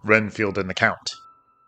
Renfield and the Count.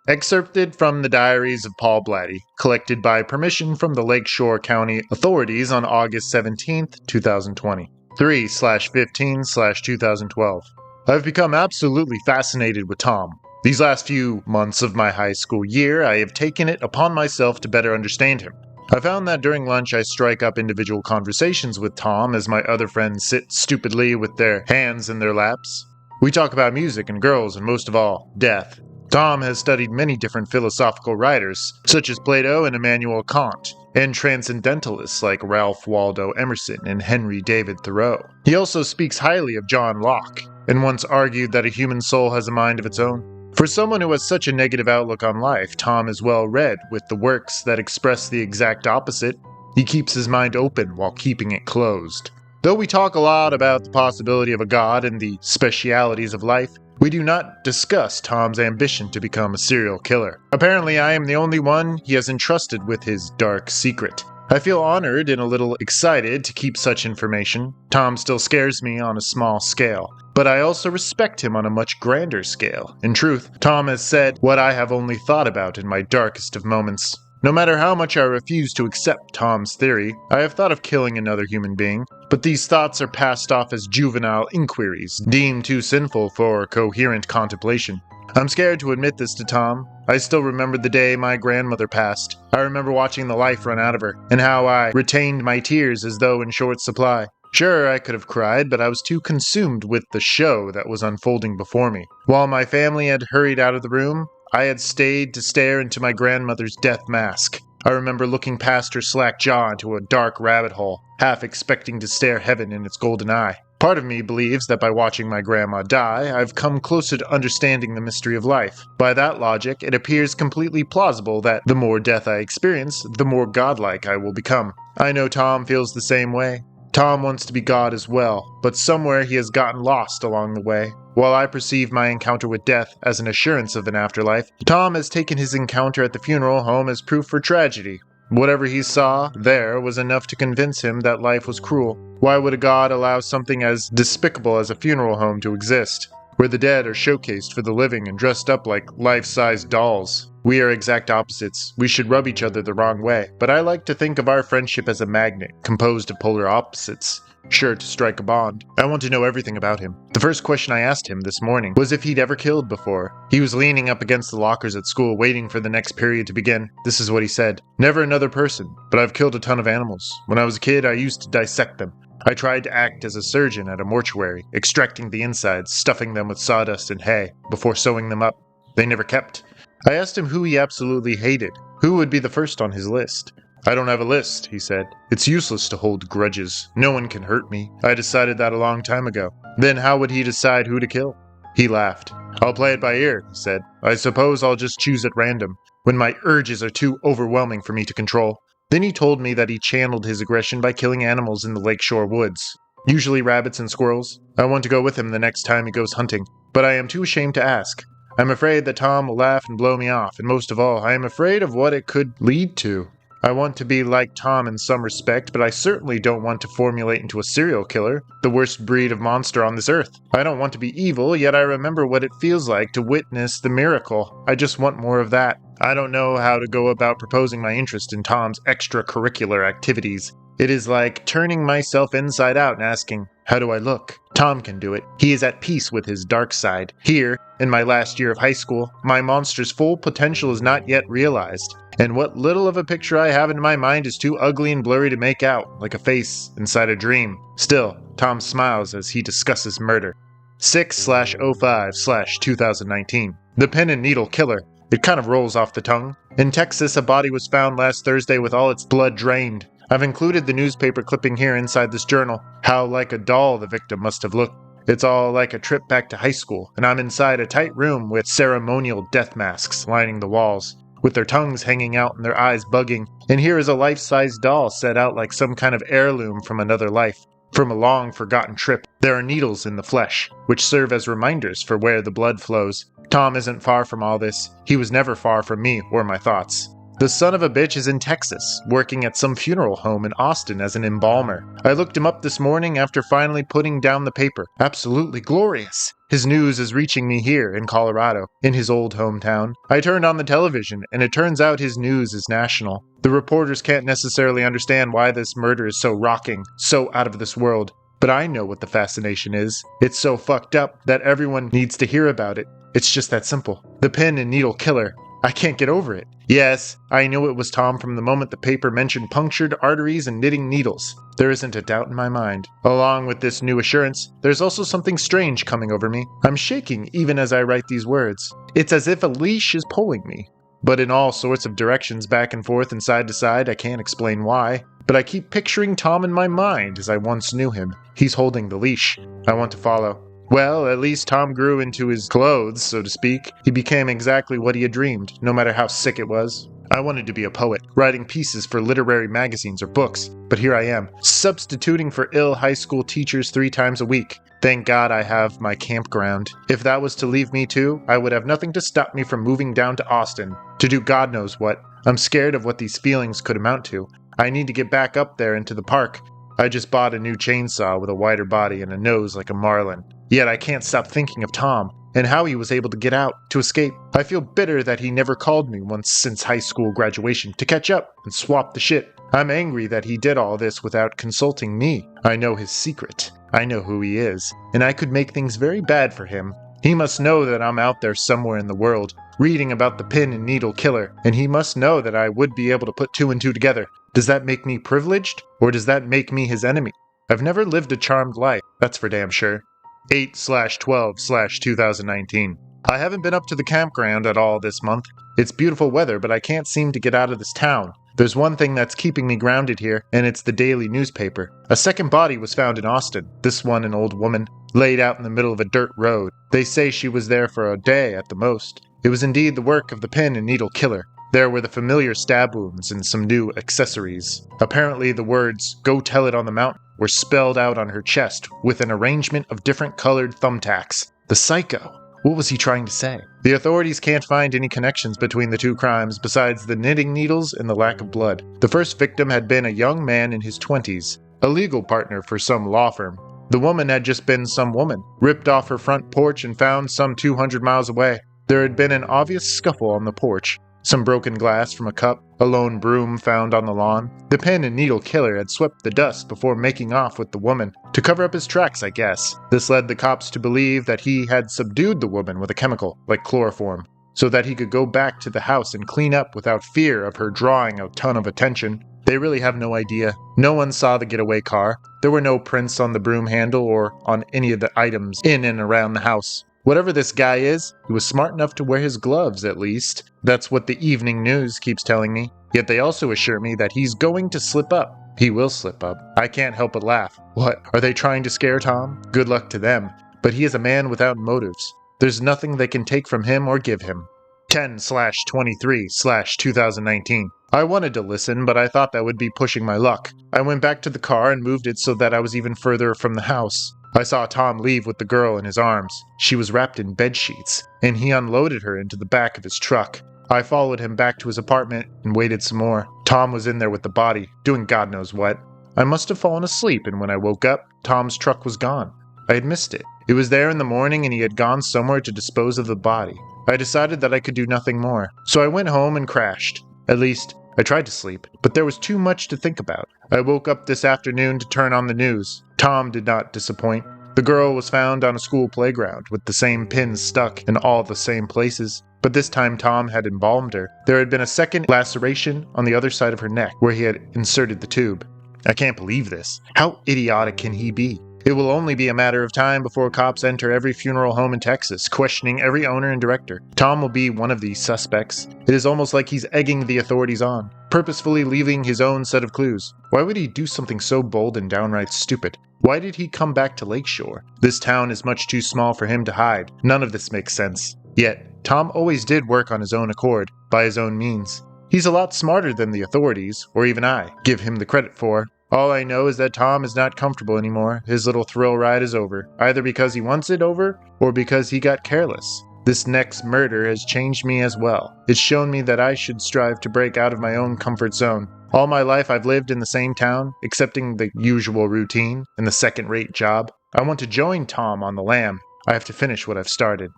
Excerpted from the diaries of Paul Blatty, collected by permission from the Lakeshore County authorities on August 17, 2020. 3/15/2012. I've become absolutely fascinated with Tom. These last few months of my high school year, I have taken it upon myself to better understand him. I found that during lunch I strike up individual conversations with Tom as my other friends sit stupidly with their hands in their laps. We talk about music and girls and most of all, death. Tom has studied many different philosophical writers, such as Plato and Immanuel Kant, and transcendentalists like Ralph Waldo Emerson and Henry David Thoreau. He also speaks highly of John Locke, and once argued that a human soul has a mind of its own. For someone who has such a negative outlook on life, Tom is well read with the works that express the exact opposite. He keeps his mind open while keeping it closed. Though we talk a lot about the possibility of a god and the specialities of life, we do not discuss Tom's ambition to become a serial killer. Apparently, I am the only one he has entrusted with his dark secret. I feel honored and a little excited to keep such information. Tom still scares me on a small scale, but I also respect him on a much grander scale. In truth, Tom has said what I have only thought about in my darkest of moments. No matter how much I refuse to accept Tom's theory, I have thought of killing another human being, but these thoughts are passed off as juvenile inquiries, deemed too sinful for coherent contemplation. I'm scared to admit this to Tom. I still remember the day my grandmother passed. I remember watching the life run out of her, and how I retained my tears as though in short supply. Sure, I could have cried, but I was too consumed with the show that was unfolding before me. While my family had hurried out of the room, I had stayed to stare into my grandmother's death mask. I remember looking past her slack jaw into a dark rabbit hole, half expecting to stare heaven in its golden eye. Part of me believes that by watching my grandma die, I've come closer to understanding the mystery of life. By that logic, it appears completely plausible that the more death I experience, the more godlike I will become. I know Tom feels the same way. Tom wants to be God as well, but somewhere he has gotten lost along the way. While I perceive my encounter with death as an assurance of an afterlife, Tom has taken his encounter at the funeral home as proof for tragedy. Whatever he saw there was enough to convince him that life was cruel. Why would a god allow something as despicable as a funeral home to exist, where the dead are showcased for the living and dressed up like life-size dolls? We are exact opposites. We should rub each other the wrong way, but I like to think of our friendship as a magnet, composed of polar opposites, sure to strike a bond. I want to know everything about him. The first question I asked him this morning was if he'd ever killed before. He was leaning up against the lockers at school, waiting for the next period to begin. This is what he said. "Never another person, but I've killed a ton of animals. When I was a kid, I used to dissect them. I tried to act as a surgeon at a mortuary, extracting the insides, stuffing them with sawdust and hay, before sewing them up. They never kept." I asked him who he absolutely hated. Who would be the first on his list? "I don't have a list," he said. "It's useless to hold grudges. No one can hurt me. I decided that a long time ago." Then how would he decide who to kill? He laughed. "I'll play it by ear," he said. "I suppose I'll just choose at random, when my urges are too overwhelming for me to control." Then he told me that he channeled his aggression by killing animals in the lakeshore woods, usually rabbits and squirrels. I want to go with him the next time he goes hunting, but I am too ashamed to ask. I'm afraid that Tom will laugh and blow me off, and most of all, I am afraid of what it could lead to. I want to be like Tom in some respect, but I certainly don't want to formulate into a serial killer, the worst breed of monster on this earth. I don't want to be evil, yet I remember what it feels like to witness the miracle. I just want more of that. I don't know how to go about proposing my interest in Tom's extracurricular activities. It is like turning myself inside out and asking, how do I look? Tom can do it. He is at peace with his dark side. Here, in my last year of high school, my monster's full potential is not yet realized, and what little of a picture I have in my mind is too ugly and blurry to make out, like a face inside a dream. Still, Tom smiles as he discusses murder. 6/05/2019. The pen and needle killer. It kind of rolls off the tongue. In Texas, a body was found last Thursday with all its blood drained. I've included the newspaper clipping here inside this journal. How like a doll the victim must have looked. It's all like a trip back to high school, and I'm inside a tight room with ceremonial death masks lining the walls, with their tongues hanging out and their eyes bugging, and here is a life-size doll set out like some kind of heirloom from another life, from a long-forgotten trip. There are needles in the flesh, which serve as reminders for where the blood flows. Tom isn't far from all this. He was never far from me or my thoughts. The son of a bitch is in Texas, working at some funeral home in Austin as an embalmer. I looked him up this morning after finally putting down the paper. Absolutely glorious. His news is reaching me here in Colorado, in his old hometown. I turned on the television, and it turns out his news is national. The reporters can't necessarily understand why this murder is so rocking, so out of this world. But I know what the fascination is. It's so fucked up that everyone needs to hear about it. It's just that simple. The pin and needle killer. I can't get over it. Yes, I knew it was Tom from the moment the paper mentioned punctured arteries and knitting needles. There isn't a doubt in my mind. Along with this new assurance, there's also something strange coming over me. I'm shaking even as I write these words. It's as if a leash is pulling me. But in all sorts of directions, back and forth and side to side, I can't explain why. But I keep picturing Tom in my mind as I once knew him. He's holding the leash. I want to follow. Well, at least Tom grew into his clothes, so to speak. He became exactly what he had dreamed, no matter how sick it was. I wanted to be a poet, writing pieces for literary magazines or books, but here I am, substituting for ill high school teachers 3 times a week. Thank God I have my campground. If that was to leave me too, I would have nothing to stop me from moving down to Austin, to do God knows what. I'm scared of what these feelings could amount to. I need to get back up there into the park. I just bought a new chainsaw with a wider body and a nose like a marlin. Yet I can't stop thinking of Tom, and how he was able to get out, to escape. I feel bitter that he never called me once since high school graduation to catch up and swap the shit. I'm angry that he did all this without consulting me. I know his secret. I know who he is, and I could make things very bad for him. He must know that I'm out there somewhere in the world, reading about the pin and needle killer, and he must know that I would be able to put 2 and 2 together. Does that make me privileged, or does that make me his enemy? I've never lived a charmed life, that's for damn sure. 8/12/2019. I haven't been up to the campground at all this month. It's beautiful weather, but I can't seem to get out of this town. There's one thing that's keeping me grounded here, and it's the daily newspaper. A second body was found in Austin, this one an old woman, laid out in the middle of a dirt road. They say she was there for a day at the most. It was indeed the work of the pin and needle killer. There were the familiar stab wounds and some new accessories. Apparently the words, "Go tell it on the mountain," were spelled out on her chest with an arrangement of different colored thumbtacks. The psycho. What was he trying to say? The authorities can't find any connections between the 2 crimes besides the knitting needles and the lack of blood. The first victim had been a young man in his 20s, a legal partner for some law firm. The woman had just been some woman, ripped off her front porch and found some 200 miles away. There had been an obvious scuffle on the porch. Some broken glass from a cup, a lone broom found on the lawn. The pin and needle killer had swept the dust before making off with the woman, to cover up his tracks, I guess. This led the cops to believe that he had subdued the woman with a chemical, like chloroform, so that he could go back to the house and clean up without fear of her drawing a ton of attention. They really have no idea. No one saw the getaway car. There were no prints on the broom handle or on any of the items in and around the house. Whatever this guy is, he was smart enough to wear his gloves, at least. That's what the evening news keeps telling me. Yet they also assure me that he's going to slip up. He will slip up. I can't help but laugh. What, are they trying to scare Tom? Good luck to them. But he is a man without motives. There's nothing they can take from him or give him. 10/23/2019. I wanted to listen, but I thought that would be pushing my luck. I went back to the car and moved it so that I was even further from the house. I saw Tom leave with the girl in his arms. She was wrapped in bed sheets, and he unloaded her into the back of his truck. I followed him back to his apartment and waited some more. Tom was in there with the body, doing God knows what. I must have fallen asleep, and when I woke up, Tom's truck was gone. I had missed it. It was there in the morning, and he had gone somewhere to dispose of the body. I decided that I could do nothing more, so I went home and crashed. At least, I tried to sleep, but there was too much to think about. I woke up this afternoon to turn on the news. Tom did not disappoint. The girl was found on a school playground with the same pins stuck in all the same places, but this time Tom had embalmed her. There had been a second laceration on the other side of her neck where he had inserted the tube. I can't believe this. How idiotic can he be? It will only be a matter of time before cops enter every funeral home in Texas, questioning every owner and director. Tom will be one of these suspects. It is almost like he's egging the authorities on, purposefully leaving his own set of clues. Why would he do something so bold and downright stupid? Why did he come back to Lakeshore? This town is much too small for him to hide. None of this makes sense. Yet, Tom always did work on his own accord, by his own means. He's a lot smarter than the authorities, or even I, give him the credit for. All I know is that Tom is not comfortable anymore. His little thrill ride is over, either because he wants it over, or because he got careless. This next murder has changed me as well. It's shown me that I should strive to break out of my own comfort zone. All my life I've lived in the same town, accepting the usual routine and the second-rate job. I want to join Tom on the lam. I have to finish what I've started.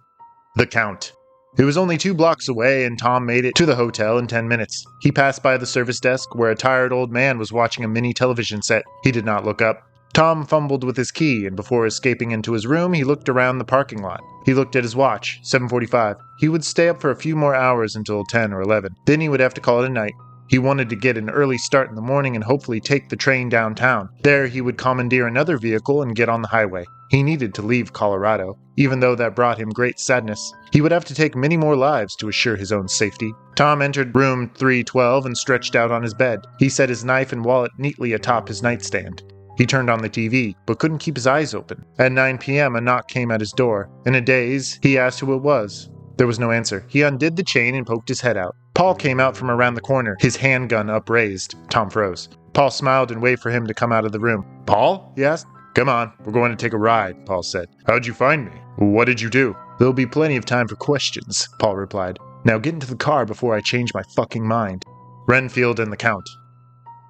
The Count. It was only 2 blocks away, and Tom made it to the hotel in 10 minutes. He passed by the service desk, where a tired old man was watching a mini television set. He did not look up. Tom fumbled with his key, and before escaping into his room, he looked around the parking lot. He looked at his watch, 7:45. He would stay up for a few more hours until 10 or 11. Then he would have to call it a night. He wanted to get an early start in the morning and hopefully take the train downtown. There he would commandeer another vehicle and get on the highway. He needed to leave Colorado, even though that brought him great sadness. He would have to take many more lives to assure his own safety. Tom entered room 312 and stretched out on his bed. He set his knife and wallet neatly atop his nightstand. He turned on the TV, but couldn't keep his eyes open. At 9 p.m., a knock came at his door. In a daze, he asked who it was. There was no answer. He undid the chain and poked his head out. Paul came out from around the corner, his handgun upraised. Tom froze. Paul smiled and waved for him to come out of the room. "Paul?" he asked. "Come on, we're going to take a ride," Paul said. "How'd you find me? What did you do?" "There'll be plenty of time for questions," Paul replied. "Now get into the car before I change my fucking mind." Renfield and the Count.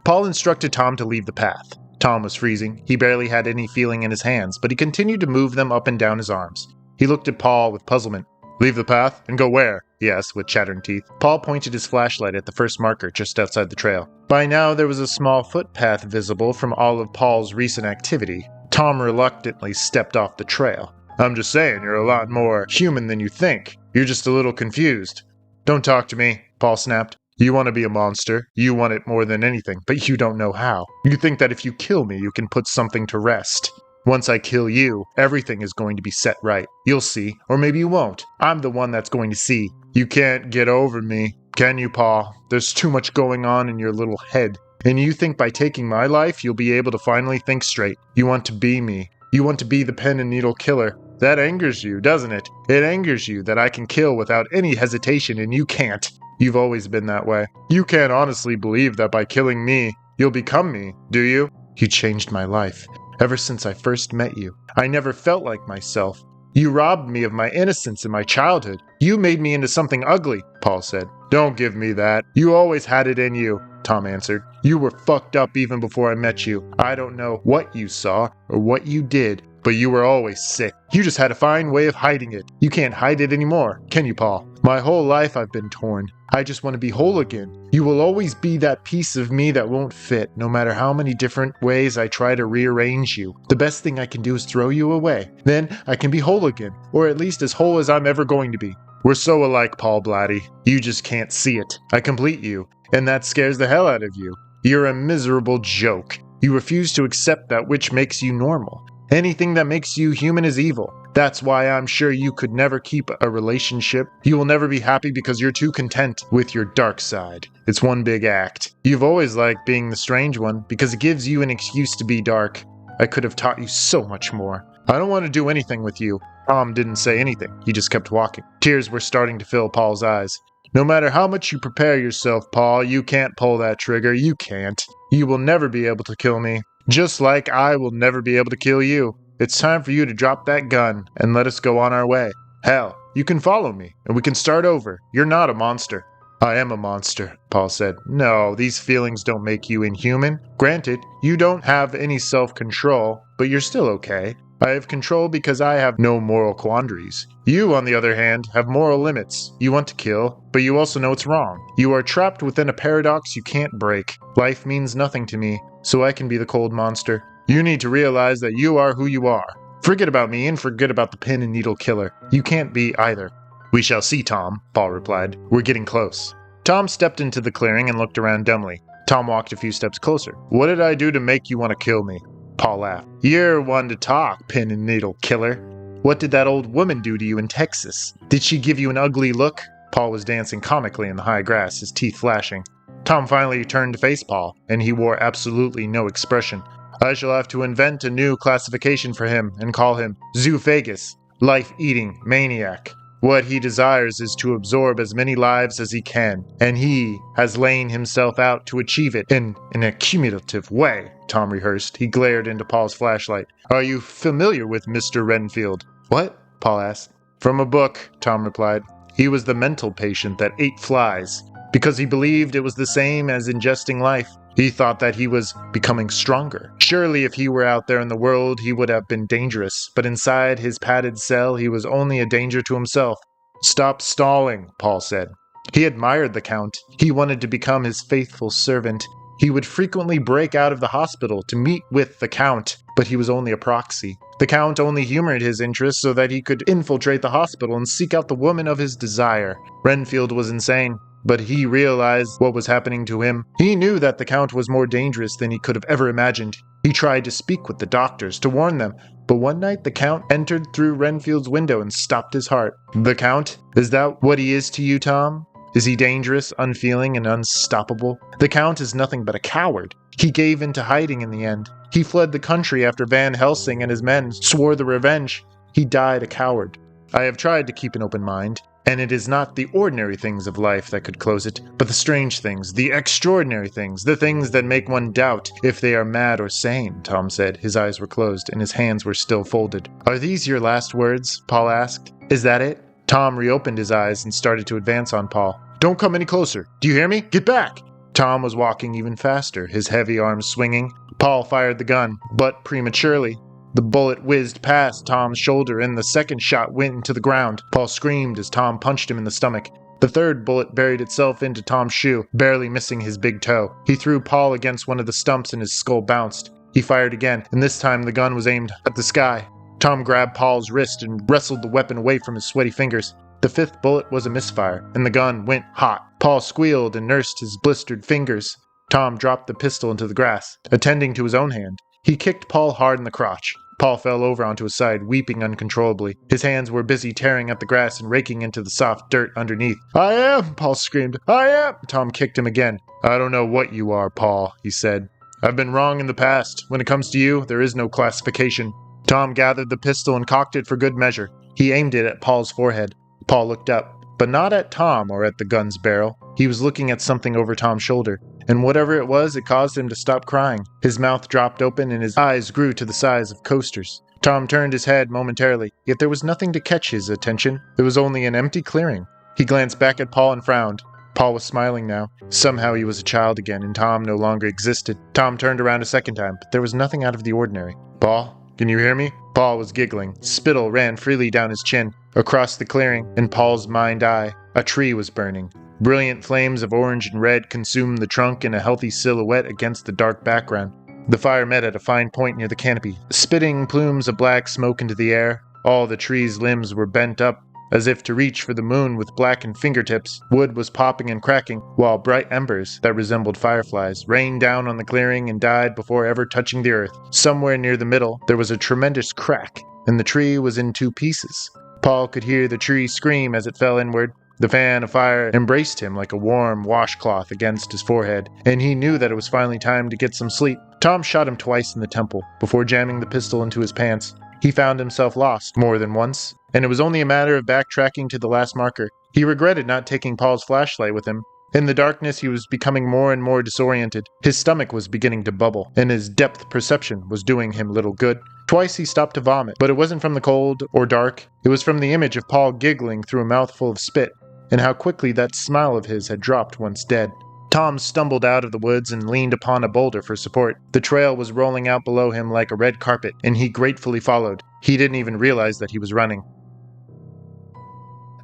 Paul instructed Tom to leave the path. Tom was freezing. He barely had any feeling in his hands, but he continued to move them up and down his arms. He looked at Paul with puzzlement. "Leave the path? And go where?" he asked with chattering teeth. Paul pointed his flashlight at the first marker just outside the trail. By now there was a small footpath visible from all of Paul's recent activity. Tom reluctantly stepped off the trail. "I'm just saying, you're a lot more human than you think. You're just a little confused." "Don't talk to me," Paul snapped. "You want to be a monster. You want it more than anything, but you don't know how. You think that if you kill me, you can put something to rest. Once I kill you, everything is going to be set right. You'll see, or maybe you won't. I'm the one that's going to see. You can't get over me, can you, Paul? There's too much going on in your little head. And you think by taking my life, you'll be able to finally think straight. You want to be me. You want to be the pen and needle killer. That angers you, doesn't it? It angers you that I can kill without any hesitation and you can't. You've always been that way. You can't honestly believe that by killing me, you'll become me, do you? You changed my life. Ever since I first met you, I never felt like myself. You robbed me of my innocence in my childhood. You made me into something ugly," Paul said. "Don't give me that. You always had it in you," Tom answered. "You were fucked up even before I met you. I don't know what you saw or what you did, but you were always sick. You just had a fine way of hiding it. You can't hide it anymore, can you, Paul? My whole life I've been torn. I just want to be whole again. You will always be that piece of me that won't fit, no matter how many different ways I try to rearrange you. The best thing I can do is throw you away. Then I can be whole again, or at least as whole as I'm ever going to be." "We're so alike, Paul Blatty. You just can't see it. I complete you, and that scares the hell out of you. You're a miserable joke. You refuse to accept that which makes you normal. Anything that makes you human is evil. That's why I'm sure you could never keep a relationship. You will never be happy because you're too content with your dark side. It's one big act. You've always liked being the strange one because it gives you an excuse to be dark. I could have taught you so much more. I don't want to do anything with you." Tom didn't say anything. He just kept walking. Tears were starting to fill Paul's eyes. "No matter how much you prepare yourself, Paul, you can't pull that trigger. You can't. You will never be able to kill me. Just like I will never be able to kill you. It's time for you to drop that gun and let us go on our way. Hell, you can follow me, and we can start over. You're not a monster." "I am a monster," Paul said. "No, these feelings don't make you inhuman. Granted, you don't have any self-control, but you're still okay. I have control because I have no moral quandaries. You, on the other hand, have moral limits. You want to kill, but you also know it's wrong. You are trapped within a paradox you can't break. Life means nothing to me, so I can be the cold monster. You need to realize that you are who you are. Forget about me and forget about the pin and needle killer. You can't be either." "We shall see, Tom," Paul replied. "We're getting close." Tom stepped into the clearing and looked around dumbly. Tom walked a few steps closer. "What did I do to make you want to kill me?" Paul laughed. "You're one to talk, pin and needle killer. What did that old woman do to you in Texas? Did she give you an ugly look?" Paul was dancing comically in the high grass, his teeth flashing. Tom finally turned to face Paul, and he wore absolutely no expression. "I shall have to invent a new classification for him and call him Zoophagous, life-eating maniac. What he desires is to absorb as many lives as he can, and he has lain himself out to achieve it in an accumulative way," Tom rehearsed. He glared into Paul's flashlight. "Are you familiar with Mr. Renfield?" "What?" Paul asked. From a book, Tom replied. He was the mental patient that ate flies, because he believed it was the same as ingesting life. He thought that he was becoming stronger. Surely if he were out there in the world, he would have been dangerous, but inside his padded cell, he was only a danger to himself. Stop stalling, Paul said. He admired the Count. He wanted to become his faithful servant. He would frequently break out of the hospital to meet with the Count, but he was only a proxy. The Count only humored his interests so that he could infiltrate the hospital and seek out the woman of his desire. Renfield was insane, but he realized what was happening to him. He knew that the Count was more dangerous than he could have ever imagined. He tried to speak with the doctors to warn them, but one night the Count entered through Renfield's window and stopped his heart. The Count? Is that what he is to you, Tom? Is he dangerous, unfeeling, and unstoppable? The Count is nothing but a coward. He gave into hiding in the end. He fled the country after Van Helsing and his men swore the revenge. He died a coward. I have tried to keep an open mind, and it is not the ordinary things of life that could close it, but the strange things, the extraordinary things, the things that make one doubt if they are mad or sane, Tom said. His eyes were closed, and his hands were still folded. Are these your last words? Paul asked. Is that it? Tom reopened his eyes and started to advance on Paul. Don't come any closer. Do you hear me? Get back! Tom was walking even faster, his heavy arms swinging. Paul fired the gun, but prematurely. The bullet whizzed past Tom's shoulder and the second shot went into the ground. Paul screamed as Tom punched him in the stomach. The third bullet buried itself into Tom's shoe, barely missing his big toe. He threw Paul against one of the stumps and his skull bounced. He fired again, and this time the gun was aimed at the sky. Tom grabbed Paul's wrist and wrestled the weapon away from his sweaty fingers. The fifth bullet was a misfire, and the gun went hot. Paul squealed and nursed his blistered fingers. Tom dropped the pistol into the grass, attending to his own hand. He kicked Paul hard in the crotch. Paul fell over onto his side, weeping uncontrollably. His hands were busy tearing at the grass and raking into the soft dirt underneath. I am! Paul screamed. I am! Tom kicked him again. I don't know what you are, Paul, he said. I've been wrong in the past. When it comes to you, there is no classification. Tom gathered the pistol and cocked it for good measure. He aimed it at Paul's forehead. Paul looked up, but not at Tom or at the gun's barrel. He was looking at something over Tom's shoulder, and whatever it was, it caused him to stop crying. His mouth dropped open and his eyes grew to the size of coasters. Tom turned his head momentarily, yet there was nothing to catch his attention. There was only an empty clearing. He glanced back at Paul and frowned. Paul was smiling now. Somehow he was a child again, and Tom no longer existed. Tom turned around a second time, but there was nothing out of the ordinary. Paul, can you hear me? Paul was giggling. Spittle ran freely down his chin. Across the clearing, in Paul's mind's eye, a tree was burning. Brilliant flames of orange and red consumed the trunk in a healthy silhouette against the dark background. The fire met at a fine point near the canopy, spitting plumes of black smoke into the air. All the tree's limbs were bent up, as if to reach for the moon with blackened fingertips. Wood was popping and cracking, while bright embers, that resembled fireflies, rained down on the clearing and died before ever touching the earth. Somewhere near the middle, there was a tremendous crack, and the tree was in two pieces. Paul could hear the tree scream as it fell inward. The fan of fire embraced him like a warm washcloth against his forehead, and he knew that it was finally time to get some sleep. Tom shot him twice in the temple, before jamming the pistol into his pants. He found himself lost more than once, and it was only a matter of backtracking to the last marker. He regretted not taking Paul's flashlight with him. In the darkness, he was becoming more and more disoriented. His stomach was beginning to bubble, and his depth perception was doing him little good. Twice he stopped to vomit, but it wasn't from the cold or dark. It was from the image of Paul giggling through a mouthful of spit, and how quickly that smile of his had dropped once dead. Tom stumbled out of the woods and leaned upon a boulder for support. The trail was rolling out below him like a red carpet, and he gratefully followed. He didn't even realize that he was running.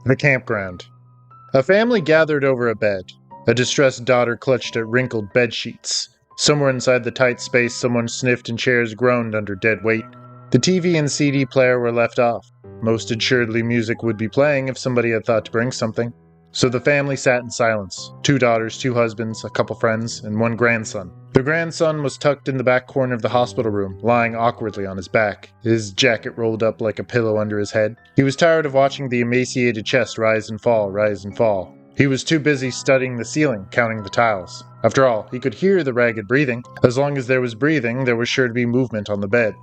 The campground. A family gathered over a bed. A distressed daughter clutched at wrinkled bed sheets. Somewhere inside the tight space, someone sniffed and chairs groaned under dead weight. The TV and CD player were left off. Most assuredly music would be playing if somebody had thought to bring something. So the family sat in silence. 2 daughters, 2 husbands, a couple friends, and 1 grandson. The grandson was tucked in the back corner of the hospital room, lying awkwardly on his back, his jacket rolled up like a pillow under his head. He was tired of watching the emaciated chest rise and fall, rise and fall. He was too busy studying the ceiling, counting the tiles. After all, he could hear the ragged breathing. As long as there was breathing, there was sure to be movement on the bed.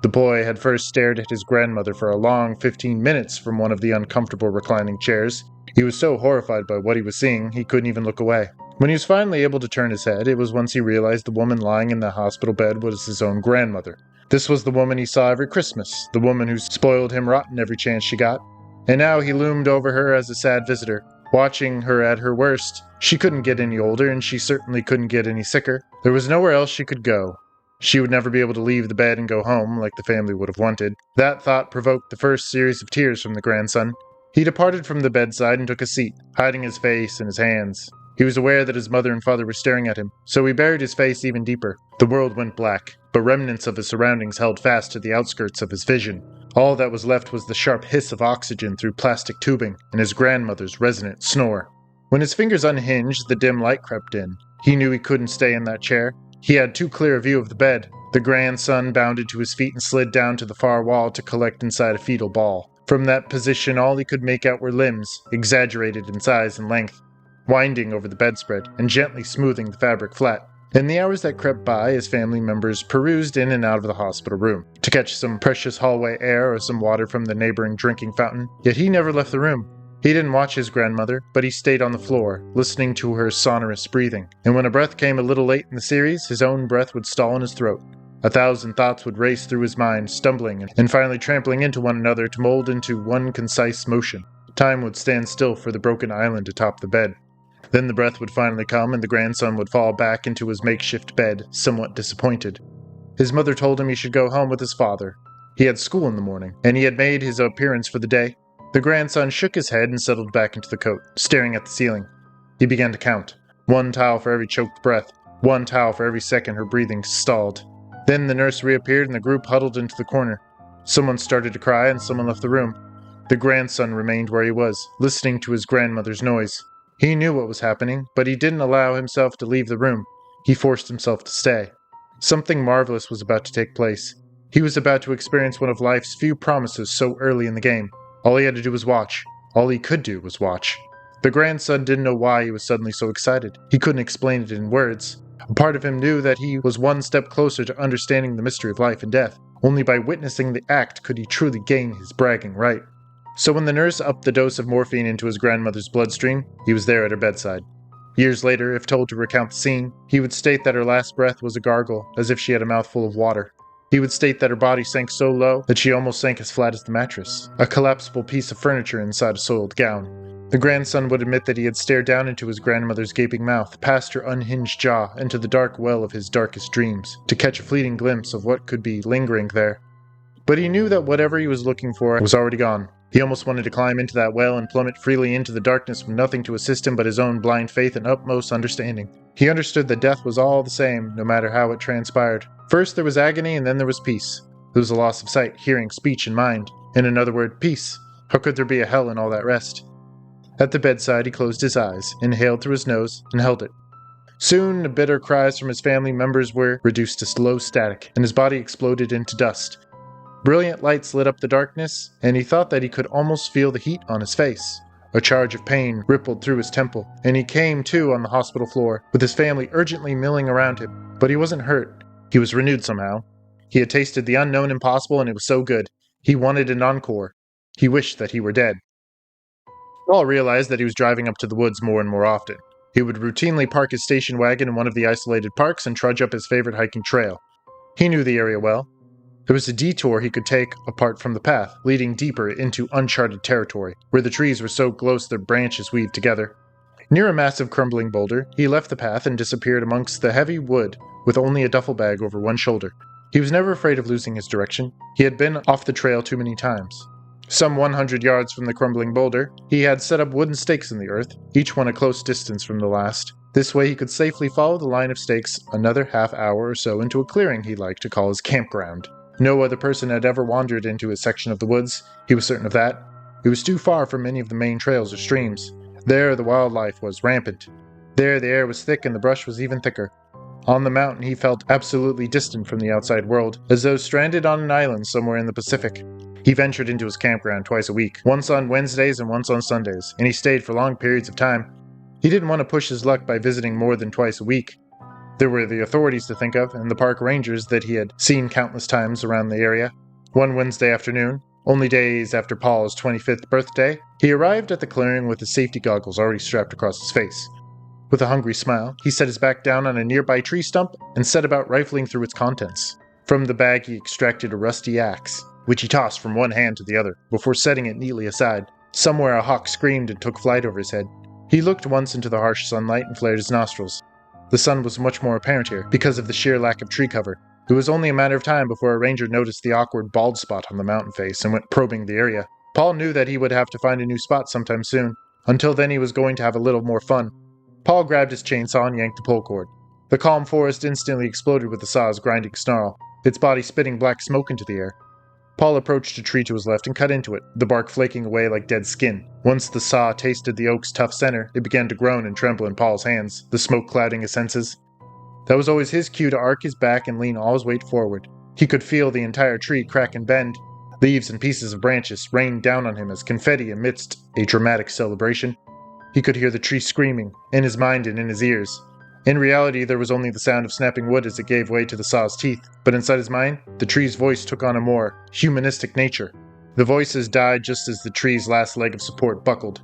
The boy had first stared at his grandmother for a long 15 minutes from one of the uncomfortable reclining chairs. He was so horrified by what he was seeing, he couldn't even look away. When he was finally able to turn his head, it was once he realized the woman lying in the hospital bed was his own grandmother. This was the woman he saw every Christmas, the woman who spoiled him rotten every chance she got. and now he loomed over her as a sad visitor. Watching her at her worst, she couldn't get any older, and she certainly couldn't get any sicker. There was nowhere else she could go. She would never be able to leave the bed and go home like the family would have wanted. That thought provoked the first series of tears from the grandson. He departed from the bedside and took a seat, hiding his face in his hands. He was aware that his mother and father were staring at him, so he buried his face even deeper. The world went black, but remnants of his surroundings held fast to the outskirts of his vision. All that was left was the sharp hiss of oxygen through plastic tubing and his grandmother's resonant snore. When his fingers unhinged, the dim light crept in. He knew he couldn't stay in that chair. He had too clear a view of the bed. The grandson bounded to his feet and slid down to the far wall to collect inside a fetal ball. From that position, all he could make out were limbs, exaggerated in size and length, winding over the bedspread and gently smoothing the fabric flat. In the hours that crept by, his family members perused in and out of the hospital room to catch some precious hallway air or some water from the neighboring drinking fountain. Yet he never left the room. He didn't watch his grandmother, but he stayed on the floor, listening to her sonorous breathing. And when a breath came a little late in the series, his own breath would stall in his throat. 1,000 thoughts would race through his mind, stumbling and finally trampling into one another to mold into one concise motion. Time would stand still for the broken island atop the bed. Then the breath would finally come, and the grandson would fall back into his makeshift bed, somewhat disappointed. His mother told him he should go home with his father. He had school in the morning, and he had made his appearance for the day. The grandson shook his head and settled back into the coat, staring at the ceiling. He began to count. 1 towel for every choked breath, 1 towel for every second her breathing stalled. Then the nurse reappeared and the group huddled into the corner. Someone started to cry and someone left the room. The grandson remained where he was, listening to his grandmother's noise. He knew what was happening, but he didn't allow himself to leave the room. He forced himself to stay. Something marvelous was about to take place. He was about to experience one of life's few promises so early in the game. All he had to do was watch. All he could do was watch. The grandson didn't know why he was suddenly so excited. He couldn't explain it in words. A part of him knew that he was one step closer to understanding the mystery of life and death. Only by witnessing the act could he truly gain his bragging right. So when the nurse upped the dose of morphine into his grandmother's bloodstream, he was there at her bedside. Years later, if told to recount the scene, he would state that her last breath was a gargle, as if she had a mouthful of water. He would state that her body sank so low that she almost sank as flat as the mattress, a collapsible piece of furniture inside a soiled gown. The grandson would admit that he had stared down into his grandmother's gaping mouth, past her unhinged jaw, into the dark well of his darkest dreams, to catch a fleeting glimpse of what could be lingering there. But he knew that whatever he was looking for was already gone. He almost wanted to climb into that well and plummet freely into the darkness with nothing to assist him but his own blind faith and utmost understanding. He understood that death was all the same, no matter how it transpired. First there was agony, and then there was peace. There was a loss of sight, hearing, speech, and mind. In another word, peace. How could there be a hell in all that rest? At the bedside he closed his eyes, inhaled through his nose, and held it. Soon the bitter cries from his family members were reduced to slow static, and his body exploded into dust. Brilliant lights lit up the darkness, and he thought that he could almost feel the heat on his face. A charge of pain rippled through his temple, and he came to on the hospital floor, with his family urgently milling around him. But he wasn't hurt. He was renewed somehow. He had tasted the unknown impossible, and it was so good. He wanted an encore. He wished that he were dead. Paul realized that he was driving up to the woods more and more often. He would routinely park his station wagon in one of the isolated parks and trudge up his favorite hiking trail. He knew the area well. There was a detour he could take apart from the path, leading deeper into uncharted territory, where the trees were so close their branches weaved together. Near a massive crumbling boulder, he left the path and disappeared amongst the heavy wood with only a duffel bag over one shoulder. He was never afraid of losing his direction. He had been off the trail too many times. Some 100 yards from the crumbling boulder, he had set up wooden stakes in the earth, each one a close distance from the last. This way he could safely follow the line of stakes another half hour or so into a clearing he liked to call his campground. No other person had ever wandered into his section of the woods. He was certain of that. It was too far from any of the main trails or streams. There the wildlife was rampant. There the air was thick and the brush was even thicker. On the mountain he felt absolutely distant from the outside world, as though stranded on an island somewhere in the Pacific. He ventured into his campground twice a week, once on Wednesdays and once on Sundays, and he stayed for long periods of time. He didn't want to push his luck by visiting more than twice a week. There were the authorities to think of, and the park rangers that he had seen countless times around the area. One Wednesday afternoon, only days after Paul's 25th birthday, he arrived at the clearing with his safety goggles already strapped across his face. With a hungry smile, he set his back down on a nearby tree stump and set about rifling through its contents. From the bag he extracted a rusty axe. which he tossed from one hand to the other, before setting it neatly aside. Somewhere a hawk screamed and took flight over his head. He looked once into the harsh sunlight and flared his nostrils. The sun was much more apparent here, because of the sheer lack of tree cover. It was only a matter of time before a ranger noticed the awkward bald spot on the mountain face and went probing the area. Paul knew that he would have to find a new spot sometime soon. Until then he was going to have a little more fun. Paul grabbed his chainsaw and yanked the pull cord. The calm forest instantly exploded with the saw's grinding snarl, its body spitting black smoke into the air. Paul approached a tree to his left and cut into it, the bark flaking away like dead skin. Once the saw tasted the oak's tough center, it began to groan and tremble in Paul's hands, the smoke clouding his senses. That was always his cue to arc his back and lean all his weight forward. He could feel the entire tree crack and bend. Leaves and pieces of branches rained down on him as confetti amidst a dramatic celebration. He could hear the tree screaming, in his mind and in his ears. In reality, there was only the sound of snapping wood as it gave way to the saw's teeth, but inside his mind, the tree's voice took on a more humanistic nature. The voices died just as the tree's last leg of support buckled.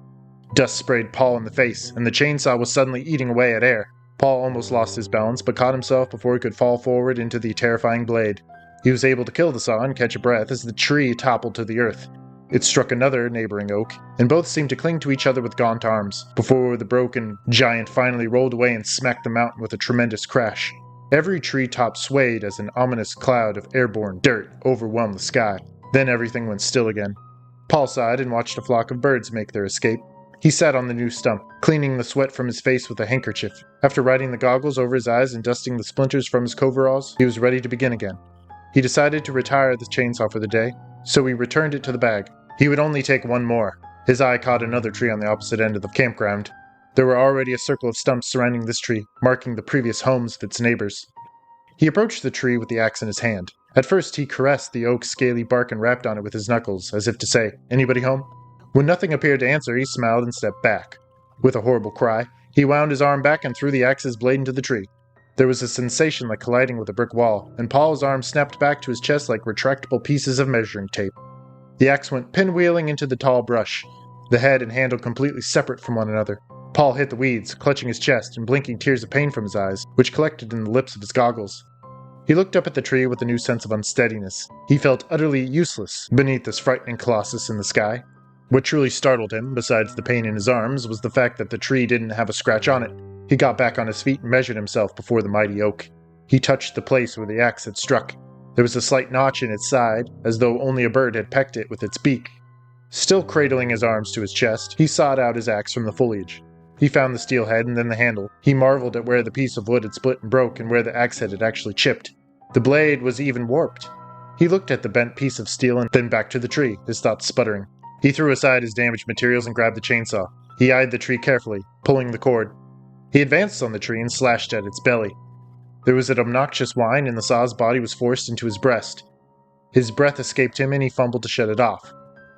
Dust sprayed Paul in the face, and the chainsaw was suddenly eating away at air. Paul almost lost his balance, but caught himself before he could fall forward into the terrifying blade. He was able to kill the saw and catch a breath as the tree toppled to the earth. It struck another neighboring oak, and both seemed to cling to each other with gaunt arms, before the broken giant finally rolled away and smacked the mountain with a tremendous crash. Every tree top swayed as an ominous cloud of airborne dirt overwhelmed the sky. Then everything went still again. Paul sighed and watched a flock of birds make their escape. He sat on the new stump, cleaning the sweat from his face with a handkerchief. After riding the goggles over his eyes and dusting the splinters from his coveralls, he was ready to begin again. He decided to retire the chainsaw for the day, so he returned it to the bag. He would only take one more. His eye caught another tree on the opposite end of the campground. There were already a circle of stumps surrounding this tree, marking the previous homes of its neighbors. He approached the tree with the axe in his hand. At first he caressed the oak's scaly bark and rapped on it with his knuckles, as if to say, "Anybody home?" When nothing appeared to answer, he smiled and stepped back. With a horrible cry, he wound his arm back and threw the axe's blade into the tree. There was a sensation like colliding with a brick wall, and Paul's arm snapped back to his chest like retractable pieces of measuring tape. The axe went pinwheeling into the tall brush, the head and handle completely separate from one another. Paul hit the weeds, clutching his chest and blinking tears of pain from his eyes, which collected in the lips of his goggles. He looked up at the tree with a new sense of unsteadiness. He felt utterly useless beneath this frightening colossus in the sky. What truly startled him, besides the pain in his arms, was the fact that the tree didn't have a scratch on it. He got back on his feet and measured himself before the mighty oak. He touched the place where the axe had struck. There was a slight notch in its side, as though only a bird had pecked it with its beak. Still cradling his arms to his chest, he sought out his axe from the foliage. He found the steel head and then the handle. He marveled at where the piece of wood had split and broke and where the axe head had actually chipped. The blade was even warped. He looked at the bent piece of steel and then back to the tree, his thoughts sputtering. He threw aside his damaged materials and grabbed the chainsaw. He eyed the tree carefully, pulling the cord. He advanced on the tree and slashed at its belly. There was an obnoxious whine, and the saw's body was forced into his breast. His breath escaped him, and he fumbled to shut it off.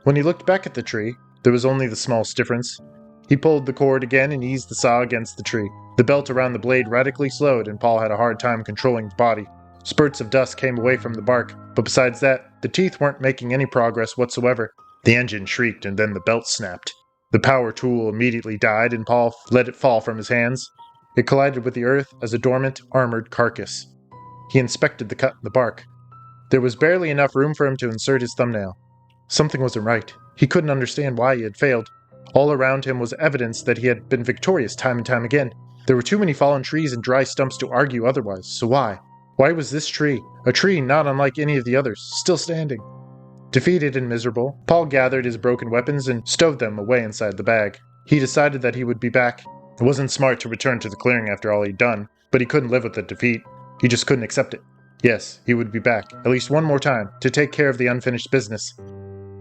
When he looked back at the tree, there was only the smallest difference. He pulled the cord again and eased the saw against the tree. The belt around the blade radically slowed, and Paul had a hard time controlling the body. Spurts of dust came away from the bark, but besides that, the teeth weren't making any progress whatsoever. The engine shrieked, and then the belt snapped. The power tool immediately died, and Paul let it fall from his hands. It collided with the earth as a dormant, armored carcass. He inspected the cut in the bark. There was barely enough room for him to insert his thumbnail. Something wasn't right. He couldn't understand why he had failed. All around him was evidence that he had been victorious time and time again. There were too many fallen trees and dry stumps to argue otherwise, so why? Why was this tree, a tree not unlike any of the others, still standing? Defeated and miserable, Paul gathered his broken weapons and stowed them away inside the bag. He decided that he would be back. It wasn't smart to return to the clearing after all he'd done, but he couldn't live with the defeat. He just couldn't accept it. Yes, he would be back, at least one more time, to take care of the unfinished business.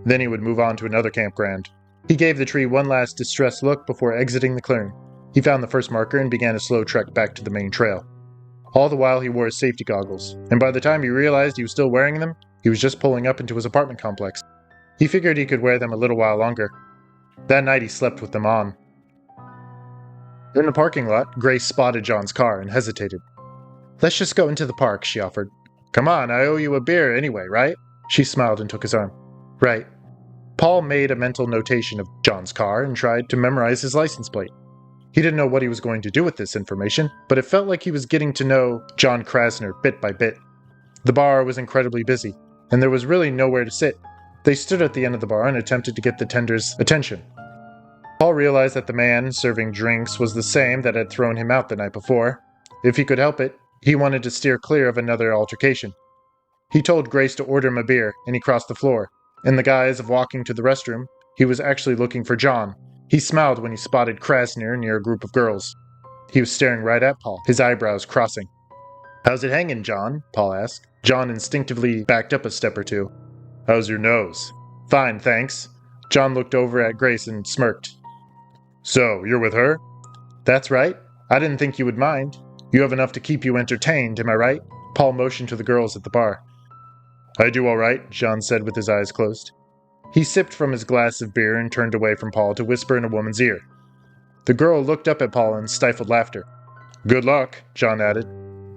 Then he would move on to another campground. He gave the tree one last distressed look before exiting the clearing. He found the first marker and began a slow trek back to the main trail. All the while he wore his safety goggles, and by the time he realized he was still wearing them, he was just pulling up into his apartment complex. He figured he could wear them a little while longer. That night he slept with them on. In the parking lot, Grace spotted John's car and hesitated. "Let's just go into the park," she offered. "Come on, I owe you a beer anyway, right?" She smiled and took his arm. "Right." Paul made a mental notation of John's car and tried to memorize his license plate. He didn't know what he was going to do with this information, but it felt like he was getting to know John Krasner bit by bit. The bar was incredibly busy. and there was really nowhere to sit. They stood at the end of the bar and attempted to get the tender's attention. Paul realized that the man serving drinks was the same that had thrown him out the night before. If he could help it, he wanted to steer clear of another altercation. He told Grace to order him a beer, and he crossed the floor. In the guise of walking to the restroom, he was actually looking for John. He smiled when he spotted Krasner near a group of girls. He was staring right at Paul, his eyebrows crossing. "How's it hanging, John?" Paul asked. John instinctively backed up a step or two. "How's your nose?" "Fine, thanks." John looked over at Grace and smirked. "So, you're with her?" "That's right. I didn't think you would mind. You have enough to keep you entertained, am I right?" Paul motioned to the girls at the bar. "I do all right," John said with his eyes closed. He sipped from his glass of beer and turned away from Paul to whisper in a woman's ear. The girl looked up at Paul and stifled laughter. "Good luck," John added.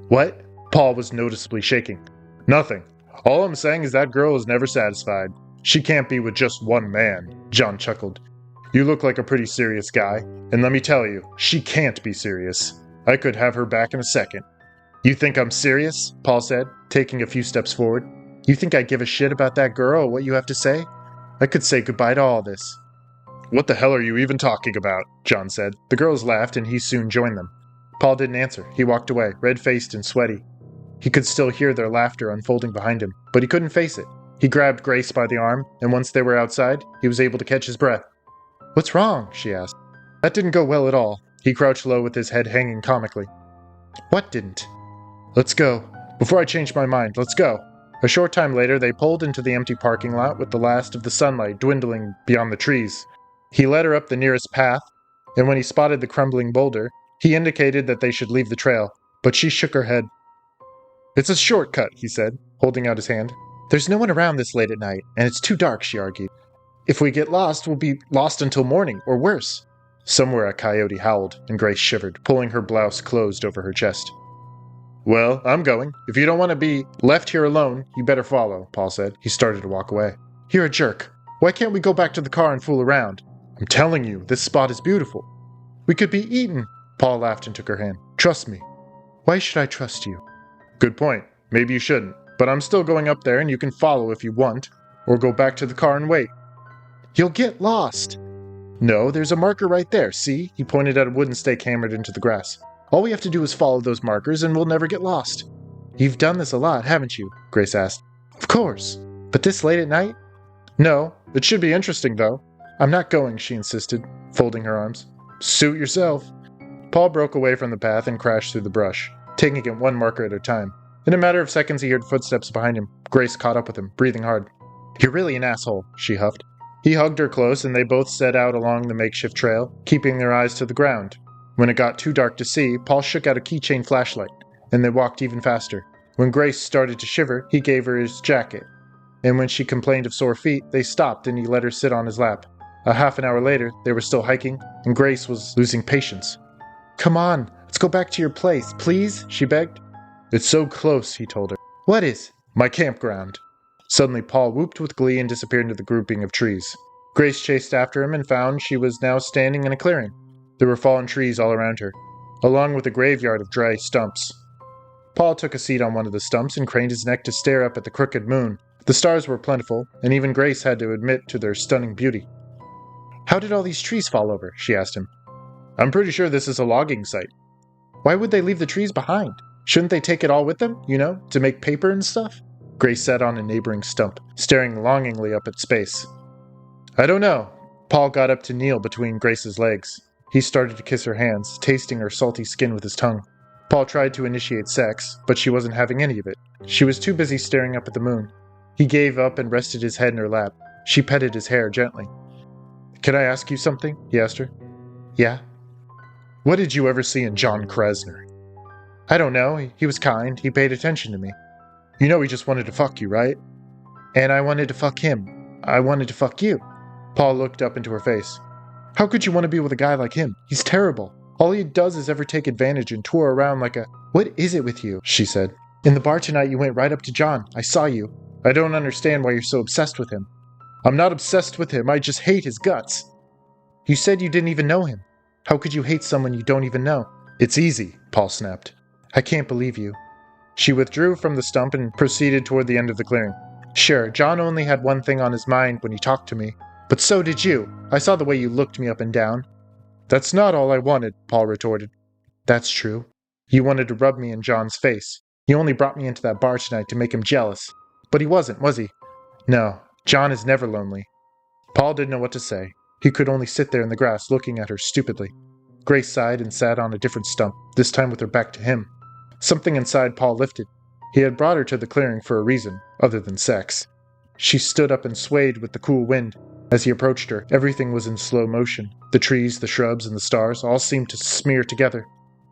"What?" Paul was noticeably shaking. "Nothing. All I'm saying is that girl is never satisfied. She can't be with just one man," John chuckled. "You look like a pretty serious guy, and let me tell you, she can't be serious. I could have her back in a second." "You think I'm serious?" Paul said, taking a few steps forward. "You think I give a shit about that girl or what you have to say? I could say goodbye to all this." "What the hell are you even talking about?" John said. The girls laughed and he soon joined them. Paul didn't answer. He walked away, red-faced and sweaty. He could still hear their laughter unfolding behind him, but he couldn't face it. He grabbed Grace by the arm, and once they were outside, he was able to catch his breath. "What's wrong?" she asked. "That didn't go well at all." He crouched low with his head hanging comically. "What didn't?" "Let's go. Before I change my mind, let's go." A short time later, they pulled into the empty parking lot with the last of the sunlight dwindling beyond the trees. He led her up the nearest path, and when he spotted the crumbling boulder, he indicated that they should leave the trail, but she shook her head. "It's a shortcut," he said, holding out his hand. "There's no one around this late at night, and it's too dark," she argued. "If we get lost, we'll be lost until morning, or worse." Somewhere a coyote howled, and Grace shivered, pulling her blouse closed over her chest. "Well, I'm going. If you don't want to be left here alone, you better follow," Paul said. He started to walk away. "You're a jerk. Why can't we go back to the car and fool around? I'm telling you, this spot is beautiful." "We could be eaten." Paul laughed and took her hand. "Trust me." "Why should I trust you?" "Good point. Maybe you shouldn't. But I'm still going up there and you can follow if you want. Or go back to the car and wait." "You'll get lost." "No, there's a marker right there, see?" He pointed at a wooden stake hammered into the grass. "All we have to do is follow those markers and we'll never get lost." "You've done this a lot, haven't you?" Grace asked. "Of course. But this late at night?" "No. It should be interesting, though." "I'm not going," she insisted, folding her arms. "Suit yourself." Paul broke away from the path and crashed through the brush, taking it one marker at a time. In a matter of seconds, he heard footsteps behind him. Grace caught up with him, breathing hard. "You're really an asshole," she huffed. He hugged her close, and they both set out along the makeshift trail, keeping their eyes to the ground. When it got too dark to see, Paul shook out a keychain flashlight, and they walked even faster. When Grace started to shiver, he gave her his jacket. And when she complained of sore feet, they stopped and he let her sit on his lap. A half an hour later, they were still hiking, and Grace was losing patience. "Come on, let's go back to your place, please," she begged. "It's so close," he told her. "What is?" "My campground." Suddenly, Paul whooped with glee and disappeared into the grouping of trees. Grace chased after him and found she was now standing in a clearing. There were fallen trees all around her, along with a graveyard of dry stumps. Paul took a seat on one of the stumps and craned his neck to stare up at the crooked moon. The stars were plentiful, and even Grace had to admit to their stunning beauty. "How did all these trees fall over?" she asked him. "I'm pretty sure this is a logging site." "Why would they leave the trees behind? Shouldn't they take it all with them, to make paper and stuff?" Grace sat on a neighboring stump, staring longingly up at space. "I don't know." Paul got up to kneel between Grace's legs. He started to kiss her hands, tasting her salty skin with his tongue. Paul tried to initiate sex, but she wasn't having any of it. She was too busy staring up at the moon. He gave up and rested his head in her lap. She petted his hair gently. "Can I ask you something?" he asked her. "Yeah." "What did you ever see in John Krasner?" "I don't know. He was kind. He paid attention to me." "You know he just wanted to fuck you, right?" "And I wanted to fuck him. I wanted to fuck you." Paul looked up into her face. "How could you want to be with a guy like him? He's terrible. All he does is ever take advantage and tour around like a—" "What is it with you?" she said. "In the bar tonight you went right up to John. I saw you. I don't understand why you're so obsessed with him." "I'm not obsessed with him. I just hate his guts." "You said you didn't even know him. How could you hate someone you don't even know?" "It's easy," Paul snapped. "I can't believe you." She withdrew from the stump and proceeded toward the end of the clearing. Sure, John only had one thing on his mind when he talked to me. But so did you. I saw the way you looked me up and down. That's not all I wanted, Paul retorted. That's true. You wanted to rub me in John's face. You only brought me into that bar tonight to make him jealous. But he wasn't, was he? No, John is never lonely. Paul didn't know what to say. He could only sit there in the grass looking at her stupidly. Grace sighed and sat on a different stump, this time with her back to him. Something inside Paul lifted. He had brought her to the clearing for a reason, other than sex. She stood up and swayed with the cool wind. As he approached her, everything was in slow motion. The trees, the shrubs, and the stars all seemed to smear together.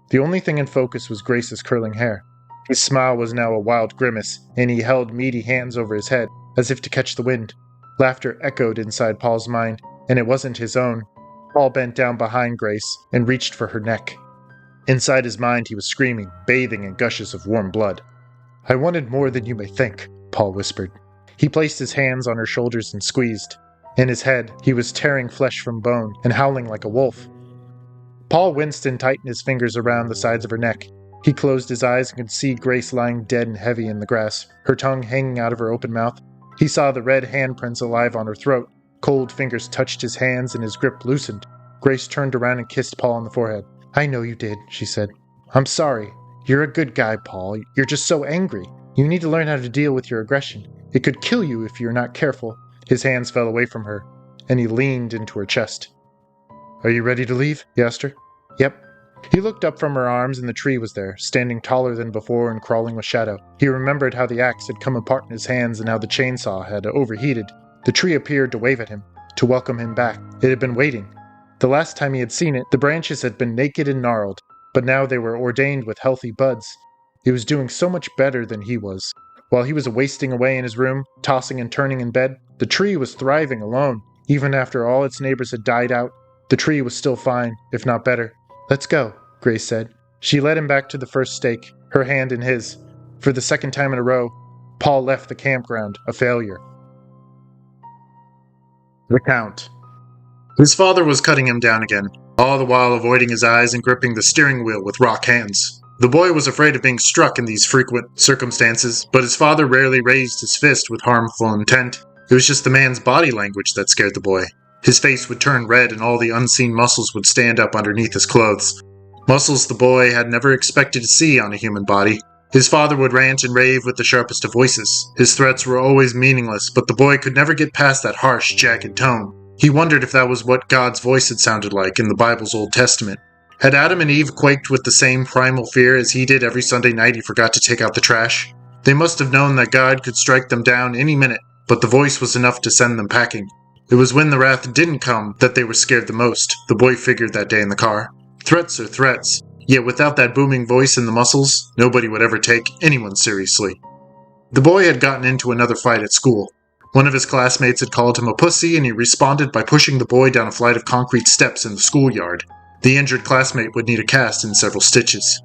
The only thing in focus was Grace's curling hair. His smile was now a wild grimace, and he held meaty hands over his head, as if to catch the wind. Laughter echoed inside Paul's mind, and it wasn't his own. Paul bent down behind Grace and reached for her neck. Inside his mind he was screaming, bathing in gushes of warm blood. I wanted more than you may think, Paul whispered. He placed his hands on her shoulders and squeezed. In his head, he was tearing flesh from bone and howling like a wolf. Paul winced and tightened his fingers around the sides of her neck. He closed his eyes and could see Grace lying dead and heavy in the grass, her tongue hanging out of her open mouth. He saw the red handprints alive on her throat. Cold fingers touched his hands and his grip loosened. Grace turned around and kissed Paul on the forehead. I know you did, she said. I'm sorry. You're a good guy, Paul. You're just so angry. You need to learn how to deal with your aggression. It could kill you if you're not careful. His hands fell away from her, and he leaned into her chest. Are you ready to leave? He asked her. Yep. He looked up from her arms, and the tree was there, standing taller than before and crawling with shadow. He remembered how the axe had come apart in his hands and how the chainsaw had overheated. The tree appeared to wave at him, to welcome him back. It had been waiting. The last time he had seen it, the branches had been naked and gnarled, but now they were ordained with healthy buds. It was doing so much better than he was. While he was wasting away in his room, tossing and turning in bed, the tree was thriving alone. Even after all its neighbors had died out, the tree was still fine, if not better. Let's go, Grace said. She led him back to the first stake, her hand in his. For the second time in a row, Paul left the campground a failure. The Count. His father was cutting him down again, all the while avoiding his eyes and gripping the steering wheel with rock hands. The boy was afraid of being struck in these frequent circumstances, but his father rarely raised his fist with harmful intent. It was just the man's body language that scared the boy. His face would turn red and all the unseen muscles would stand up underneath his clothes. Muscles the boy had never expected to see on a human body. His father would rant and rave with the sharpest of voices. His threats were always meaningless, but the boy could never get past that harsh, jagged tone. He wondered if that was what God's voice had sounded like in the Bible's Old Testament. Had Adam and Eve quaked with the same primal fear as he did every Sunday night he forgot to take out the trash? They must have known that God could strike them down any minute, but the voice was enough to send them packing. It was when the wrath didn't come that they were scared the most, the boy figured that day in the car. Threats are threats, yet without that booming voice in the muscles, nobody would ever take anyone seriously. The boy had gotten into another fight at school. One of his classmates had called him a pussy, and he responded by pushing the boy down a flight of concrete steps in the schoolyard. The injured classmate would need a cast and several stitches.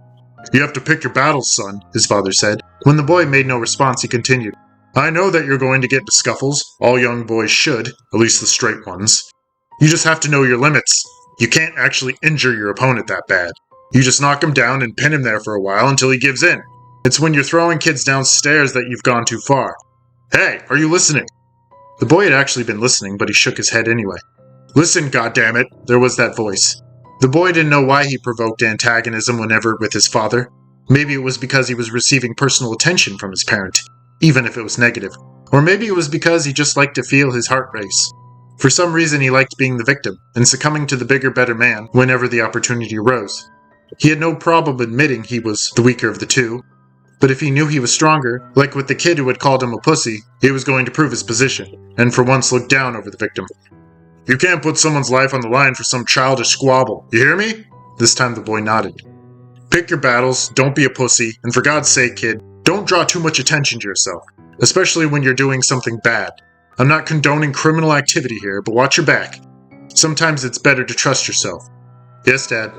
You have to pick your battles, son, his father said. When the boy made no response, he continued. I know that you're going to get into scuffles. All young boys should, at least the straight ones. You just have to know your limits. You can't actually injure your opponent that bad. You just knock him down and pin him there for a while until he gives in. It's when you're throwing kids downstairs that you've gone too far. Hey, are you listening? The boy had actually been listening, but he shook his head anyway. Listen, goddammit, there was that voice. The boy didn't know why he provoked antagonism whenever with his father. Maybe it was because he was receiving personal attention from his parent, even if it was negative. Or maybe it was because he just liked to feel his heart race. For some reason he liked being the victim, and succumbing to the bigger, better man whenever the opportunity arose. He had no problem admitting he was the weaker of the two, but if he knew he was stronger, like with the kid who had called him a pussy, he was going to prove his position, and for once look down over the victim. You can't put someone's life on the line for some childish squabble, you hear me? This time the boy nodded. Pick your battles, don't be a pussy, and for God's sake, kid, don't draw too much attention to yourself, especially when you're doing something bad. I'm not condoning criminal activity here, but watch your back. Sometimes it's better to trust yourself. Yes, Dad.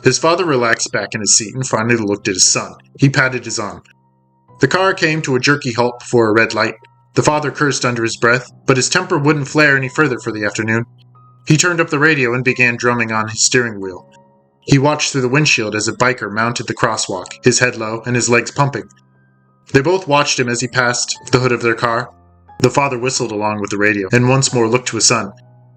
His father relaxed back in his seat and finally looked at his son. He patted his arm. The car came to a jerky halt before a red light. The father cursed under his breath, but his temper wouldn't flare any further for the afternoon. He turned up the radio and began drumming on his steering wheel. He watched through the windshield as a biker mounted the crosswalk, his head low and his legs pumping. They both watched him as he passed the hood of their car. The father whistled along with the radio, and once more looked to his son.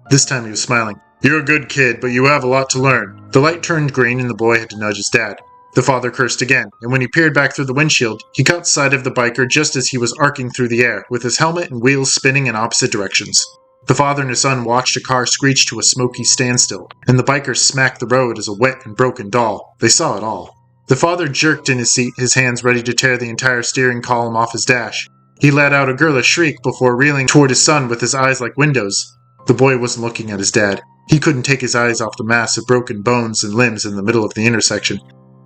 This time he was smiling. "You're a good kid, but you have a lot to learn." The light turned green and the boy had to nudge his dad. The father cursed again, and when he peered back through the windshield, he caught sight of the biker just as he was arcing through the air, with his helmet and wheels spinning in opposite directions. The father and his son watched a car screech to a smoky standstill, and the biker smacked the road as a wet and broken doll. They saw it all. The father jerked in his seat, his hands ready to tear the entire steering column off his dash. He let out a girlish shriek before reeling toward his son with his eyes like windows. The boy wasn't looking at his dad. He couldn't take his eyes off the mass of broken bones and limbs in the middle of the intersection.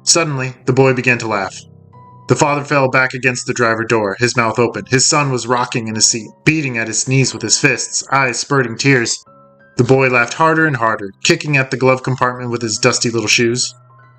Suddenly, the boy began to laugh. The father fell back against the driver door, his mouth open. His son was rocking in his seat, beating at his knees with his fists, eyes spurting tears. The boy laughed harder and harder, kicking at the glove compartment with his dusty little shoes.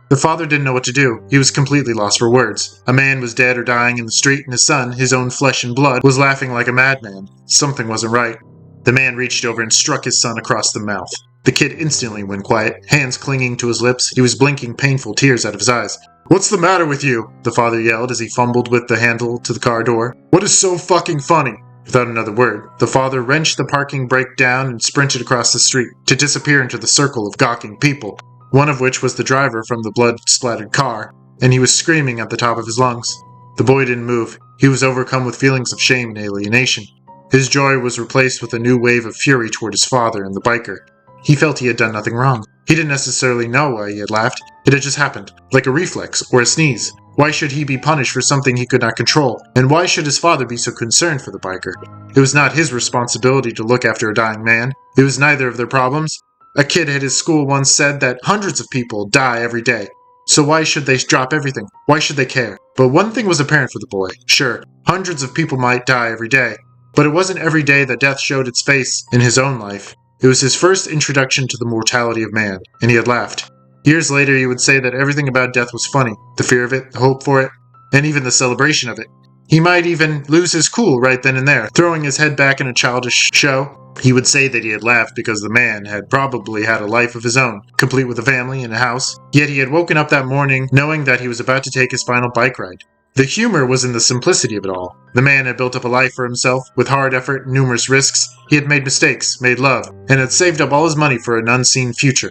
The father didn't know what to do. He was completely lost for words. A man was dead or dying in the street, and his son, his own flesh and blood, was laughing like a madman. Something wasn't right. The man reached over and struck his son across the mouth. The kid instantly went quiet, hands clinging to his lips. He was blinking painful tears out of his eyes. "What's the matter with you?" the father yelled as he fumbled with the handle to the car door. "What is so fucking funny?" Without another word, the father wrenched the parking brake down and sprinted across the street, to disappear into the circle of gawking people, one of which was the driver from the blood-splattered car, and he was screaming at the top of his lungs. The boy didn't move. He was overcome with feelings of shame and alienation. His joy was replaced with a new wave of fury toward his father and the biker. He felt he had done nothing wrong. He didn't necessarily know why he had laughed. It had just happened, like a reflex or a sneeze. Why should he be punished for something he could not control? And why should his father be so concerned for the biker? It was not his responsibility to look after a dying man. It was neither of their problems. A kid at his school once said that hundreds of people die every day. So why should they drop everything? Why should they care? But one thing was apparent for the boy. Sure, hundreds of people might die every day. But it wasn't every day that death showed its face in his own life. It was his first introduction to the mortality of man, and he had laughed. Years later, he would say that everything about death was funny, the fear of it, the hope for it, and even the celebration of it. He might even lose his cool right then and there, throwing his head back in a childish show. He would say that he had laughed because the man had probably had a life of his own, complete with a family and a house, yet he had woken up that morning knowing that he was about to take his final bike ride. The humor was in the simplicity of it all. The man had built up a life for himself, with hard effort and numerous risks. He had made mistakes, made love, and had saved up all his money for an unseen future.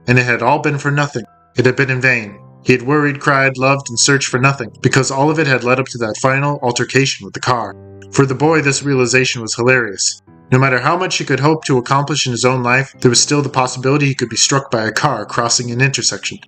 And it had all been for nothing. It had been in vain. He had worried, cried, loved, and searched for nothing, because all of it had led up to that final altercation with the car. For the boy, this realization was hilarious. No matter how much he could hope to accomplish in his own life, there was still the possibility he could be struck by a car crossing an intersection,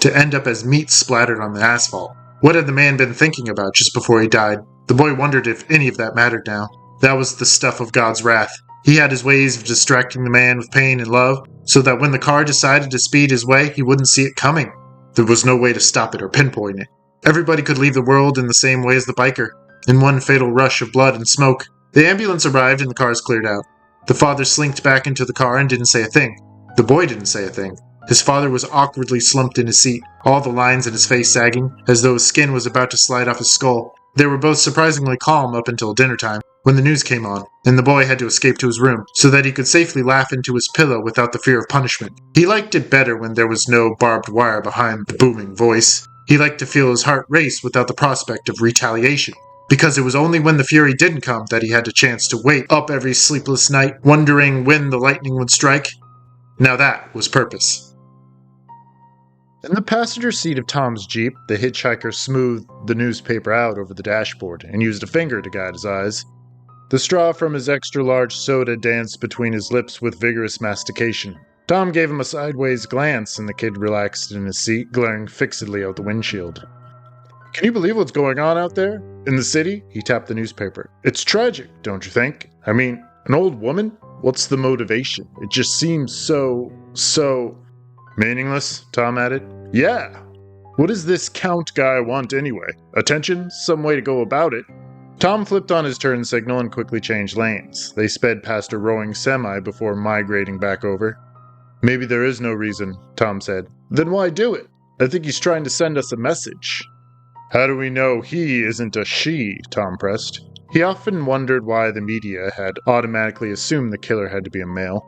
to end up as meat splattered on the asphalt. What had the man been thinking about just before he died? The boy wondered if any of that mattered now. That was the stuff of God's wrath. He had his ways of distracting the man with pain and love, so that when the car decided to speed his way, he wouldn't see it coming. There was no way to stop it or pinpoint it. Everybody could leave the world in the same way as the biker, in one fatal rush of blood and smoke. The ambulance arrived and the cars cleared out. The father slinked back into the car and didn't say a thing. The boy didn't say a thing. His father was awkwardly slumped in his seat, all the lines in his face sagging, as though his skin was about to slide off his skull. They were both surprisingly calm up until dinner time, when the news came on, and the boy had to escape to his room, so that he could safely laugh into his pillow without the fear of punishment. He liked it better when there was no barbed wire behind the booming voice. He liked to feel his heart race without the prospect of retaliation, because it was only when the fury didn't come that he had a chance to wait up every sleepless night, wondering when the lightning would strike. Now that was purpose. In the passenger seat of Tom's Jeep, the hitchhiker smoothed the newspaper out over the dashboard and used a finger to guide his eyes. The straw from his extra-large soda danced between his lips with vigorous mastication. Tom gave him a sideways glance, and the kid relaxed in his seat, glaring fixedly out the windshield. "Can you believe what's going on out there? In the city?" He tapped the newspaper. "It's tragic, don't you think? I mean, an old woman? What's the motivation? It just seems so... Meaningless, Tom added. "Yeah. What does this Count guy want anyway? Attention? Some way to go about it?" Tom flipped on his turn signal and quickly changed lanes. They sped past a rowing semi before migrating back over. "Maybe there is no reason," Tom said. "Then why do it? I think he's trying to send us a message." "How do we know he isn't a she?" Tom pressed. He often wondered why the media had automatically assumed the killer had to be a male.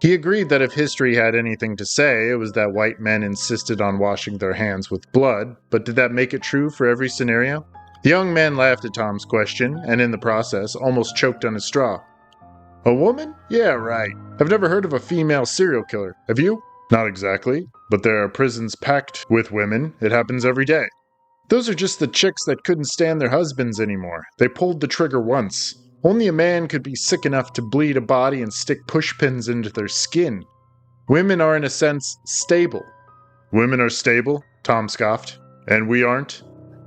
He agreed that if history had anything to say, it was that white men insisted on washing their hands with blood, but did that make it true for every scenario? The young man laughed at Tom's question, and in the process, almost choked on his straw. A woman? Yeah, right. I've never heard of a female serial killer. Have you? Not exactly, but there are prisons packed with women. It happens every day. Those are just the chicks that couldn't stand their husbands anymore. They pulled the trigger once. Only a man could be sick enough to bleed a body and stick pushpins into their skin. Women are, in a sense, stable. Women are stable? Tom scoffed. And we aren't?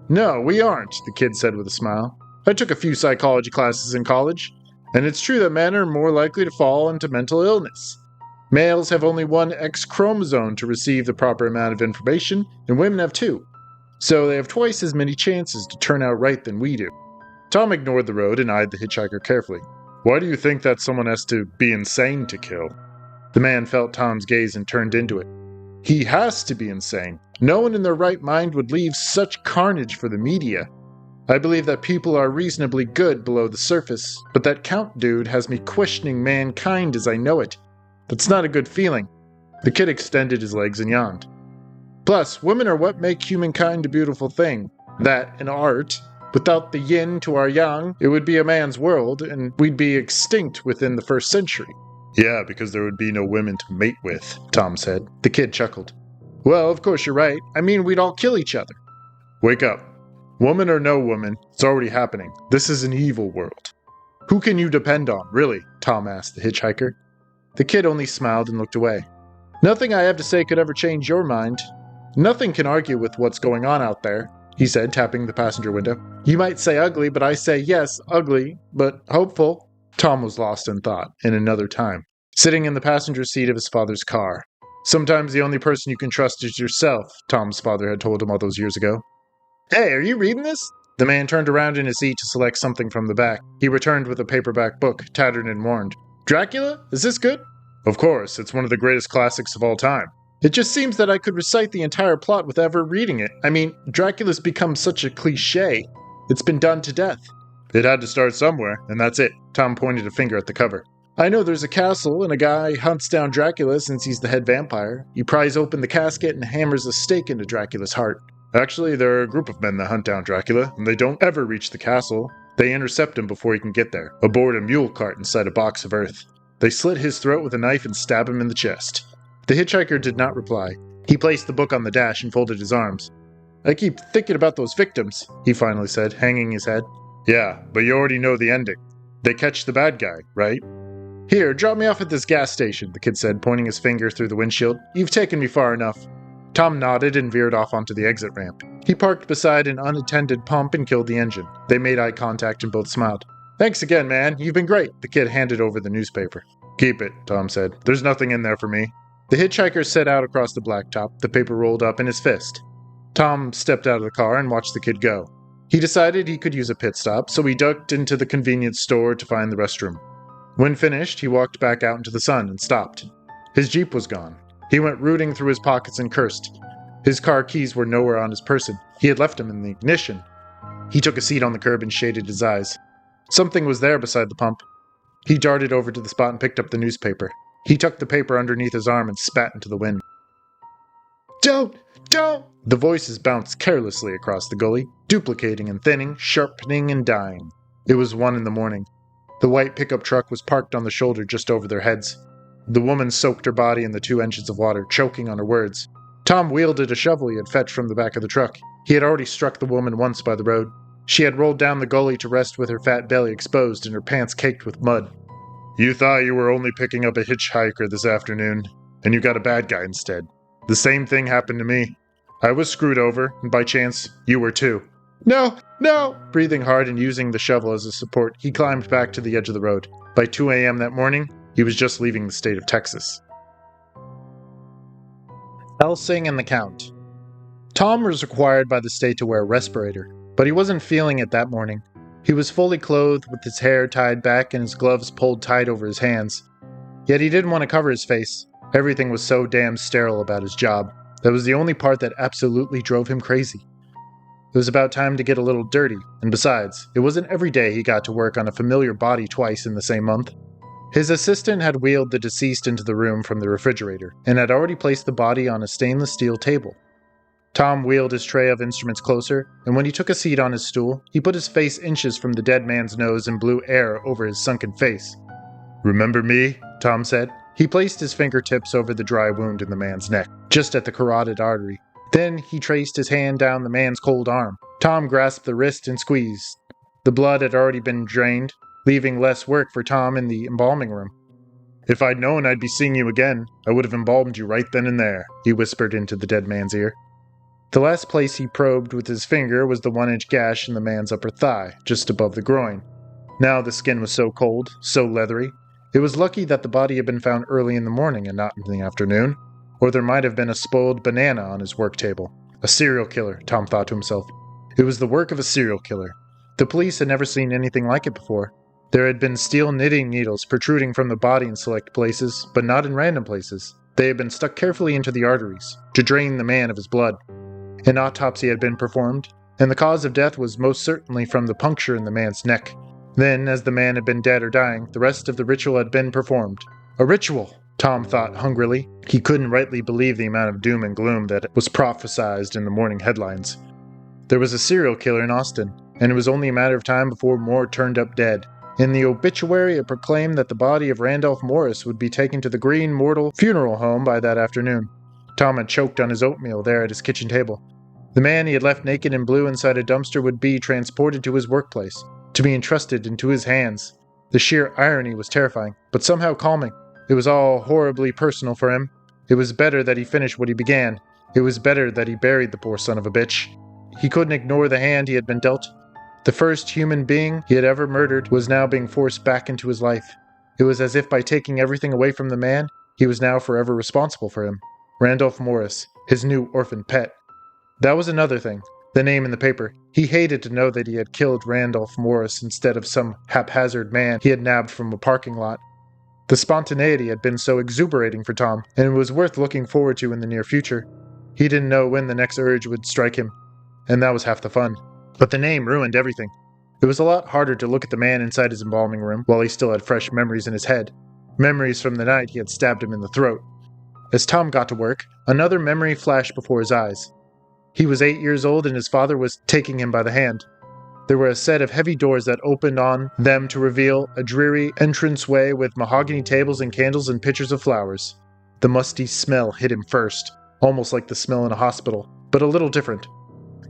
No, we aren't, the kid said with a smile. I took a few psychology classes in college, and it's true that men are more likely to fall into mental illness. Males have only one X chromosome to receive the proper amount of information, and women have two. So they have twice as many chances to turn out right than we do. Tom ignored the road and eyed the hitchhiker carefully. Why do you think that someone has to be insane to kill? The man felt Tom's gaze and turned into it. He has to be insane. No one in their right mind would leave such carnage for the media. I believe that people are reasonably good below the surface, but that Count dude has me questioning mankind as I know it. That's not a good feeling. The kid extended his legs and yawned. Plus, women are what make humankind a beautiful thing. That and art. Without the yin to our yang, it would be a man's world, and we'd be extinct within the 1st century. Yeah, because there would be no women to mate with, Tom said. The kid chuckled. Well, of course you're right. I mean, we'd all kill each other. Wake up. Woman or no woman, it's already happening. This is an evil world. Who can you depend on, really? Tom asked the hitchhiker. The kid only smiled and looked away. Nothing I have to say could ever change your mind. Nothing can argue with what's going on out there, he said, tapping the passenger window. You might say ugly, but I say yes, ugly, but hopeful. Tom was lost in thought, in another time, sitting in the passenger seat of his father's car. Sometimes the only person you can trust is yourself, Tom's father had told him all those years ago. Hey, are you reading this? The man turned around in his seat to select something from the back. He returned with a paperback book, tattered and worn. Dracula? Is this good? Of course, it's one of the greatest classics of all time. It just seems that I could recite the entire plot without ever reading it. I mean, Dracula's become such a cliché. It's been done to death. It had to start somewhere, and that's it. Tom pointed a finger at the cover. I know there's a castle, and a guy hunts down Dracula since he's the head vampire. He pries open the casket and hammers a stake into Dracula's heart. Actually, there are a group of men that hunt down Dracula, and they don't ever reach the castle. They intercept him before he can get there, aboard a mule cart inside a box of earth. They slit his throat with a knife and stab him in the chest. The hitchhiker did not reply. He placed the book on the dash and folded his arms. I keep thinking about those victims, he finally said, hanging his head. Yeah, but you already know the ending. They catch the bad guy, right? Here, drop me off at this gas station, the kid said, pointing his finger through the windshield. You've taken me far enough. Tom nodded and veered off onto the exit ramp. He parked beside an unattended pump and killed the engine. They made eye contact and both smiled. Thanks again, man. You've been great. The kid handed over the newspaper. Keep it, Tom said. There's nothing in there for me. The hitchhiker set out across the blacktop, the paper rolled up in his fist. Tom stepped out of the car and watched the kid go. He decided he could use a pit stop, so he ducked into the convenience store to find the restroom. When finished, he walked back out into the sun and stopped. His Jeep was gone. He went rooting through his pockets and cursed. His car keys were nowhere on his person. He had left them in the ignition. He took a seat on the curb and shaded his eyes. Something was there beside the pump. He darted over to the spot and picked up the newspaper. He tucked the paper underneath his arm and spat into the wind. Don't! The voices bounced carelessly across the gully, duplicating and thinning, sharpening and dying. It was 1 a.m. The white pickup truck was parked on the shoulder just over their heads. The woman soaked her body in the 2 inches of water, choking on her words. Tom wielded a shovel he had fetched from the back of the truck. He had already struck the woman once by the road. She had rolled down the gully to rest with her fat belly exposed and her pants caked with mud. You thought you were only picking up a hitchhiker this afternoon, and you got a bad guy instead. The same thing happened to me. I was screwed over, and by chance, you were too. No! Breathing hard and using the shovel as a support, he climbed back to the edge of the road. By 2 a.m. that morning, he was just leaving the state of Texas. Helsing and the Count. Tom was required by the state to wear a respirator, but he wasn't feeling it that morning. He was fully clothed with his hair tied back and his gloves pulled tight over his hands. Yet he didn't want to cover his face. Everything was so damn sterile about his job. That was the only part that absolutely drove him crazy. It was about time to get a little dirty, and besides, it wasn't every day he got to work on a familiar body twice in the same month. His assistant had wheeled the deceased into the room from the refrigerator, and had already placed the body on a stainless steel table. Tom wheeled his tray of instruments closer, and when he took a seat on his stool, he put his face inches from the dead man's nose and blew air over his sunken face. "Remember me?" Tom said. He placed his fingertips over the dry wound in the man's neck, just at the carotid artery. Then he traced his hand down the man's cold arm. Tom grasped the wrist and squeezed. The blood had already been drained, leaving less work for Tom in the embalming room. "If I'd known I'd be seeing you again, I would have embalmed you right then and there," he whispered into the dead man's ear. The last place he probed with his finger was the 1-inch gash in the man's upper thigh, just above the groin. Now the skin was so cold, so leathery. It was lucky that the body had been found early in the morning and not in the afternoon, or there might have been a spoiled banana on his work table. A serial killer, Tom thought to himself. It was the work of a serial killer. The police had never seen anything like it before. There had been steel knitting needles protruding from the body in select places, but not in random places. They had been stuck carefully into the arteries, to drain the man of his blood. An autopsy had been performed, and the cause of death was most certainly from the puncture in the man's neck. Then, as the man had been dead or dying, the rest of the ritual had been performed. A ritual, Tom thought hungrily. He couldn't rightly believe the amount of doom and gloom that was prophesied in the morning headlines. There was a serial killer in Austin, and it was only a matter of time before more turned up dead. In the obituary, it proclaimed that the body of Randolph Morris would be taken to the Green Mortal Funeral Home by that afternoon. Tom had choked on his oatmeal there at his kitchen table. The man he had left naked and blue inside a dumpster would be transported to his workplace, to be entrusted into his hands. The sheer irony was terrifying, but somehow calming. It was all horribly personal for him. It was better that he finished what he began. It was better that he buried the poor son of a bitch. He couldn't ignore the hand he had been dealt. The first human being he had ever murdered was now being forced back into his life. It was as if by taking everything away from the man, he was now forever responsible for him. Randolph Morris, his new orphan pet. That was another thing. The name in the paper. He hated to know that he had killed Randolph Morris instead of some haphazard man he had nabbed from a parking lot. The spontaneity had been so exuberating for Tom, and it was worth looking forward to in the near future. He didn't know when the next urge would strike him, and that was half the fun. But the name ruined everything. It was a lot harder to look at the man inside his embalming room while he still had fresh memories in his head. Memories from the night he had stabbed him in the throat. As Tom got to work, another memory flashed before his eyes. He was 8 years old and his father was taking him by the hand. There were a set of heavy doors that opened on them to reveal a dreary entranceway with mahogany tables and candles and pitchers of flowers. The musty smell hit him first, almost like the smell in a hospital, but a little different.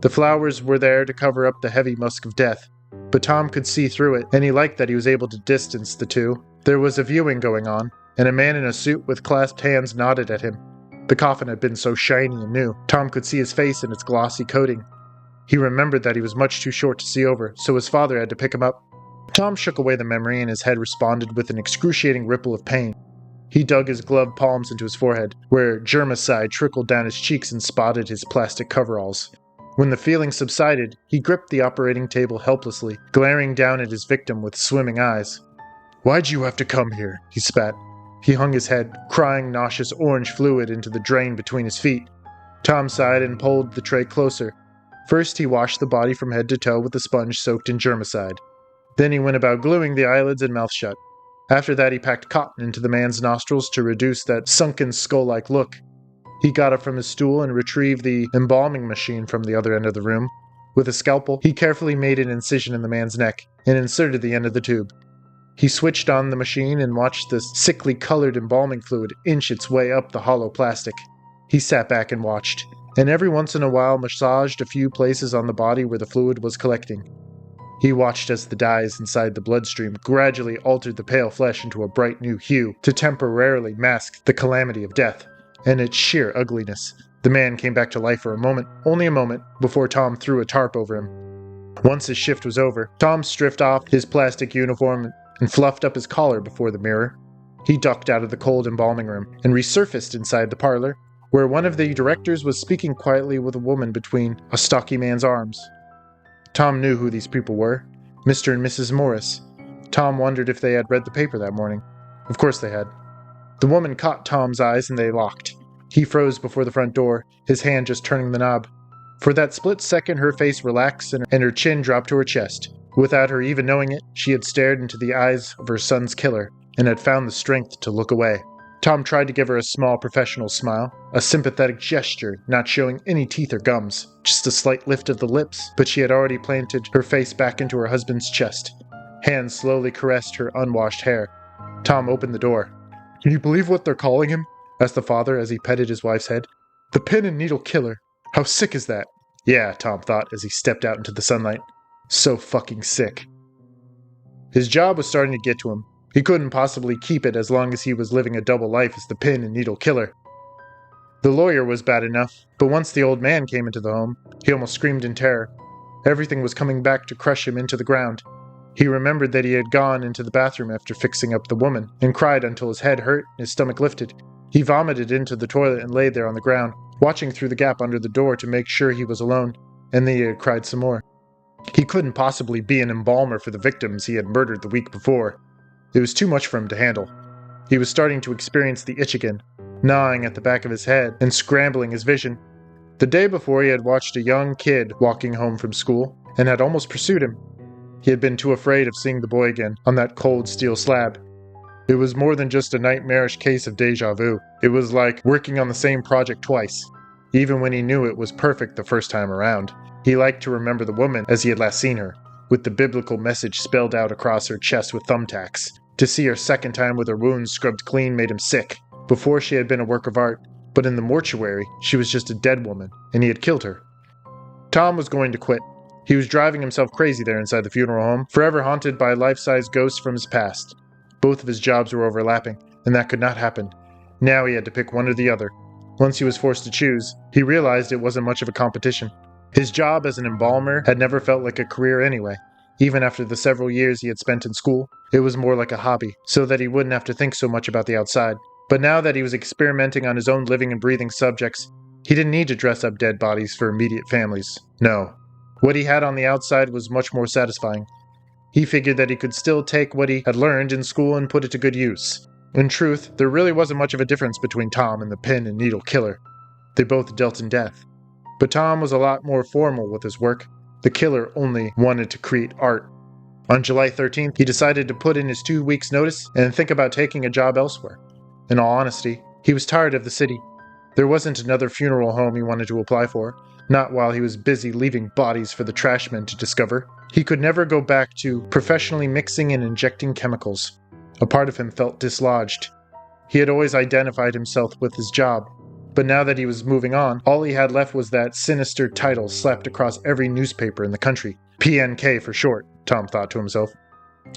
The flowers were there to cover up the heavy musk of death, but Tom could see through it, and he liked that he was able to distance the two. There was a viewing going on, and a man in a suit with clasped hands nodded at him. The coffin had been so shiny and new, Tom could see his face in its glossy coating. He remembered that he was much too short to see over, so his father had to pick him up. Tom shook away the memory, and his head responded with an excruciating ripple of pain. He dug his gloved palms into his forehead, where germicide trickled down his cheeks and spotted his plastic coveralls. When the feeling subsided, he gripped the operating table helplessly, glaring down at his victim with swimming eyes. "Why'd you have to come here?" he spat. He hung his head, crying nauseous orange fluid into the drain between his feet. Tom sighed and pulled the tray closer. First he washed the body from head to toe with a sponge soaked in germicide. Then he went about gluing the eyelids and mouth shut. After that he packed cotton into the man's nostrils to reduce that sunken skull-like look. He got up from his stool and retrieved the embalming machine from the other end of the room. With a scalpel, he carefully made an incision in the man's neck and inserted the end of the tube. He switched on the machine and watched the sickly colored embalming fluid inch its way up the hollow plastic. He sat back and watched, and every once in a while massaged a few places on the body where the fluid was collecting. He watched as the dyes inside the bloodstream gradually altered the pale flesh into a bright new hue to temporarily mask the calamity of death and its sheer ugliness. The man came back to life for a moment, only a moment, before Tom threw a tarp over him. Once his shift was over, Tom stripped off his plastic uniform and fluffed up his collar before the mirror. He ducked out of the cold embalming room and resurfaced inside the parlor, where one of the directors was speaking quietly with a woman between a stocky man's arms. Tom knew who these people were, Mr. and Mrs. Morris. Tom wondered if they had read the paper that morning. Of course they had. The woman caught Tom's eyes and they locked. He froze before the front door, his hand just turning the knob. For that split second her face relaxed and her chin dropped to her chest. Without her even knowing it, she had stared into the eyes of her son's killer and had found the strength to look away. Tom tried to give her a small professional smile, a sympathetic gesture, not showing any teeth or gums, just a slight lift of the lips, but she had already planted her face back into her husband's chest. Hands slowly caressed her unwashed hair. Tom opened the door. "Can you believe what they're calling him?" asked the father as he petted his wife's head. "The pin and needle killer. How sick is that?" Yeah, Tom thought as he stepped out into the sunlight. So fucking sick. His job was starting to get to him. He couldn't possibly keep it as long as he was living a double life as the pin and needle killer. The lawyer was bad enough, but once the old man came into the home, he almost screamed in terror. Everything was coming back to crush him into the ground. He remembered that he had gone into the bathroom after fixing up the woman, and cried until his head hurt and his stomach lifted. He vomited into the toilet and lay there on the ground, watching through the gap under the door to make sure he was alone, and then he had cried some more. He couldn't possibly be an embalmer for the victims he had murdered the week before. It was too much for him to handle. He was starting to experience the itch again, gnawing at the back of his head and scrambling his vision. The day before, he had watched a young kid walking home from school and had almost pursued him. He had been too afraid of seeing the boy again on that cold steel slab. It was more than just a nightmarish case of déjà vu. It was like working on the same project twice. Even when he knew it was perfect the first time around, he liked to remember the woman as he had last seen her, with the biblical message spelled out across her chest with thumbtacks. To see her second time with her wounds scrubbed clean made him sick. Before, she had been a work of art, but in the mortuary, she was just a dead woman, and he had killed her. Tom was going to quit. He was driving himself crazy there inside the funeral home, forever haunted by life-size ghosts from his past. Both of his jobs were overlapping, and that could not happen. Now he had to pick one or the other. Once he was forced to choose, he realized it wasn't much of a competition. His job as an embalmer had never felt like a career anyway. Even after the several years he had spent in school, it was more like a hobby, so that he wouldn't have to think so much about the outside. But now that he was experimenting on his own living and breathing subjects, he didn't need to dress up dead bodies for immediate families. No. What he had on the outside was much more satisfying. He figured that he could still take what he had learned in school and put it to good use. In truth, there really wasn't much of a difference between Tom and the pin and needle killer. They both dealt in death. But Tom was a lot more formal with his work. The killer only wanted to create art. On July 13th, he decided to put in his 2 weeks' notice and think about taking a job elsewhere. In all honesty, he was tired of the city. There wasn't another funeral home he wanted to apply for, not while he was busy leaving bodies for the trashmen to discover. He could never go back to professionally mixing and injecting chemicals. A part of him felt dislodged. He had always identified himself with his job, but now that he was moving on, all he had left was that sinister title slapped across every newspaper in the country. PNK for short, Tom thought to himself.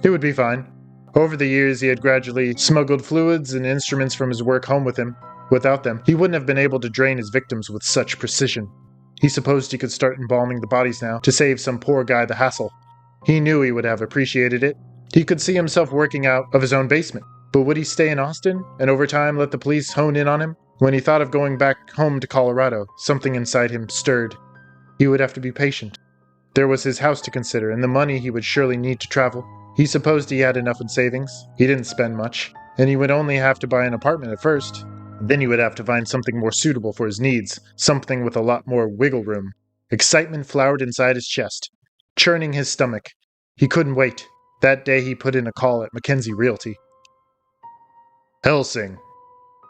It would be fine. Over the years, he had gradually smuggled fluids and instruments from his work home with him. Without them, he wouldn't have been able to drain his victims with such precision. He supposed he could start embalming the bodies now, to save some poor guy the hassle. He knew he would have appreciated it. He could see himself working out of his own basement. But would he stay in Austin, and over time let the police hone in on him? When he thought of going back home to Colorado, something inside him stirred. He would have to be patient. There was his house to consider, and the money he would surely need to travel. He supposed he had enough in savings. He didn't spend much, and he would only have to buy an apartment at first. Then he would have to find something more suitable for his needs, something with a lot more wiggle room. Excitement flowered inside his chest, churning his stomach. He couldn't wait. That day he put in a call at Mackenzie Realty. Helsing.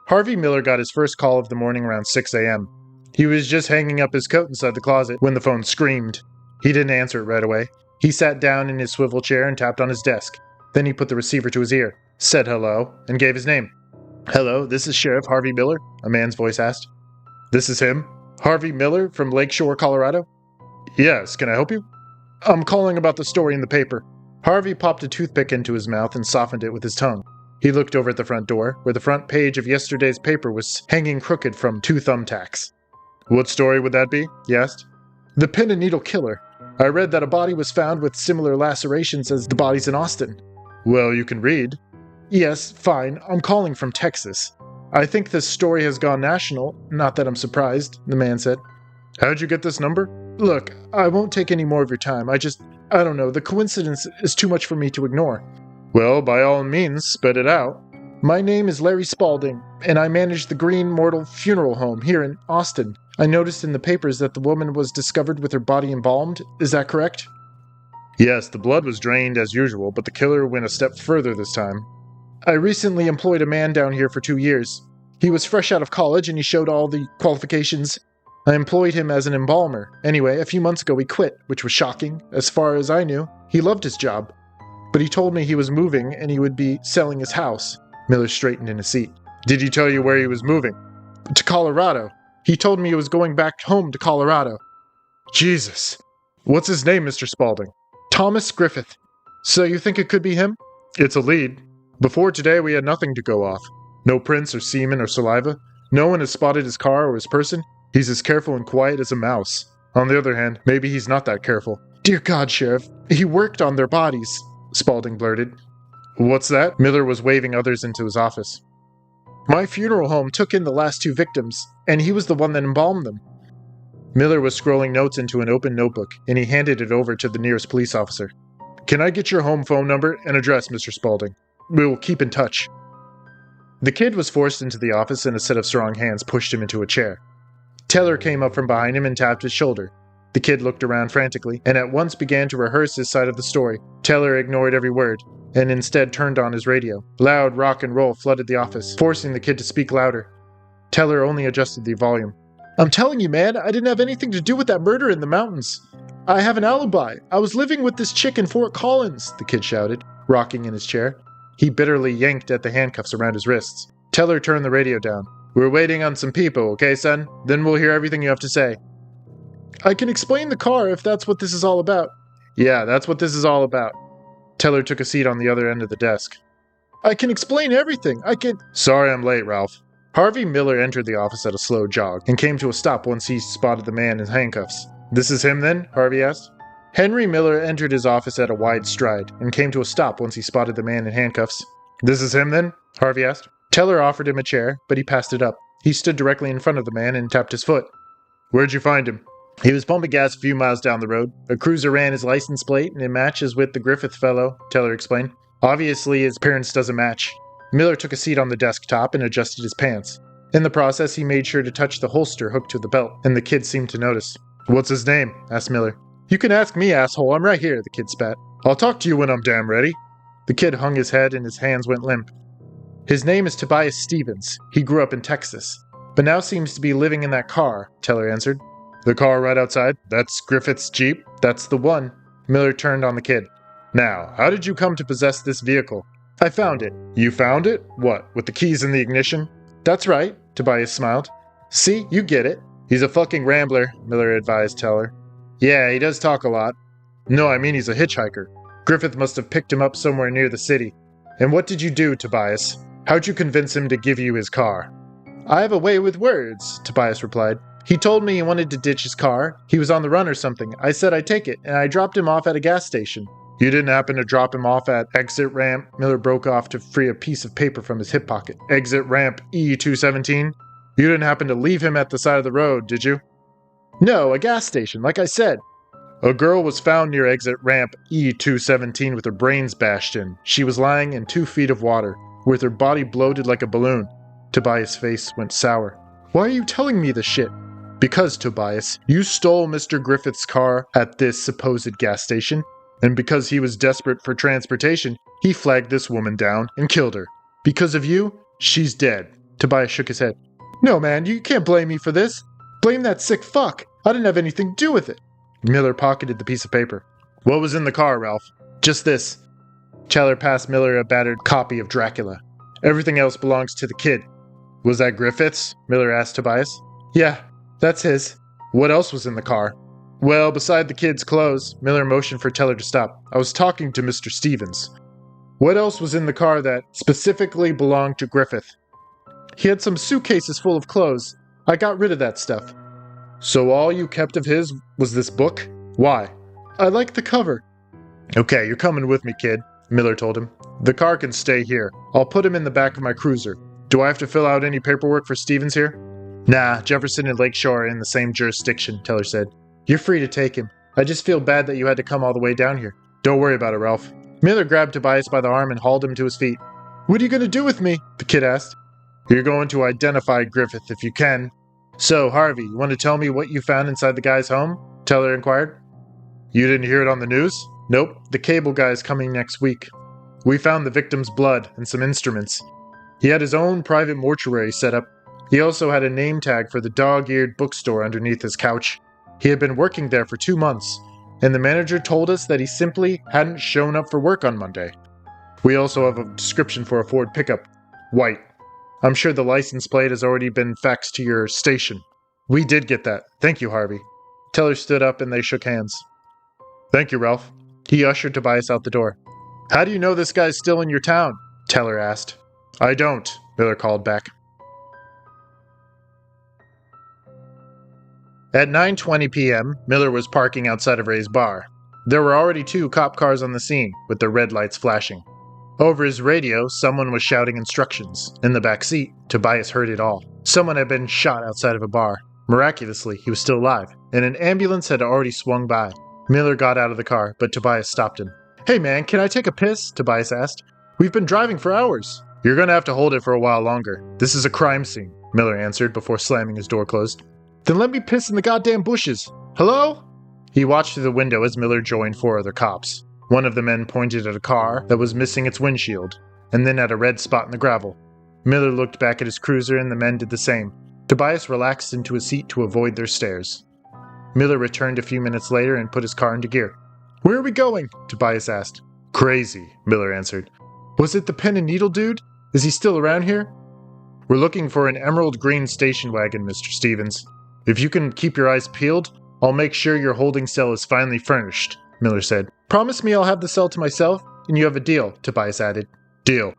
Harvey Miller got his first call of the morning around 6 a.m. He was just hanging up his coat inside the closet when the phone screamed. He didn't answer it right away. He sat down in his swivel chair and tapped on his desk. Then he put the receiver to his ear, said hello, and gave his name. "Hello, this is Sheriff Harvey Miller," a man's voice asked. "This is him? Harvey Miller from Lakeshore, Colorado?" "Yes, can I help you?" "I'm calling about the story in the paper." Harvey popped a toothpick into his mouth and softened it with his tongue. He looked over at the front door, where the front page of yesterday's paper was hanging crooked from 2 thumbtacks. "What story would that be?" he asked. "The pin and needle killer. I read that a body was found with similar lacerations as the bodies in Austin." "Well, you can read." "Yes, fine. I'm calling from Texas. I think this story has gone national. Not that I'm surprised," the man said. "How'd you get this number?" "Look, I won't take any more of your time. I don't know. The coincidence is too much for me to ignore." "Well, by all means, spit it out." "My name is Larry Spaulding, and I manage the Green Mortal Funeral Home here in Austin. I noticed in the papers that the woman was discovered with her body embalmed. Is that correct?" "Yes, the blood was drained as usual, but the killer went a step further this time. I recently employed a man down here for 2 years. He was fresh out of college and he showed all the qualifications. I employed him as an embalmer. Anyway, a few months ago he quit, which was shocking. As far as I knew, he loved his job. But he told me he was moving and he would be selling his house. Miller straightened in his seat. Did he tell you where he was moving? To Colorado. He told me he was going back home to Colorado. Jesus. What's his name, Mr. Spaulding? Thomas Griffith. So you think it could be him? It's a lead. Before today, we had nothing to go off. No prints or semen or saliva. No one has spotted his car or his person. He's as careful and quiet as a mouse. On the other hand, maybe he's not that careful. Dear God, Sheriff, he worked on their bodies, Spaulding blurted. What's that? Miller was waving others into his office. My funeral home took in the last 2 victims, and he was the one that embalmed them. Miller was scrolling notes into an open notebook, and he handed it over to the nearest police officer. Can I get your home phone number and address, Mr. Spaulding? We will keep in touch. The kid was forced into the office, and a set of strong hands pushed him into a chair. Teller came up from behind him and tapped his shoulder. The kid looked around frantically, and at once began to rehearse his side of the story. Teller ignored every word, and instead turned on his radio. Loud rock and roll flooded the office, forcing the kid to speak louder. Teller only adjusted the volume. I'm telling you, man, I didn't have anything to do with that murder in the mountains. I have an alibi. I was living with this chick in Fort Collins, the kid shouted, rocking in his chair. He bitterly yanked at the handcuffs around his wrists. Teller turned the radio down. We're waiting on some people, okay, son? Then we'll hear everything you have to say. I can explain the car if that's what this is all about. Yeah, that's what this is all about. Teller took a seat on the other end of the desk. I can explain everything. Sorry I'm late, Ralph. Harvey Miller entered the office at a slow jog and came to a stop once he spotted the man in handcuffs. This is him then? Harvey asked. Henry Miller entered his office at a wide stride and came to a stop once he spotted the man in handcuffs. This is him then? Harvey asked. Teller offered him a chair, but he passed it up. He stood directly in front of the man and tapped his foot. Where'd you find him? He was pumping gas a few miles down the road. A cruiser ran his license plate and it matches with the Griffith fellow, Teller explained. Obviously his appearance doesn't match. Miller took a seat on the desktop and adjusted his pants. In the process, he made sure to touch the holster hooked to the belt, and the kid seemed to notice. What's his name? Asked Miller. You can ask me, asshole. I'm right here, the kid spat. I'll talk to you when I'm damn ready. The kid hung his head and his hands went limp. His name is Tobias Stevens. He grew up in Texas, but now seems to be living in that car, Teller answered. The car right outside? That's Griffith's Jeep? That's the one. Miller turned on the kid. Now, how did you come to possess this vehicle? I found it. You found it? What, with the keys in the ignition? That's right, Tobias smiled. See, you get it. He's a fucking rambler, Miller advised Teller. Yeah, he does talk a lot. No, I mean he's a hitchhiker. Griffith must have picked him up somewhere near the city. And what did you do, Tobias? How'd you convince him to give you his car? I have a way with words, Tobias replied. He told me he wanted to ditch his car. He was on the run or something. I said I'd take it, and I dropped him off at a gas station. You didn't happen to drop him off at exit ramp? Miller broke off to free a piece of paper from his hip pocket. Exit ramp E217? You didn't happen to leave him at the side of the road, did you? No, a gas station, like I said. A girl was found near exit ramp E217 with her brains bashed in. She was lying in 2 feet of water, with her body bloated like a balloon. Tobias' face went sour. Why are you telling me this shit? Because, Tobias, you stole Mr. Griffith's car at this supposed gas station, and because he was desperate for transportation, he flagged this woman down and killed her. Because of you, she's dead. Tobias shook his head. No, man, you can't blame me for this. Blame that sick fuck. I didn't have anything to do with it. Miller pocketed the piece of paper. What was in the car, Ralph? Just this. Teller passed Miller a battered copy of Dracula. Everything else belongs to the kid. Was that Griffith's? Miller asked Tobias. Yeah, that's his. What else was in the car? Well, beside the kid's clothes, Miller motioned for Teller to stop. I was talking to Mr. Stevens. What else was in the car that specifically belonged to Griffith? He had some suitcases full of clothes. I got rid of that stuff. So all you kept of his was this book? Why? I like the cover. Okay, you're coming with me, kid, Miller told him. The car can stay here. I'll put him in the back of my cruiser. Do I have to fill out any paperwork for Stevens here? Nah, Jefferson and Lakeshore are in the same jurisdiction, Teller said. You're free to take him. I just feel bad that you had to come all the way down here. Don't worry about it, Ralph. Miller grabbed Tobias by the arm and hauled him to his feet. What are you going to do with me? The kid asked. You're going to identify Griffith if you can. So, Harvey, you want to tell me what you found inside the guy's home? Teller inquired. You didn't hear it on the news? Nope, the cable guy's coming next week. We found the victim's blood and some instruments. He had his own private mortuary set up. He also had a name tag for the dog-eared bookstore underneath his couch. He had been working there for 2 months, and the manager told us that he simply hadn't shown up for work on Monday. We also have a description for a Ford pickup. White. I'm sure the license plate has already been faxed to your station. We did get that. Thank you, Harvey. Teller stood up and they shook hands. Thank you, Ralph. He ushered Tobias out the door. How do you know this guy's still in your town? Teller asked. I don't, Miller called back. At 9:20 p.m., Miller was parking outside of Ray's bar. There were already 2 cop cars on the scene, with their red lights flashing. Over his radio, someone was shouting instructions. In the back seat, Tobias heard it all. Someone had been shot outside of a bar. Miraculously, he was still alive, and an ambulance had already swung by. Miller got out of the car, but Tobias stopped him. Hey man, can I take a piss? Tobias asked. We've been driving for hours. You're gonna have to hold it for a while longer. This is a crime scene, Miller answered before slamming his door closed. Then let me piss in the goddamn bushes. Hello? He watched through the window as Miller joined 4 other cops. One of the men pointed at a car that was missing its windshield, and then at a red spot in the gravel. Miller looked back at his cruiser and the men did the same. Tobias relaxed into a seat to avoid their stares. Miller returned a few minutes later and put his car into gear. Where are we going? Tobias asked. Crazy, Miller answered. Was it the pen and needle dude? Is he still around here? We're looking for an emerald green station wagon, Mr. Stevens. If you can keep your eyes peeled, I'll make sure your holding cell is finally furnished, Miller said. Promise me I'll have the cell to myself, and you have a deal, Tobias added. Deal.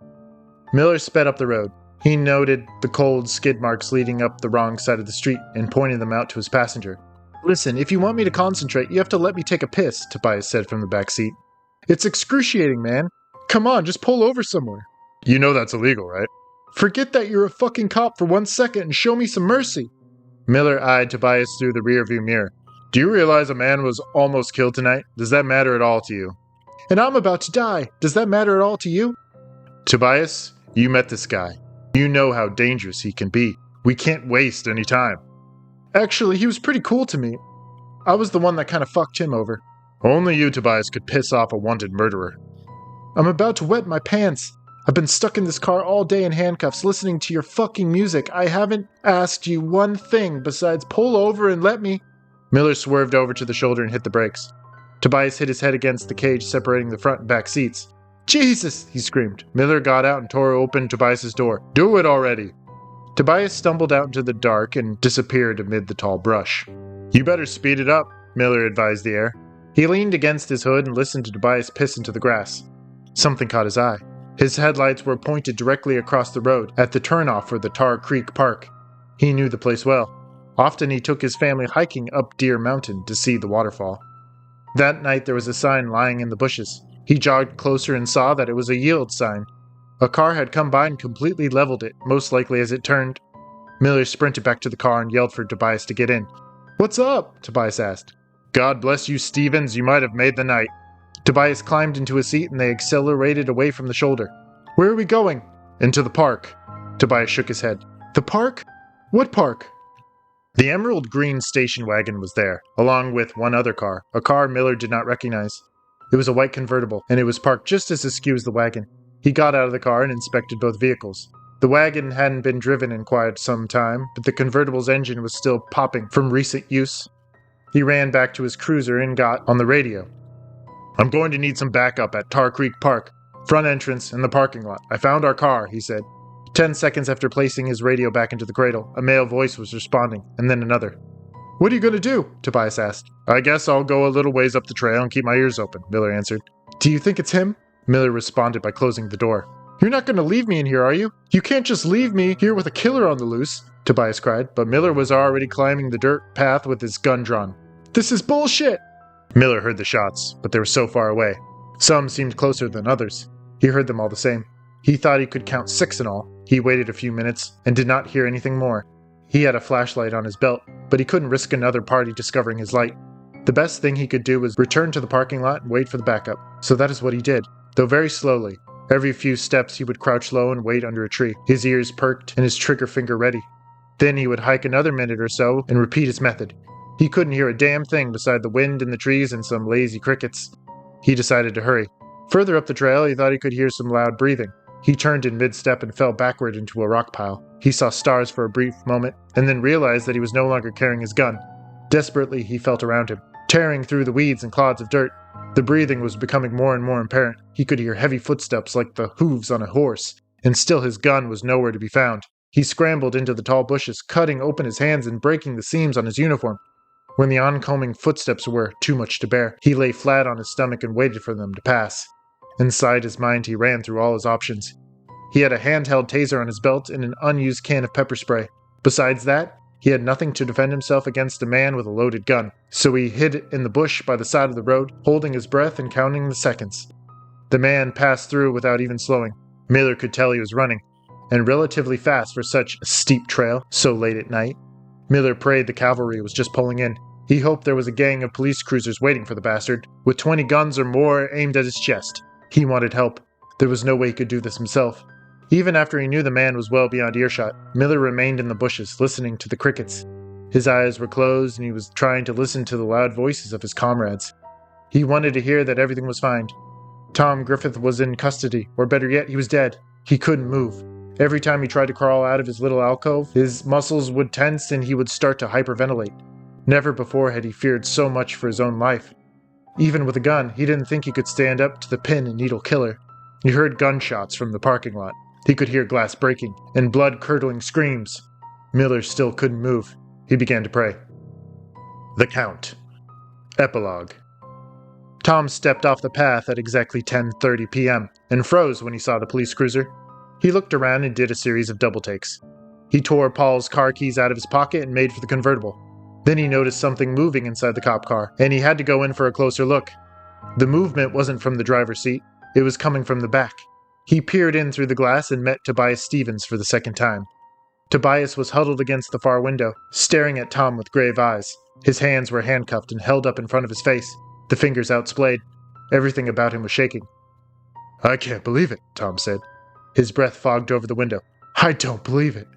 Miller sped up the road. He noted the cold skid marks leading up the wrong side of the street and pointed them out to his passenger. Listen, if you want me to concentrate, you have to let me take a piss, Tobias said from the back seat. It's excruciating, man. Come on, just pull over somewhere. You know that's illegal, right? Forget that you're a fucking cop for 1 second and show me some mercy. Miller eyed Tobias through the rearview mirror. Do you realize a man was almost killed tonight? Does that matter at all to you? And I'm about to die. Does that matter at all to you? Tobias, you met this guy. You know how dangerous he can be. We can't waste any time. Actually, he was pretty cool to me. I was the one that kind of fucked him over. Only you, Tobias, could piss off a wanted murderer. I'm about to wet my pants. I've been stuck in this car all day in handcuffs listening to your fucking music. I haven't asked you one thing besides pull over and let me... Miller swerved over to the shoulder and hit the brakes. Tobias hit his head against the cage separating the front and back seats. Jesus, he screamed. Miller got out and tore open Tobias's door. Do it already. Tobias stumbled out into the dark and disappeared amid the tall brush. You better speed it up, Miller advised the air. He leaned against his hood and listened to Tobias piss into the grass. Something caught his eye. His headlights were pointed directly across the road at the turnoff for the Tar Creek Park. He knew the place well. Often he took his family hiking up Deer Mountain to see the waterfall. That night there was a sign lying in the bushes. He jogged closer and saw that it was a yield sign. A car had come by and completely leveled it, most likely as it turned. Miller sprinted back to the car and yelled for Tobias to get in. What's up? Tobias asked. God bless you, Stevens, you might have made the night. Tobias climbed into a seat and they accelerated away from the shoulder. Where are we going? Into the park. Tobias shook his head. The park? What park? The emerald green station wagon was there, along with one other car, a car Miller did not recognize. It was a white convertible, and it was parked just as askew as the wagon. He got out of the car and inspected both vehicles. The wagon hadn't been driven in quite some time, but the convertible's engine was still popping from recent use. He ran back to his cruiser and got on the radio. I'm going to need some backup at Tar Creek Park. Front entrance and the parking lot. I found our car, he said. 10 seconds after placing his radio back into the cradle, a male voice was responding, and then another. What are you going to do? Tobias asked. I guess I'll go a little ways up the trail and keep my ears open, Miller answered. Do you think it's him? Miller responded by closing the door. You're not going to leave me in here, are you? You can't just leave me here with a killer on the loose, Tobias cried, but Miller was already climbing the dirt path with his gun drawn. This is bullshit! Miller heard the shots, but they were so far away. Some seemed closer than others. He heard them all the same. He thought he could count 6 in all. He waited a few minutes and did not hear anything more. He had a flashlight on his belt, but he couldn't risk another party discovering his light. The best thing he could do was return to the parking lot and wait for the backup. So that is what he did, though very slowly. Every few steps he would crouch low and wait under a tree, his ears perked and his trigger finger ready. Then he would hike another minute or so and repeat his method. He couldn't hear a damn thing beside the wind in the trees and some lazy crickets. He decided to hurry. Further up the trail, he thought he could hear some loud breathing. He turned in mid-step and fell backward into a rock pile. He saw stars for a brief moment, and then realized that he was no longer carrying his gun. Desperately, he felt around him, tearing through the weeds and clods of dirt. The breathing was becoming more and more apparent. He could hear heavy footsteps like the hooves on a horse, and still his gun was nowhere to be found. He scrambled into the tall bushes, cutting open his hands and breaking the seams on his uniform. When the oncoming footsteps were too much to bear, he lay flat on his stomach and waited for them to pass. Inside his mind, he ran through all his options. He had a handheld taser on his belt and an unused can of pepper spray. Besides that, he had nothing to defend himself against a man with a loaded gun, so he hid in the bush by the side of the road, holding his breath and counting the seconds. The man passed through without even slowing. Miller could tell he was running, and relatively fast for such a steep trail so late at night. Miller prayed the cavalry was just pulling in. He hoped there was a gang of police cruisers waiting for the bastard, with 20 guns or more aimed at his chest. He wanted help. There was no way he could do this himself. Even after he knew the man was well beyond earshot, Miller remained in the bushes, listening to the crickets. His eyes were closed, and he was trying to listen to the loud voices of his comrades. He wanted to hear that everything was fine. Tom Griffith was in custody, or better yet, he was dead. He couldn't move. Every time he tried to crawl out of his little alcove, his muscles would tense and he would start to hyperventilate. Never before had he feared so much for his own life. Even with a gun, he didn't think he could stand up to the pin and needle killer. He heard gunshots from the parking lot. He could hear glass breaking and blood-curdling screams. Miller still couldn't move. He began to pray. The Count. Epilogue. Tom stepped off the path at exactly 10:30 p.m. and froze when he saw the police cruiser. He looked around and did a series of double takes. He tore Paul's car keys out of his pocket and made for the convertible. Then he noticed something moving inside the cop car, and he had to go in for a closer look. The movement wasn't from the driver's seat. It was coming from the back. He peered in through the glass and met Tobias Stevens for the second time. Tobias was huddled against the far window, staring at Tom with grave eyes. His hands were handcuffed and held up in front of his face, the fingers outsplayed. Everything about him was shaking. "I can't believe it," Tom said. His breath fogged over the window. "I don't believe it."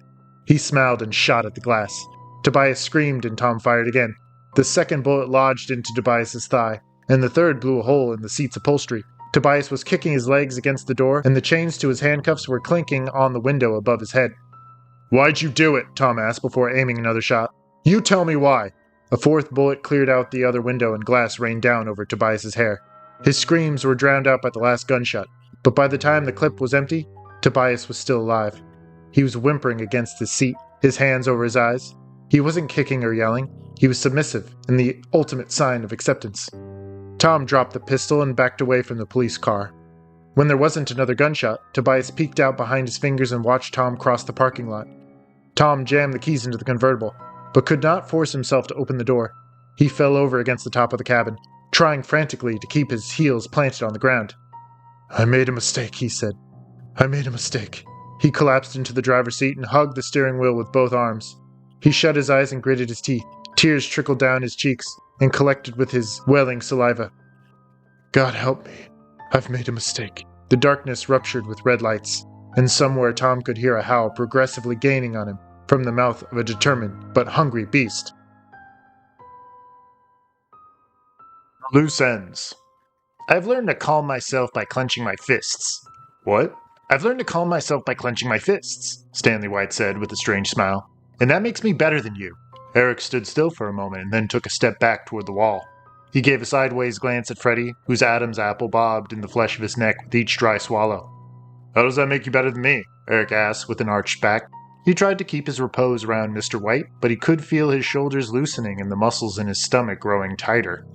He smiled and shot at the glass. Tobias screamed and Tom fired again. The second bullet lodged into Tobias's thigh, and the third blew a hole in the seat's upholstery. Tobias was kicking his legs against the door, and the chains to his handcuffs were clinking on the window above his head. "Why'd you do it?" Tom asked before aiming another shot. "You tell me why." A fourth bullet cleared out the other window and glass rained down over Tobias's hair. His screams were drowned out by the last gunshot, but by the time the clip was empty, Tobias was still alive. He was whimpering against his seat, his hands over his eyes. He wasn't kicking or yelling. He was submissive, and the ultimate sign of acceptance. Tom dropped the pistol and backed away from the police car. When there wasn't another gunshot, Tobias peeked out behind his fingers and watched Tom cross the parking lot. Tom jammed the keys into the convertible, but could not force himself to open the door. He fell over against the top of the cabin, trying frantically to keep his heels planted on the ground. "I made a mistake," he said. "I made a mistake." He collapsed into the driver's seat and hugged the steering wheel with both arms. He shut his eyes and gritted his teeth. Tears trickled down his cheeks and collected with his welling saliva. "God help me. I've made a mistake." The darkness ruptured with red lights, and somewhere Tom could hear a howl progressively gaining on him from the mouth of a determined but hungry beast. Loose ends. I've learned to calm myself by clenching my fists. What? I've learned to calm myself by clenching my fists, Stanley White said with a strange smile. And that makes me better than you. Eric stood still for a moment and then took a step back toward the wall. He gave a sideways glance at Freddy, whose Adam's apple bobbed in the flesh of his neck with each dry swallow. "How does that make you better than me?" Eric asked with an arched back. He tried to keep his repose around Mr. White, but he could feel his shoulders loosening and the muscles in his stomach growing tighter.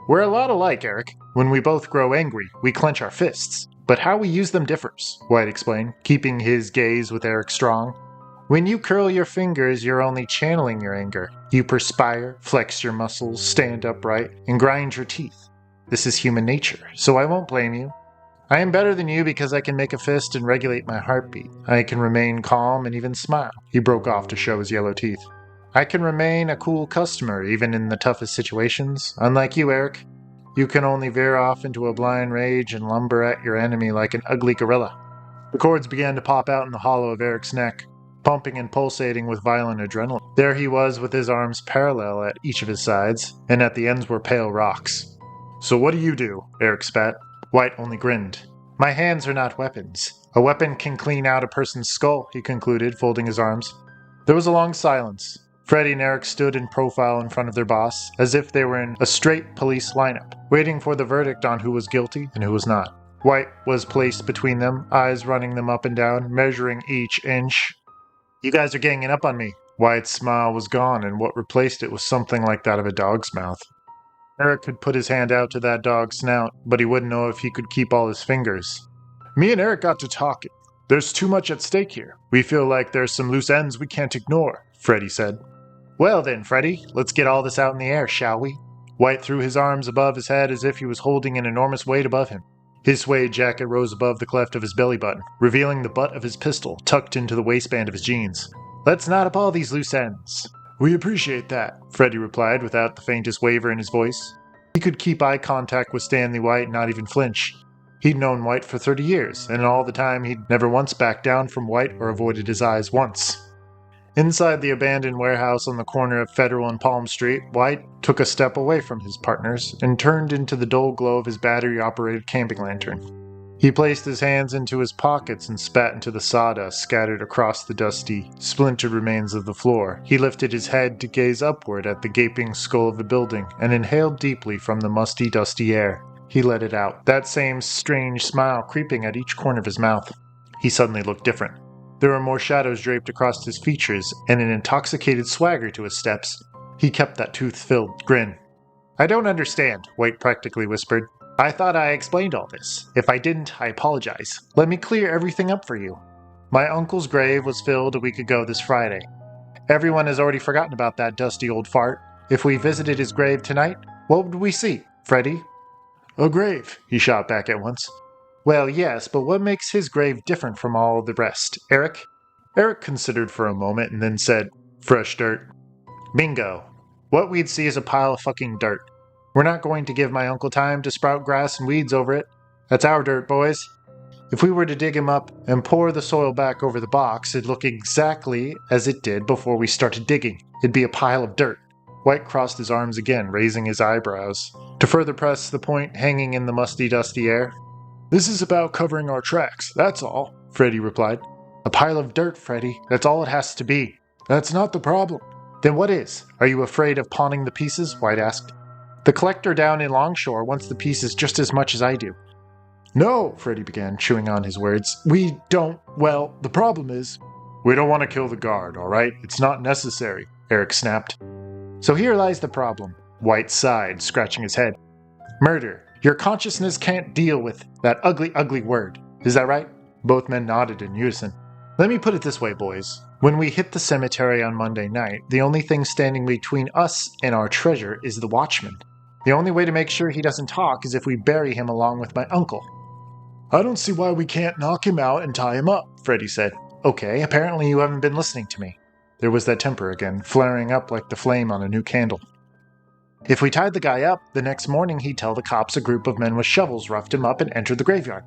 "We're a lot alike, Eric. When we both grow angry, we clench our fists. But how we use them differs," White explained, keeping his gaze with Eric strong. "When you curl your fingers, you're only channeling your anger. You perspire, flex your muscles, stand upright, and grind your teeth. This is human nature, so I won't blame you. I am better than you because I can make a fist and regulate my heartbeat. I can remain calm and even smile." He broke off to show his yellow teeth. "I can remain a cool customer even in the toughest situations. Unlike you, Eric, you can only veer off into a blind rage and lumber at your enemy like an ugly gorilla." The cords began to pop out in the hollow of Eric's neck, pumping and pulsating with violent adrenaline. There he was with his arms parallel at each of his sides, and at the ends were pale rocks. "So what do you do?" Eric spat. White only grinned. My hands are not weapons. A weapon can clean out a person's skull, he concluded, folding his arms. There was a long silence. Freddie and Eric stood in profile in front of their boss, as if they were in a straight police lineup, waiting for the verdict on who was guilty and who was not. White was placed between them, eyes running them up and down, measuring each inch. You guys are ganging up on me. White's smile was gone, and what replaced it was something like that of a dog's mouth. Eric could put his hand out to that dog's snout, but he wouldn't know if he could keep all his fingers. Me and Eric got to talking. There's too much at stake here. We feel like there's some loose ends we can't ignore, Freddie said. Well then, Freddie, let's get all this out in the air, shall we? White threw his arms above his head as if he was holding an enormous weight above him. His suede jacket rose above the cleft of his belly button, revealing the butt of his pistol tucked into the waistband of his jeans. Let's knot up all these loose ends. We appreciate that, Freddie replied without the faintest waver in his voice. He could keep eye contact with Stanley White and not even flinch. He'd known White for 30 years, and all the time he'd never once backed down from White or avoided his eyes once. Inside the abandoned warehouse on the corner of Federal and Palm Street, White took a step away from his partners and turned into the dull glow of his battery-operated camping lantern. He placed his hands into his pockets and spat into the sawdust scattered across the dusty, splintered remains of the floor. He lifted his head to gaze upward at the gaping skull of the building and inhaled deeply from the musty, dusty air. He let it out, that same strange smile creeping at each corner of his mouth. He suddenly looked different. There were more shadows draped across his features and an intoxicated swagger to his steps. He kept that tooth-filled grin. I don't understand, White practically whispered. I thought I explained all this. If I didn't, I apologize. Let me clear everything up for you. My uncle's grave was filled a week ago this Friday. Everyone has already forgotten about that dusty old fart. If we visited his grave tonight, what would we see, Freddie? A grave, he shot back at once. Well, yes, but what makes his grave different from all the rest, Eric? Eric considered for a moment and then said, fresh dirt. Bingo. What we'd see is a pile of fucking dirt. We're not going to give my uncle time to sprout grass and weeds over it. That's our dirt, boys. If we were to dig him up and pour the soil back over the box, it'd look exactly as it did before we started digging. It'd be a pile of dirt. White crossed his arms again, raising his eyebrows to further press the point hanging in the musty, dusty air. This is about covering our tracks, that's all, Freddie replied. A pile of dirt, Freddie. That's all it has to be. That's not the problem. Then what is? Are you afraid of pawning the pieces? White asked. The collector down in Longshore wants the pieces just as much as I do. No, Freddie began, chewing on his words. We don't, well, the problem is... We don't want to kill the guard, all right? It's not necessary, Eric snapped. So here lies the problem. White sighed, scratching his head. Murder. Your consciousness can't deal with that ugly, ugly word. Is that right? Both men nodded in unison. Let me put it this way, boys. When we hit the cemetery on Monday night, the only thing standing between us and our treasure is the watchman. The only way to make sure he doesn't talk is if we bury him along with my uncle. I don't see why we can't knock him out and tie him up, Freddie said. Okay, apparently you haven't been listening to me. There was that temper again, flaring up like the flame on a new candle. If we tied the guy up, the next morning he'd tell the cops a group of men with shovels roughed him up and entered the graveyard.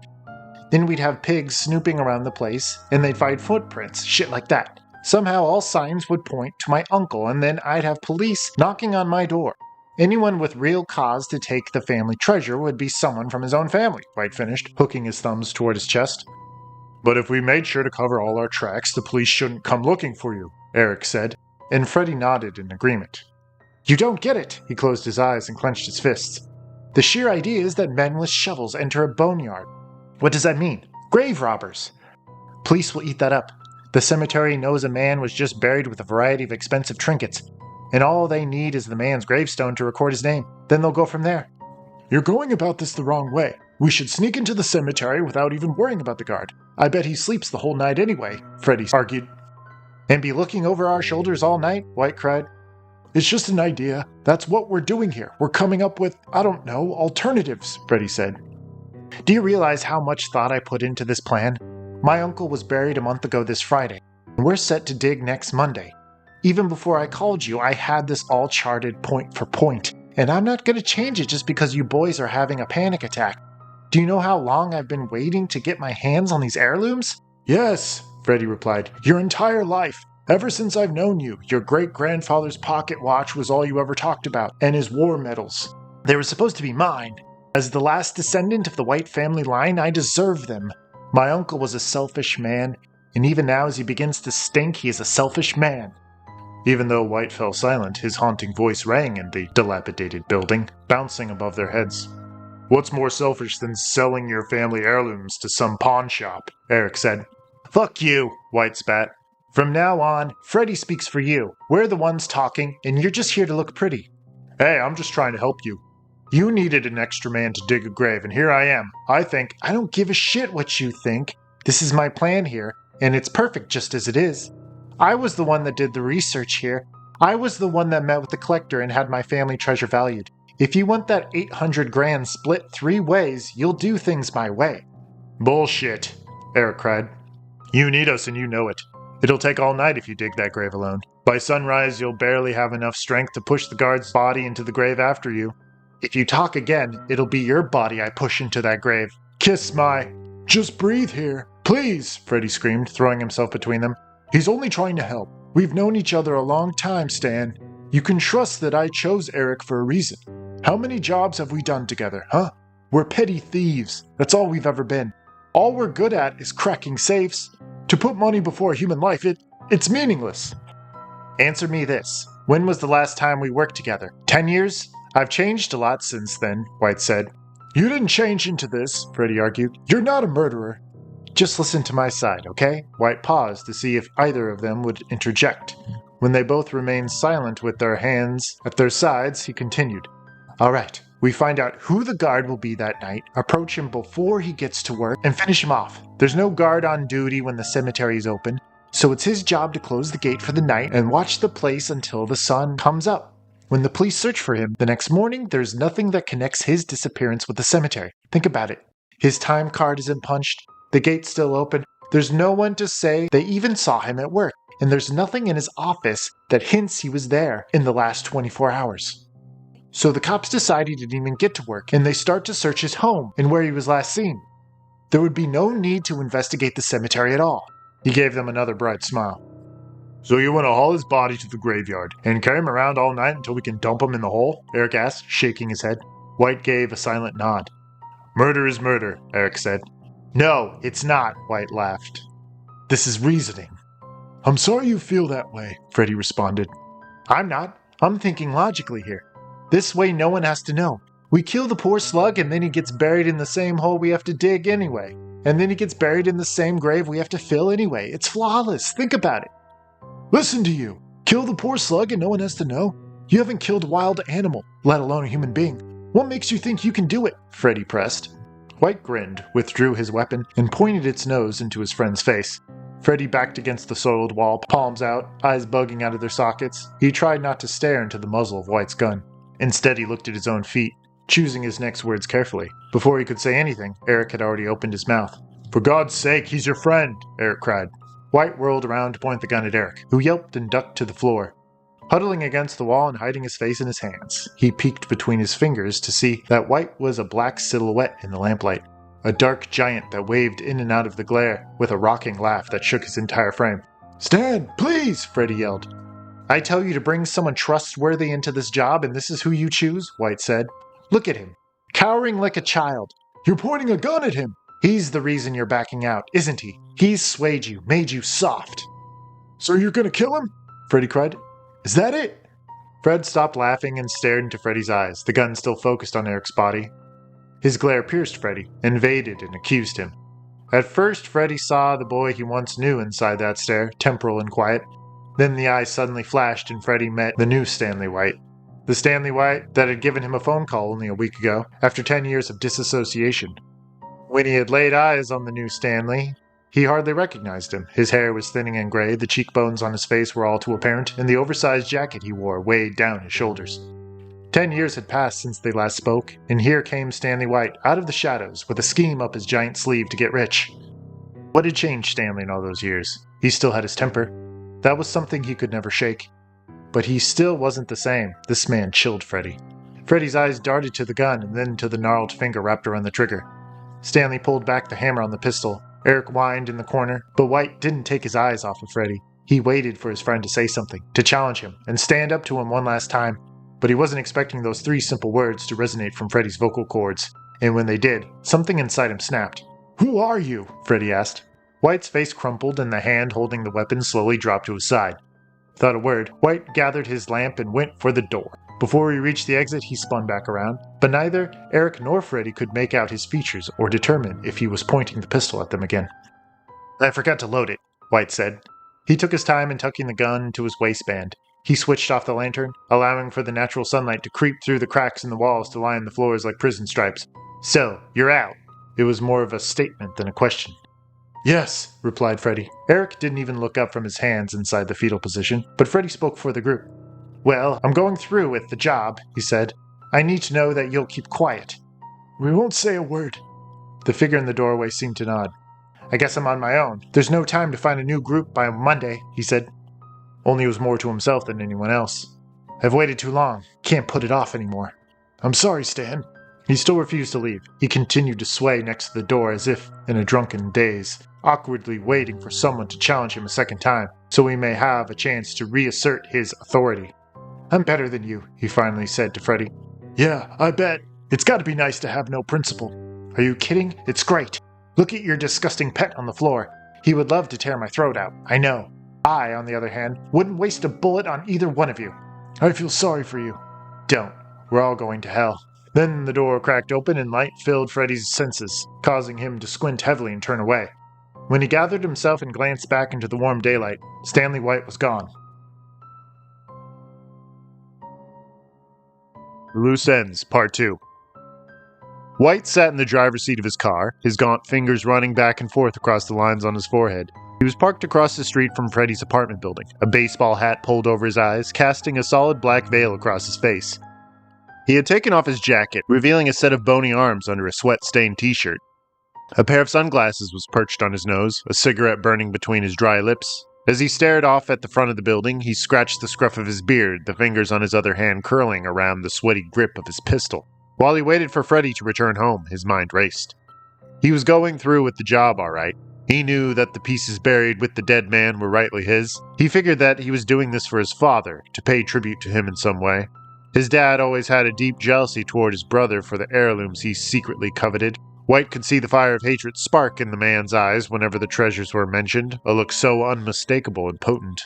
Then we'd have pigs snooping around the place, and they'd find footprints, shit like that. Somehow all signs would point to my uncle, and then I'd have police knocking on my door. Anyone with real cause to take the family treasure would be someone from his own family, White finished, hooking his thumbs toward his chest. But if we made sure to cover all our tracks, the police shouldn't come looking for you, Eric said, and Freddie nodded in agreement. You don't get it, he closed his eyes and clenched his fists. The sheer idea is that men with shovels enter a boneyard. What does that mean? Grave robbers. Police will eat that up. The cemetery knows a man was just buried with a variety of expensive trinkets, and all they need is the man's gravestone to record his name. Then they'll go from there. You're going about this the wrong way. We should sneak into the cemetery without even worrying about the guard. I bet he sleeps the whole night anyway, Freddie argued. And be looking over our shoulders all night? White cried. It's just an idea. That's what we're doing here. We're coming up with, I don't know, alternatives, Freddie said. Do you realize how much thought I put into this plan? My uncle was buried a month ago this Friday, and we're set to dig next Monday. Even before I called you, I had this all charted point for point, and I'm not going to change it just because you boys are having a panic attack. Do you know how long I've been waiting to get my hands on these heirlooms? Yes, Freddie replied. Your entire life. Ever since I've known you, your great-grandfather's pocket watch was all you ever talked about, and his war medals. They were supposed to be mine. As the last descendant of the White family line, I deserve them. My uncle was a selfish man, and even now as he begins to stink, he is a selfish man. Even though White fell silent, his haunting voice rang in the dilapidated building, bouncing above their heads. What's more selfish than selling your family heirlooms to some pawn shop? Eric said. Fuck you, White spat. From now on, Freddy speaks for you. We're the ones talking, and you're just here to look pretty. Hey, I'm just trying to help you. You needed an extra man to dig a grave, and here I am. I don't give a shit what you think. This is my plan here, and it's perfect just as it is. I was the one that did the research here. I was the one that met with the collector and had my family treasure valued. If you want that 800 grand split 3 ways, you'll do things my way. Bullshit, Eric cried. You need us and you know it. It'll take all night if you dig that grave alone. By sunrise, you'll barely have enough strength to push the guard's body into the grave after you. If you talk again, it'll be your body I push into that grave. Kiss my... Just breathe here. Please, Freddy screamed, throwing himself between them. He's only trying to help. We've known each other a long time, Stan. You can trust that I chose Eric for a reason. How many jobs have we done together, huh? We're petty thieves. That's all we've ever been. All we're good at is cracking safes. To put money before human life, it's meaningless. Answer me this. When was the last time we worked together? 10 years? I've changed a lot since then, White said. You didn't change into this, Freddy argued. You're not a murderer. Just listen to my side, okay? White paused to see if either of them would interject. When they both remained silent with their hands at their sides, he continued. All right, we find out who the guard will be that night, approach him before he gets to work, and finish him off. There's no guard on duty when the cemetery is open, so it's his job to close the gate for the night and watch the place until the sun comes up. When the police search for him the next morning, there's nothing that connects his disappearance with the cemetery. Think about it. His time card isn't punched, the gate's still open, there's no one to say they even saw him at work, and there's nothing in his office that hints he was there in the last 24 hours. So the cops decide he didn't even get to work, and they start to search his home and where he was last seen. There would be no need to investigate the cemetery at all. He gave them another bright smile. So you want to haul his body to the graveyard and carry him around all night until we can dump him in the hole? Eric asked, shaking his head. White gave a silent nod. Murder is murder, Eric said. No, it's not, White laughed. This is reasoning. I'm sorry you feel that way, Freddy responded. I'm not. I'm thinking logically here. This way no one has to know. We kill the poor slug and then he gets buried in the same hole we have to dig anyway. And then he gets buried in the same grave we have to fill anyway. It's flawless. Think about it. Listen to you. Kill the poor slug and no one has to know? You haven't killed a wild animal, let alone a human being. What makes you think you can do it? Freddy pressed. White grinned, withdrew his weapon, and pointed its nose into his friend's face. Freddy backed against the soiled wall, palms out, eyes bugging out of their sockets. He tried not to stare into the muzzle of White's gun. Instead, he looked at his own feet, choosing his next words carefully. Before he could say anything, Eric had already opened his mouth. For God's sake, he's your friend, Eric cried. White whirled around to point the gun at Eric, who yelped and ducked to the floor. Huddling against the wall and hiding his face in his hands, he peeked between his fingers to see that White was a black silhouette in the lamplight, a dark giant that waved in and out of the glare with a rocking laugh that shook his entire frame. Stan, please, Freddy yelled. I tell you to bring someone trustworthy into this job and this is who you choose, White said. Look at him, cowering like a child. You're pointing a gun at him. He's the reason you're backing out, isn't he? He's swayed you, made you soft. So you're gonna kill him? Freddy cried. Is that it? Fred stopped laughing and stared into Freddy's eyes, the gun still focused on Eric's body. His glare pierced Freddy, invaded and accused him. At first, Freddy saw the boy he once knew inside that stare, temporal and quiet. Then the eyes suddenly flashed and Freddy met the new Stanley White. The Stanley White that had given him a phone call only a week ago, after 10 years of disassociation. When he had laid eyes on the new Stanley, he hardly recognized him. His hair was thinning and gray, the cheekbones on his face were all too apparent, and the oversized jacket he wore weighed down his shoulders. 10 years had passed since they last spoke, and here came Stanley White, out of the shadows, with a scheme up his giant sleeve to get rich. What had changed Stanley in all those years? He still had his temper. That was something he could never shake. But he still wasn't the same. This man chilled Freddy. Freddy's eyes darted to the gun and then to the gnarled finger wrapped around the trigger. Stanley pulled back the hammer on the pistol. Eric whined in the corner, but White didn't take his eyes off of Freddy. He waited for his friend to say something, to challenge him, and stand up to him one last time. But he wasn't expecting those 3 simple words to resonate from Freddy's vocal cords. and when they did, something inside him snapped. "Who are you?" Freddy asked. White's face crumpled and the hand holding the weapon slowly dropped to his side. Without a word, White gathered his lamp and went for the door. Before he reached the exit, he spun back around, but neither Eric nor Freddy could make out his features or determine if he was pointing the pistol at them again. "I forgot to load it," White said. He took his time in tucking the gun into his waistband. He switched off the lantern, allowing for the natural sunlight to creep through the cracks in the walls to line the floors like prison stripes. "So, you're out." It was more of a statement than a question. "Yes," replied Freddy. Eric didn't even look up from his hands inside the fetal position, but Freddy spoke for the group. "Well, I'm going through with the job," he said. "I need to know that you'll keep quiet." "We won't say a word." The figure in the doorway seemed to nod. "I guess I'm on my own. There's no time to find a new group by Monday," he said. Only it was more to himself than anyone else. "I've waited too long. Can't put it off anymore." "I'm sorry, Stan." He still refused to leave. He continued to sway next to the door as if in a drunken daze, awkwardly waiting for someone to challenge him a second time, so he may have a chance to reassert his authority. "I'm better than you," he finally said to Freddy. "Yeah, I bet. It's gotta be nice to have no principle." "Are you kidding? It's great. Look at your disgusting pet on the floor. He would love to tear my throat out, I know. I, on the other hand, wouldn't waste a bullet on either one of you." "I feel sorry for you." "Don't. We're all going to hell." Then the door cracked open and light filled Freddy's senses, causing him to squint heavily and turn away. When he gathered himself and glanced back into the warm daylight, Stanley White was gone. Loose Ends, Part 2. White sat in the driver's seat of his car, his gaunt fingers running back and forth across the lines on his forehead. He was parked across the street from Freddy's apartment building, a baseball hat pulled over his eyes, casting a solid black veil across his face. He had taken off his jacket, revealing a set of bony arms under a sweat-stained t-shirt. A pair of sunglasses was perched on his nose, a cigarette burning between his dry lips. As he stared off at the front of the building, he scratched the scruff of his beard, the fingers on his other hand curling around the sweaty grip of his pistol. While he waited for Freddy to return home, his mind raced. He was going through with the job, all right. He knew that the pieces buried with the dead man were rightly his. He figured that he was doing this for his father, to pay tribute to him in some way. His dad always had a deep jealousy toward his brother for the heirlooms he secretly coveted. White could see the fire of hatred spark in the man's eyes whenever the treasures were mentioned, a look so unmistakable and potent.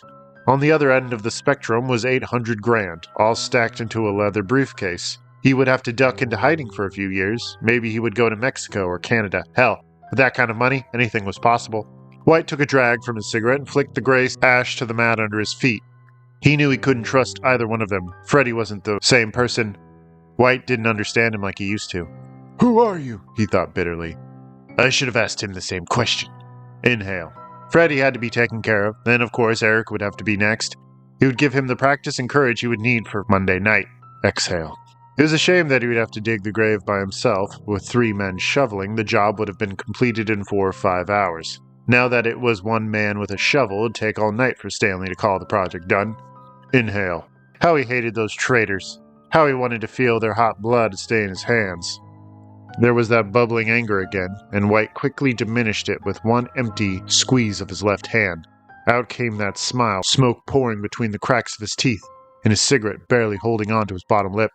On the other end of the spectrum was 800 grand, all stacked into a leather briefcase. He would have to duck into hiding for a few years. Maybe he would go to Mexico or Canada. Hell, with that kind of money, anything was possible. White took a drag from his cigarette and flicked the gray ash to the mat under his feet. He knew he couldn't trust either one of them. Freddy wasn't the same person. White didn't understand him like he used to. "Who are you?" he thought bitterly. I should have asked him the same question. Inhale. Freddy had to be taken care of. Then, of course, Eric would have to be next. He would give him the practice and courage he would need for Monday night. Exhale. It was a shame that he would have to dig the grave by himself. With 3 men shoveling, the job would have been completed in 4 or 5 hours. Now that it was one man with a shovel, it would take all night for Stanley to call the project done. Inhale. How he hated those traitors. How he wanted to feel their hot blood stay in his hands. There was that bubbling anger again, and White quickly diminished it with one empty squeeze of his left hand. Out came that smile, smoke pouring between the cracks of his teeth, and his cigarette barely holding on to his bottom lip.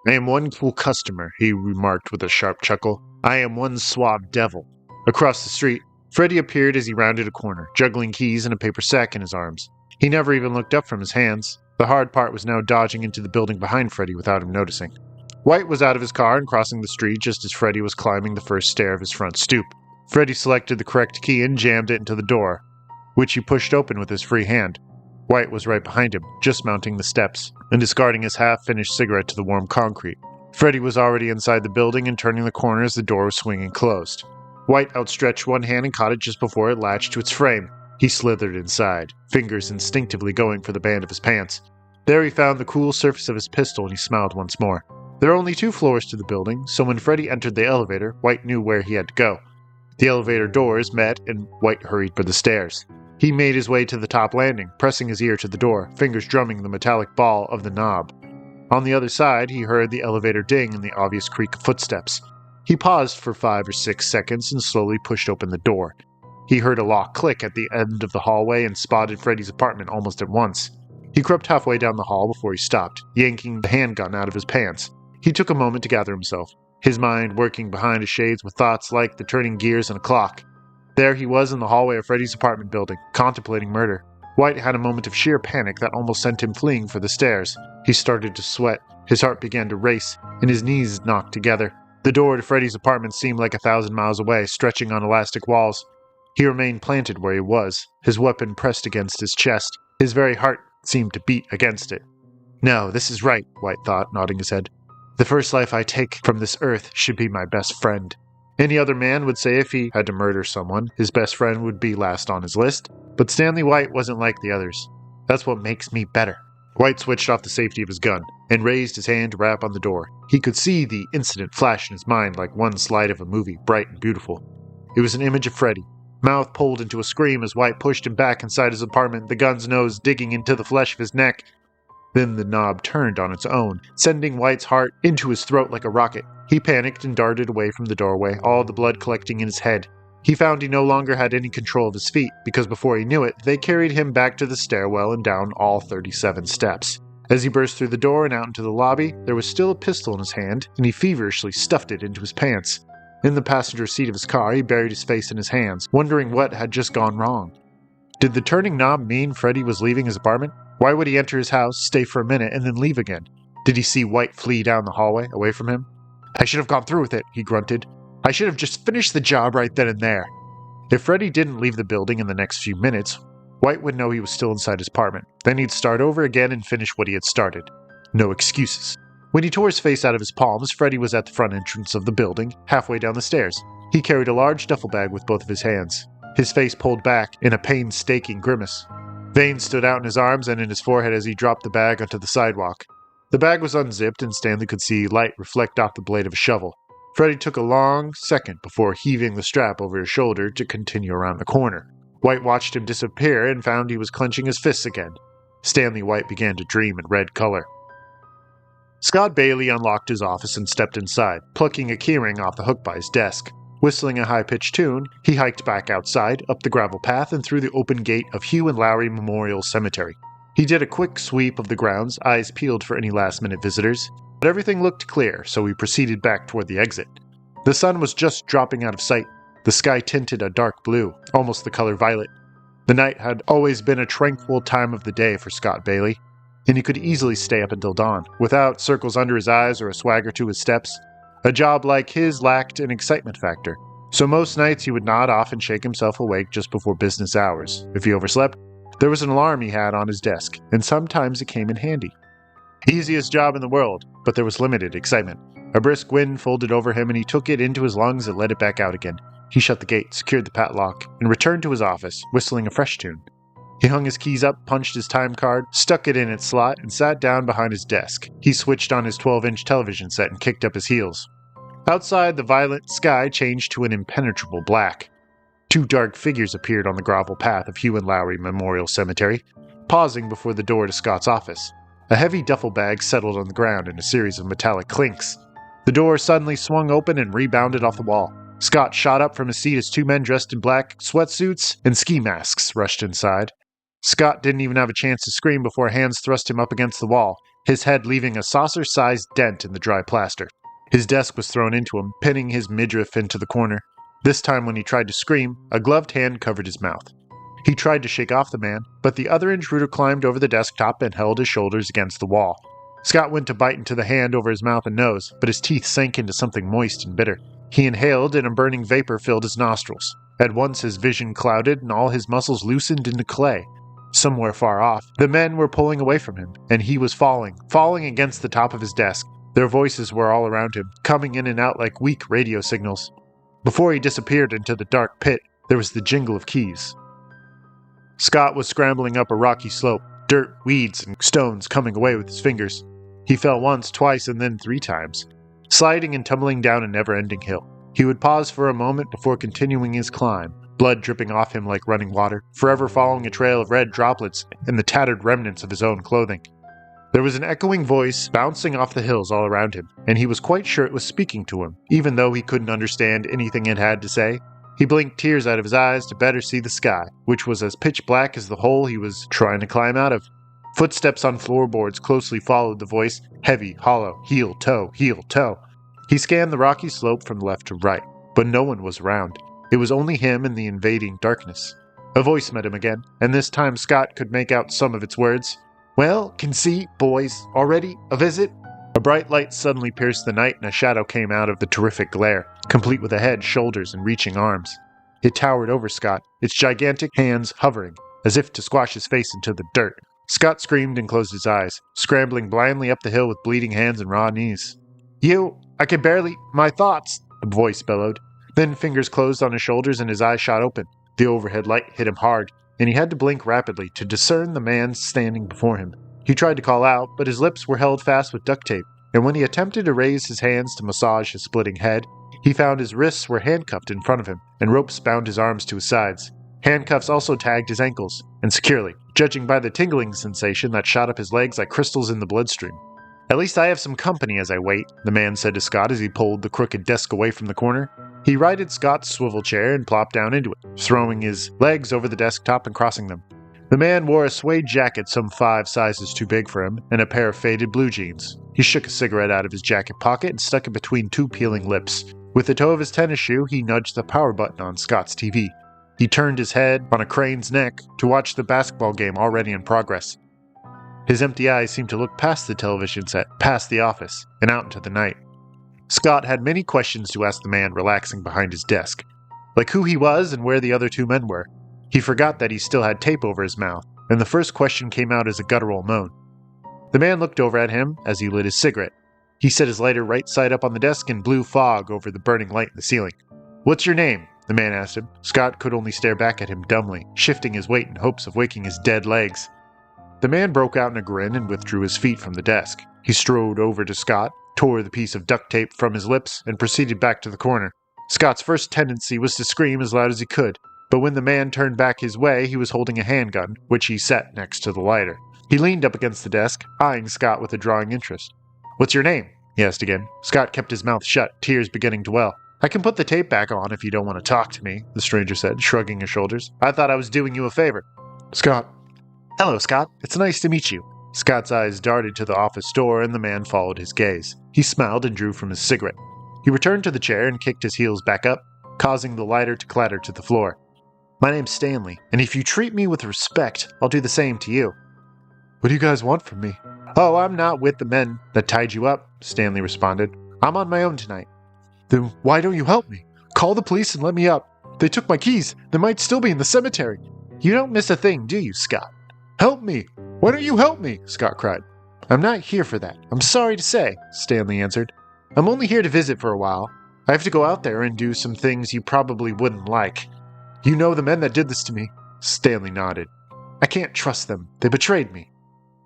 I am one cool customer, he remarked with a sharp chuckle. I am one suave devil. Across the street, Freddy appeared as he rounded a corner, juggling keys and a paper sack in his arms. He never even looked up from his hands. The hard part was now dodging into the building behind Freddy without him noticing. White was out of his car and crossing the street just as Freddy was climbing the first stair of his front stoop. Freddy selected the correct key and jammed it into the door, which he pushed open with his free hand. White was right behind him, just mounting the steps, and discarding his half-finished cigarette to the warm concrete. Freddy was already inside the building and turning the corner as the door was swinging closed. White outstretched one hand and caught it just before it latched to its frame. He slithered inside, fingers instinctively going for the band of his pants. There he found the cool surface of his pistol and he smiled once more. There are only 2 floors to the building, so when Freddy entered the elevator, White knew where he had to go. The elevator doors met and White hurried for the stairs. He made his way to the top landing, pressing his ear to the door, fingers drumming the metallic ball of the knob. On the other side, he heard the elevator ding and the obvious creak of footsteps. He paused for 5 or 6 seconds and slowly pushed open the door. He heard a lock click at the end of the hallway and spotted Freddy's apartment almost at once. He crept halfway down the hall before he stopped, yanking the handgun out of his pants. He took a moment to gather himself. his mind working behind his shades with thoughts like the turning gears in a clock. There he was in the hallway of Freddy's apartment building, contemplating murder. White had a moment of sheer panic that almost sent him fleeing for the stairs. He started to sweat, his heart began to race, and his knees knocked together. The door to Freddy's apartment seemed like 1,000 miles away, stretching on elastic walls. He remained planted where he was, his weapon pressed against his chest. His very heart seemed to beat against it. No, this is right, White thought, nodding his head. The first life I take from this earth should be my best friend. Any other man would say if he had to murder someone, his best friend would be last on his list, but Stanley White wasn't like the others. That's what makes me better. White switched off the safety of his gun and raised his hand to rap on the door. He could see the incident flash in his mind like one slide of a movie, bright and beautiful. It was an image of Freddy. Mouth pulled into a scream as White pushed him back inside his apartment, the gun's nose digging into the flesh of his neck. Then the knob turned on its own, sending White's heart into his throat like a rocket. He panicked and darted away from the doorway, all the blood collecting in his head. He found he no longer had any control of his feet, because before he knew it, they carried him back to the stairwell and down all 37 steps. As he burst through the door and out into the lobby, there was still a pistol in his hand, and he feverishly stuffed it into his pants. In the passenger seat of his car, he buried his face in his hands, wondering what had just gone wrong. Did the turning knob mean Freddy was leaving his apartment? Why would he enter his house, stay for a minute, and then leave again? Did he see White flee down the hallway, away from him? I should have gone through with it, he grunted. I should have just finished the job right then and there. If Freddy didn't leave the building in the next few minutes, White would know he was still inside his apartment. Then he'd start over again and finish what he had started. No excuses. When he tore his face out of his palms, Freddy was at the front entrance of the building, halfway down the stairs. He carried a large duffel bag with both of his hands, his face pulled back in a painstaking grimace. Veins stood out in his arms and in his forehead as he dropped the bag onto the sidewalk. The bag was unzipped and Stanley could see light reflect off the blade of a shovel. Freddy took a long second before heaving the strap over his shoulder to continue around the corner. White watched him disappear and found he was clenching his fists again. Stanley White began to dream in red color. Scott Bailey unlocked his office and stepped inside, plucking a keyring off the hook by his desk. Whistling a high-pitched tune, he hiked back outside, up the gravel path, and through the open gate of Hugh and Lowry Memorial Cemetery. He did a quick sweep of the grounds, eyes peeled for any last-minute visitors, but everything looked clear, so he proceeded back toward the exit. The sun was just dropping out of sight. The sky tinted a dark blue, almost the color violet. The night had always been a tranquil time of the day for Scott Bailey, and he could easily stay up until dawn, without circles under his eyes or a swagger to his steps. A job like his lacked an excitement factor, so most nights he would nod off and shake himself awake just before business hours. If he overslept, there was an alarm he had on his desk, and sometimes it came in handy. Easiest job in the world, but there was limited excitement. A brisk wind folded over him and he took it into his lungs and let it back out again. He shut the gate, secured the padlock, and returned to his office, whistling a fresh tune. He hung his keys up, punched his time card, stuck it in its slot, and sat down behind his desk. He switched on his 12-inch television set and kicked up his heels. Outside, the violet sky changed to an impenetrable black. Two dark figures appeared on the gravel path of Hugh and Lowry Memorial Cemetery, pausing before the door to Scott's office. A heavy duffel bag settled on the ground in a series of metallic clinks. The door suddenly swung open and rebounded off the wall. Scott shot up from his seat as two men dressed in black sweatsuits and ski masks rushed inside. Scott didn't even have a chance to scream before hands thrust him up against the wall, his head leaving a saucer-sized dent in the dry plaster. His desk was thrown into him, pinning his midriff into the corner. This time when he tried to scream, a gloved hand covered his mouth. He tried to shake off the man, but the other intruder climbed over the desktop and held his shoulders against the wall. Scott went to bite into the hand over his mouth and nose, but his teeth sank into something moist and bitter. He inhaled and a burning vapor filled his nostrils. At once his vision clouded and all his muscles loosened into clay. Somewhere far off, the men were pulling away from him, and he was falling against the top of his desk. Their voices were all around him, coming in and out like weak radio signals. Before he disappeared into the dark pit, there was the jingle of keys. Scott was scrambling up a rocky slope, dirt, weeds, and stones coming away with his fingers. He fell once, twice, and then 3 times, sliding and tumbling down a never-ending hill. He would pause for a moment before continuing his climb, blood dripping off him like running water, forever following a trail of red droplets and the tattered remnants of his own clothing. There was an echoing voice bouncing off the hills all around him, and he was quite sure it was speaking to him, even though he couldn't understand anything it had to say. He blinked tears out of his eyes to better see the sky, which was as pitch black as the hole he was trying to climb out of. Footsteps on floorboards closely followed the voice, heavy, hollow, heel, toe, heel, toe. He scanned the rocky slope from left to right, but no one was around. It was only him and the invading darkness. A voice met him again, and this time Scott could make out some of its words. "Well, can see, boys, already? A visit?" A bright light suddenly pierced the night and a shadow came out of the terrific glare, complete with a head, shoulders, and reaching arms. It towered over Scott, its gigantic hands hovering, as if to squash his face into the dirt. Scott screamed and closed his eyes, scrambling blindly up the hill with bleeding hands and raw knees. I can barely... my thoughts," the voice bellowed. Then fingers closed on his shoulders and his eyes shot open. The overhead light hit him hard, and he had to blink rapidly to discern the man standing before him. He tried to call out, but his lips were held fast with duct tape, and when he attempted to raise his hands to massage his splitting head, he found his wrists were handcuffed in front of him, and ropes bound his arms to his sides. Handcuffs also tagged his ankles, and securely, judging by the tingling sensation that shot up his legs like crystals in the bloodstream. "At least I have some company as I wait," the man said to Scott as he pulled the crooked desk away from the corner. He righted Scott's swivel chair and plopped down into it, throwing his legs over the desktop and crossing them. The man wore a suede jacket some 5 sizes too big for him, and a pair of faded blue jeans. He shook a cigarette out of his jacket pocket and stuck it between 2 peeling lips. With the toe of his tennis shoe, he nudged the power button on Scott's TV. He turned his head on a crane's neck to watch the basketball game already in progress. His empty eyes seemed to look past the television set, past the office, and out into the night. Scott had many questions to ask the man relaxing behind his desk, like who he was and where the other 2 men were. He forgot that he still had tape over his mouth, and the first question came out as a guttural moan. The man looked over at him as he lit his cigarette. He set his lighter right side up on the desk and blew fog over the burning light in the ceiling. "What's your name?" the man asked him. Scott could only stare back at him dumbly, shifting his weight in hopes of waking his dead legs. The man broke out in a grin and withdrew his feet from the desk. He strode over to Scott, tore the piece of duct tape from his lips, and proceeded back to the corner. Scott's first tendency was to scream as loud as he could, but when the man turned back his way, he was holding a handgun, which he set next to the lighter. He leaned up against the desk, eyeing Scott with a drawing interest. "What's your name?" he asked again. Scott kept his mouth shut, tears beginning to well. "I can put the tape back on if you don't want to talk to me," the stranger said, shrugging his shoulders. "I thought I was doing you a favor." "Scott." "Hello, Scott. It's nice to meet you." Scott's eyes darted to the office door, and the man followed his gaze. He smiled and drew from his cigarette. He returned to the chair and kicked his heels back up, causing the lighter to clatter to the floor. "My name's Stanley, and if you treat me with respect, I'll do the same to you." "What do you guys want from me?" "Oh, I'm not with the men that tied you up," Stanley responded. "I'm on my own tonight." "Then why don't you help me? Call the police and let me up. They took my keys. They might still be in the cemetery." "You don't miss a thing, do you, Scott?" "Help me! Why don't you help me?" Scott cried. "I'm not here for that. I'm sorry to say," Stanley answered. "I'm only here to visit for a while. I have to go out there and do some things you probably wouldn't like." "You know the men that did this to me?" Stanley nodded. "I can't trust them. They betrayed me."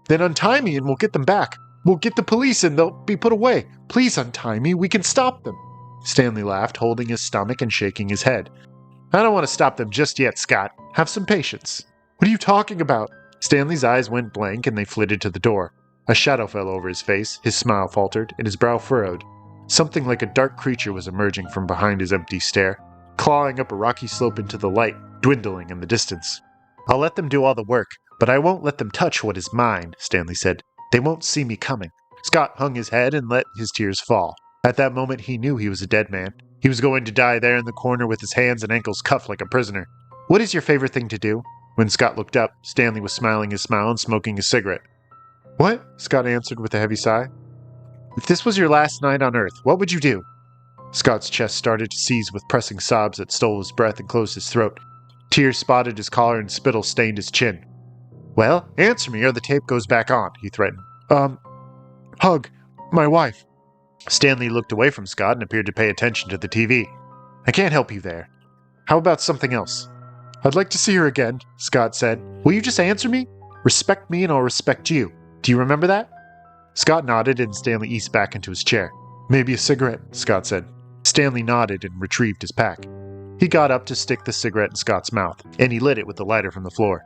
"Then untie me and we'll get them back. We'll get the police and they'll be put away. Please untie me. We can stop them." Stanley laughed, holding his stomach and shaking his head. "I don't want to stop them just yet, Scott. Have some patience." "What are you talking about?" Stanley's eyes went blank and they flitted to the door. A shadow fell over his face, his smile faltered, and his brow furrowed. Something like a dark creature was emerging from behind his empty stare, clawing up a rocky slope into the light, dwindling in the distance. "I'll let them do all the work, but I won't let them touch what is mine," Stanley said. "They won't see me coming." Scott hung his head and let his tears fall. At that moment he knew he was a dead man. He was going to die there in the corner with his hands and ankles cuffed like a prisoner. "What is your favorite thing to do?" When Scott looked up, Stanley was smiling his smile and smoking his cigarette. "What?" Scott answered with a heavy sigh. "If this was your last night on Earth, what would you do?" Scott's chest started to seize with pressing sobs that stole his breath and closed his throat. Tears spotted his collar and spittle stained his chin. "Well, answer me or the tape goes back on," he threatened. Hug my wife." Stanley looked away from Scott and appeared to pay attention to the TV. "I can't help you there. How about something else?" "I'd like to see her again," Scott said. "Will you just answer me? Respect me and I'll respect you. Do you remember that?" Scott nodded and Stanley eased back into his chair. "Maybe a cigarette," Scott said. Stanley nodded and retrieved his pack. He got up to stick the cigarette in Scott's mouth, and he lit it with the lighter from the floor.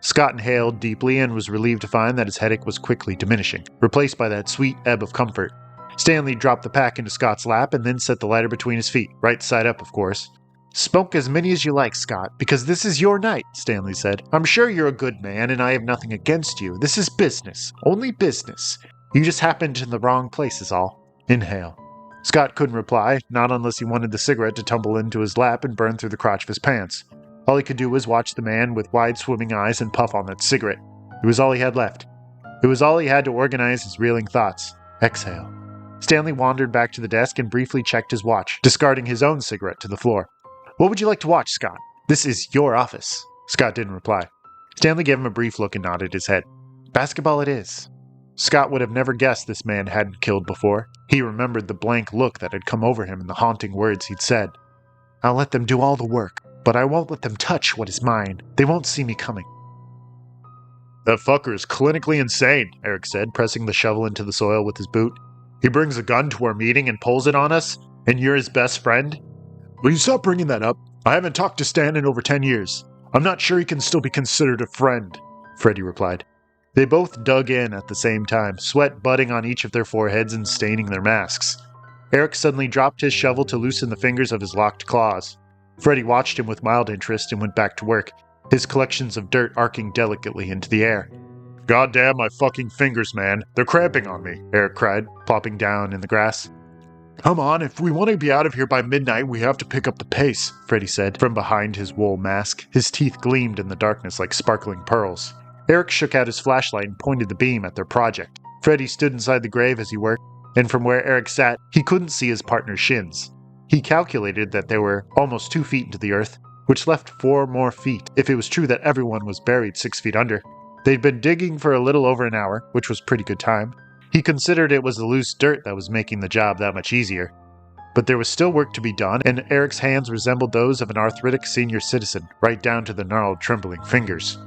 Scott inhaled deeply and was relieved to find that his headache was quickly diminishing, replaced by that sweet ebb of comfort. Stanley dropped the pack into Scott's lap and then set the lighter between his feet, right side up, of course. "Smoke as many as you like, Scott, because this is your night," Stanley said. "I'm sure you're a good man, and I have nothing against you. This is business. Only business. You just happened in the wrong place is all. Inhale." Scott couldn't reply, not unless he wanted the cigarette to tumble into his lap and burn through the crotch of his pants. All he could do was watch the man with wide swimming eyes and puff on that cigarette. It was all he had left. It was all he had to organize his reeling thoughts. Exhale. Stanley wandered back to the desk and briefly checked his watch, discarding his own cigarette to the floor. What would you like to watch, Scott? This is your office. Scott didn't reply. Stanley gave him a brief look and nodded his head. Basketball it is. Scott would have never guessed this man hadn't killed before. He remembered the blank look that had come over him and the haunting words he'd said. I'll let them do all the work, but I won't let them touch what is mine. They won't see me coming. That fucker is clinically insane, Eric said, pressing the shovel into the soil with his boot. He brings a gun to our meeting and pulls it on us, and you're his best friend? Will you stop bringing that up? I haven't talked to Stan in over 10 years. I'm not sure he can still be considered a friend, Freddie replied. They both dug in at the same time, sweat budding on each of their foreheads and staining their masks. Eric suddenly dropped his shovel to loosen the fingers of his locked claws. Freddie watched him with mild interest and went back to work, his collections of dirt arcing delicately into the air. Goddamn my fucking fingers, man. They're cramping on me, Eric cried, plopping down in the grass. Come on, if we want to be out of here by midnight, we have to pick up the pace, Freddie said, from behind his wool mask. His teeth gleamed in the darkness like sparkling pearls. Eric shook out his flashlight and pointed the beam at their project. Freddie stood inside the grave as he worked, and from where Eric sat, he couldn't see his partner's shins. He calculated that they were almost 2 feet into the earth, which left 4 more feet if it was true that everyone was buried 6 feet under. They'd been digging for a little over an hour, which was pretty good time. He considered it was the loose dirt that was making the job that much easier. But there was still work to be done, and Eric's hands resembled those of an arthritic senior citizen, right down to the gnarled, trembling fingers.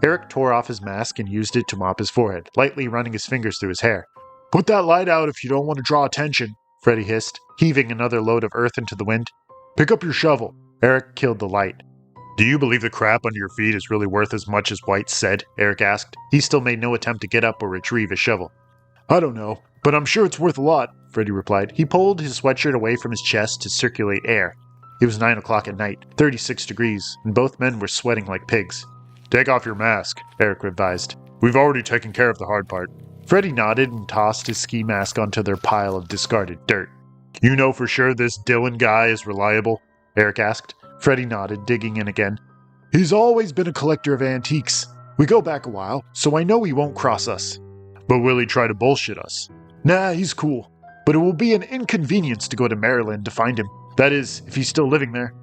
Eric tore off his mask and used it to mop his forehead, lightly running his fingers through his hair. Put that light out if you don't want to draw attention, Freddie hissed, heaving another load of earth into the wind. Pick up your shovel. Eric killed the light. Do you believe the crap under your feet is really worth as much as White said? Eric asked. He still made no attempt to get up or retrieve his shovel. I don't know, but I'm sure it's worth a lot, Freddie replied. He pulled his sweatshirt away from his chest to circulate air. It was 9 o'clock at night, 36 degrees, and both men were sweating like pigs. Take off your mask, Eric advised. We've already taken care of the hard part. Freddie nodded and tossed his ski mask onto their pile of discarded dirt. You know for sure this Dylan guy is reliable? Eric asked. Freddie nodded, digging in again. He's always been a collector of antiques. We go back a while, so I know he won't cross us. But will he try to bullshit us? Nah, he's cool. But it will be an inconvenience to go to Maryland to find him. That is, if he's still living there.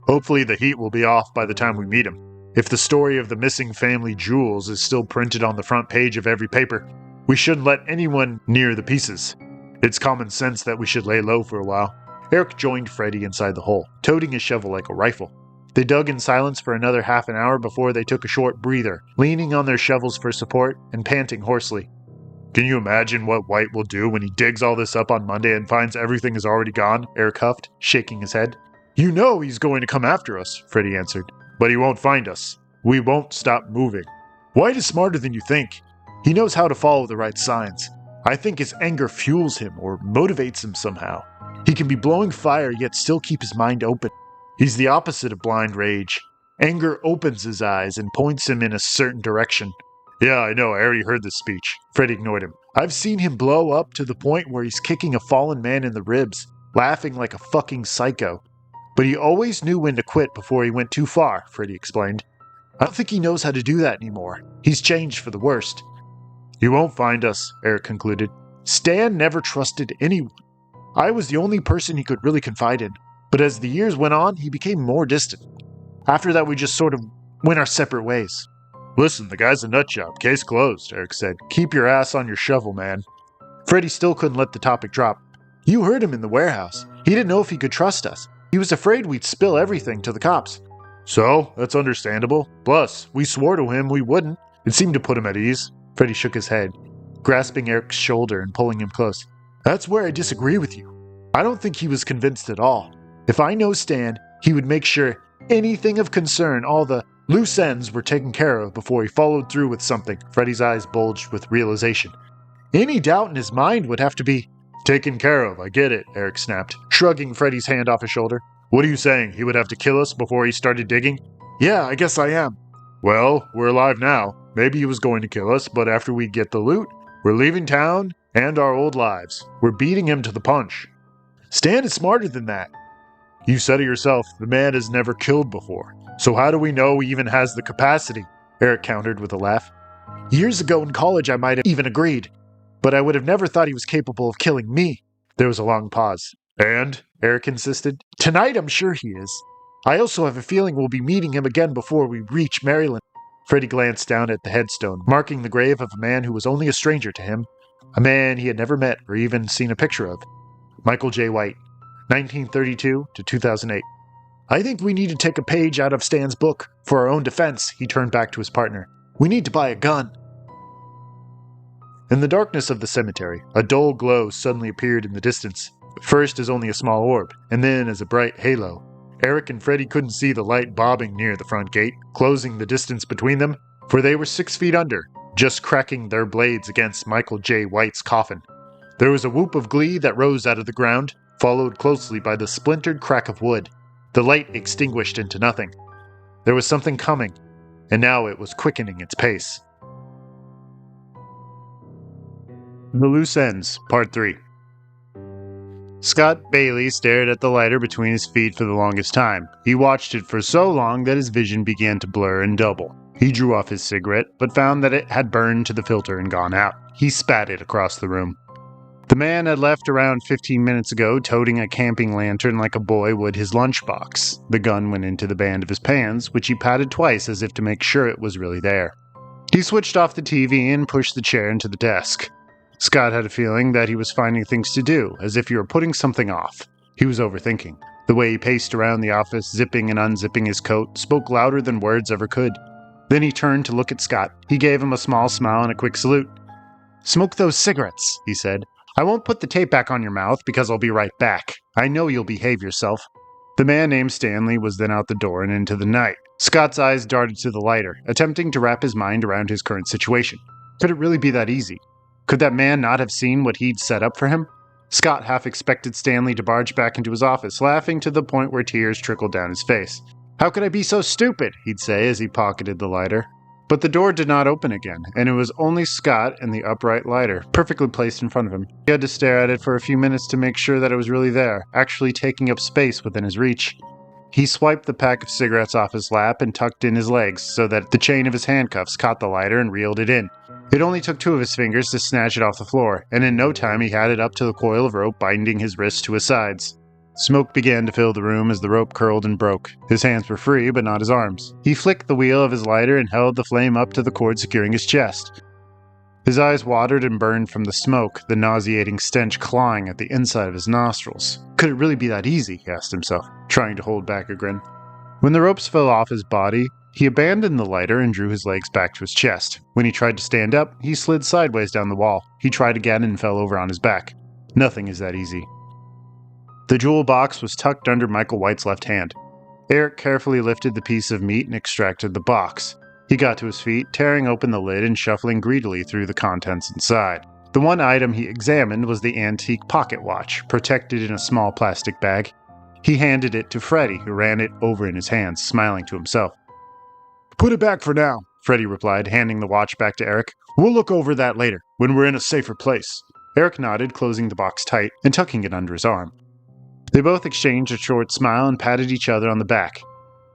Hopefully the heat will be off by the time we meet him. If the story of the missing family jewels is still printed on the front page of every paper, we shouldn't let anyone near the pieces. It's common sense that we should lay low for a while. Eric joined Freddie inside the hole, toting his shovel like a rifle. They dug in silence for another half an hour before they took a short breather, leaning on their shovels for support and panting hoarsely. Can you imagine what White will do when he digs all this up on Monday and finds everything is already gone? Eric huffed, shaking his head. You know he's going to come after us, Freddie answered. But he won't find us. We won't stop moving. White is smarter than you think. He knows how to follow the right signs. I think his anger fuels him or motivates him somehow. He can be blowing fire yet still keep his mind open. He's the opposite of blind rage. Anger opens his eyes and points him in a certain direction. Yeah, I know, I already heard this speech. Freddie ignored him. I've seen him blow up to the point where he's kicking a fallen man in the ribs, laughing like a fucking psycho. But he always knew when to quit before he went too far, Freddie explained. I don't think he knows how to do that anymore. He's changed for the worst. You won't find us, Eric concluded. Stan never trusted anyone. I was the only person he could really confide in. But as the years went on, he became more distant. After that, we just sort of went our separate ways. Listen, the guy's a nutjob. Case closed, Eric said. Keep your ass on your shovel, man. Freddie still couldn't let the topic drop. You heard him in the warehouse. He didn't know if he could trust us. He was afraid we'd spill everything to the cops. So, that's understandable. Plus, we swore to him we wouldn't. It seemed to put him at ease. Freddie shook his head, grasping Eric's shoulder and pulling him close. That's where I disagree with you. I don't think he was convinced at all. If I know Stan, he would make sure anything of concern, all the loose ends were taken care of before he followed through with something. Freddie's eyes bulged with realization. Any doubt in his mind would have to be taken care of. I get it, Eric snapped, shrugging Freddie's hand off his shoulder. What are you saying? He would have to kill us before he started digging? Yeah, I guess I am. Well, we're alive now. Maybe he was going to kill us, but after we get the loot, we're leaving town and our old lives. We're beating him to the punch. Stan is smarter than that. You said it yourself, the man has never killed before. So how do we know he even has the capacity? Eric countered with a laugh. Years ago in college I might have even agreed, but I would have never thought he was capable of killing me. There was a long pause. And? Eric insisted. Tonight I'm sure he is. I also have a feeling we'll be meeting him again before we reach Maryland. Freddie glanced down at the headstone, marking the grave of a man who was only a stranger to him, a man he had never met or even seen a picture of. Michael J. White, 1932 to 2008. I think we need to take a page out of Stan's book. For our own defense, he turned back to his partner. We need to buy a gun. In the darkness of the cemetery, a dull glow suddenly appeared in the distance, first as only a small orb, and then as a bright halo. Eric and Freddie couldn't see the light bobbing near the front gate, closing the distance between them, for they were 6 feet under, just cracking their blades against Michael J. White's coffin. There was a whoop of glee that rose out of the ground, followed closely by the splintered crack of wood. The light extinguished into nothing. There was something coming, and now it was quickening its pace. The Loose Ends, Part 3. Scott Bailey stared at the lighter between his feet for the longest time. He watched it for so long that his vision began to blur and double. He drew off his cigarette, but found that it had burned to the filter and gone out. He spat it across the room. The man had left around 15 minutes ago, toting a camping lantern like a boy would his lunchbox. The gun went into the band of his pants, which he patted twice as if to make sure it was really there. He switched off the TV and pushed the chair into the desk. Scott had a feeling that he was finding things to do, as if he were putting something off. He was overthinking. The way he paced around the office, zipping and unzipping his coat, spoke louder than words ever could. Then he turned to look at Scott. He gave him a small smile and a quick salute. "Smoke those cigarettes," he said. "I won't put the tape back on your mouth because I'll be right back. I know you'll behave yourself." The man named Stanley was then out the door and into the night. Scott's eyes darted to the lighter, attempting to wrap his mind around his current situation. Could it really be that easy? Could that man not have seen what he'd set up for him? Scott half expected Stanley to barge back into his office, laughing to the point where tears trickled down his face. "How could I be so stupid?" he'd say as he pocketed the lighter. But the door did not open again, and it was only Scott and the upright lighter, perfectly placed in front of him. He had to stare at it for a few minutes to make sure that it was really there, actually taking up space within his reach. He swiped the pack of cigarettes off his lap and tucked in his legs so that the chain of his handcuffs caught the lighter and reeled it in. It only took 2 of his fingers to snatch it off the floor, and in no time he had it up to the coil of rope binding his wrists to his sides. Smoke began to fill the room as the rope curled and broke. His hands were free, but not his arms. He flicked the wheel of his lighter and held the flame up to the cord securing his chest. His eyes watered and burned from the smoke, the nauseating stench clawing at the inside of his nostrils. Could it really be that easy? He asked himself, trying to hold back a grin. When the ropes fell off his body, he abandoned the lighter and drew his legs back to his chest. When he tried to stand up, he slid sideways down the wall. He tried again and fell over on his back. Nothing is that easy. The jewel box was tucked under Michael White's left hand. Eric carefully lifted the piece of meat and extracted the box. He got to his feet, tearing open the lid and shuffling greedily through the contents inside. The one item he examined was the antique pocket watch, protected in a small plastic bag. He handed it to Freddie, who ran it over in his hands, smiling to himself. "Put it back for now," Freddie replied, handing the watch back to Eric. "We'll look over that later, when we're in a safer place." Eric nodded, closing the box tight and tucking it under his arm. They both exchanged a short smile and patted each other on the back.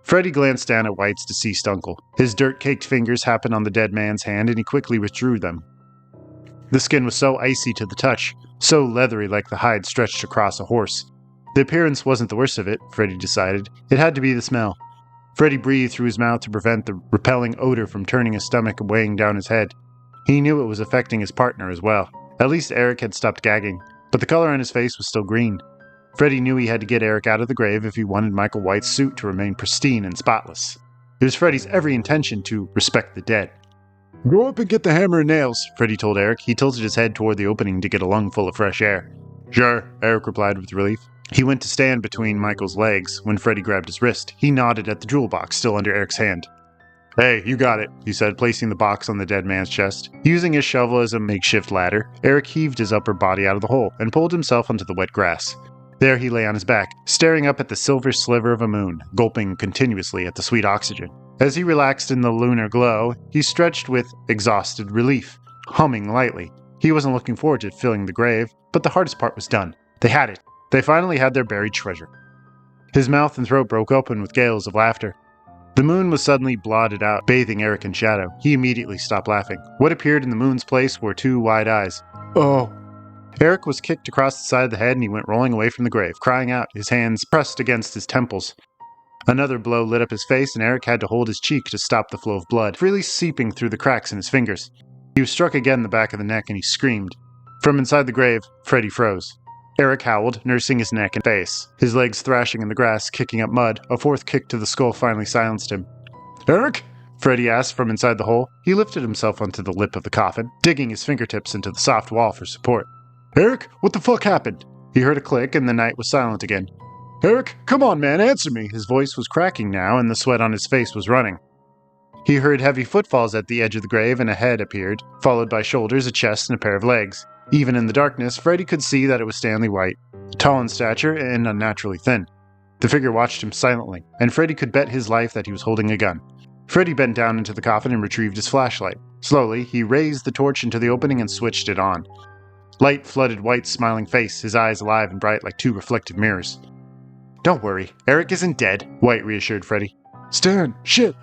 Freddie glanced down at White's deceased uncle. His dirt-caked fingers happened on the dead man's hand, and he quickly withdrew them. The skin was so icy to the touch, so leathery like the hide stretched across a horse. The appearance wasn't the worst of it, Freddie decided. It had to be the smell. Freddie breathed through his mouth to prevent the repelling odor from turning his stomach and weighing down his head. He knew it was affecting his partner as well. At least Eric had stopped gagging, but the color on his face was still green. Freddie knew he had to get Eric out of the grave if he wanted Michael White's suit to remain pristine and spotless. It was Freddie's every intention to respect the dead. "Go up and get the hammer and nails," Freddie told Eric. He tilted his head toward the opening to get a lungful of fresh air. "Sure," Eric replied with relief. He went to stand between Michael's legs when Freddie grabbed his wrist. He nodded at the jewel box still under Eric's hand. "Hey, you got it," he said, placing the box on the dead man's chest. Using his shovel as a makeshift ladder, Eric heaved his upper body out of the hole and pulled himself onto the wet grass. There he lay on his back, staring up at the silver sliver of a moon, gulping continuously at the sweet oxygen. As he relaxed in the lunar glow, he stretched with exhausted relief, humming lightly. He wasn't looking forward to filling the grave, but the hardest part was done. They had it. They finally had their buried treasure. His mouth and throat broke open with gales of laughter. The moon was suddenly blotted out, bathing Eric in shadow. He immediately stopped laughing. What appeared in the moon's place were two wide eyes. Oh! Eric was kicked across the side of the head and he went rolling away from the grave, crying out, his hands pressed against his temples. Another blow lit up his face and Eric had to hold his cheek to stop the flow of blood, freely seeping through the cracks in his fingers. He was struck again in the back of the neck and he screamed. From inside the grave, Freddy froze. Eric howled, nursing his neck and face, his legs thrashing in the grass, kicking up mud. A fourth kick to the skull finally silenced him. Eric? Freddy asked from inside the hole. He lifted himself onto the lip of the coffin, digging his fingertips into the soft wall for support. Eric, what the fuck happened? He heard a click and the night was silent again. Eric, come on man, answer me. His voice was cracking now and the sweat on his face was running. He heard heavy footfalls at the edge of the grave and a head appeared, followed by shoulders, a chest, and a pair of legs. Even in the darkness, Freddy could see that it was Stanley White, tall in stature and unnaturally thin. The figure watched him silently, and Freddy could bet his life that he was holding a gun. Freddy bent down into the coffin and retrieved his flashlight. Slowly, he raised the torch into the opening and switched it on. Light flooded White's smiling face, his eyes alive and bright like two reflective mirrors. Don't worry, Eric isn't dead, White reassured Freddy. Stan, shit,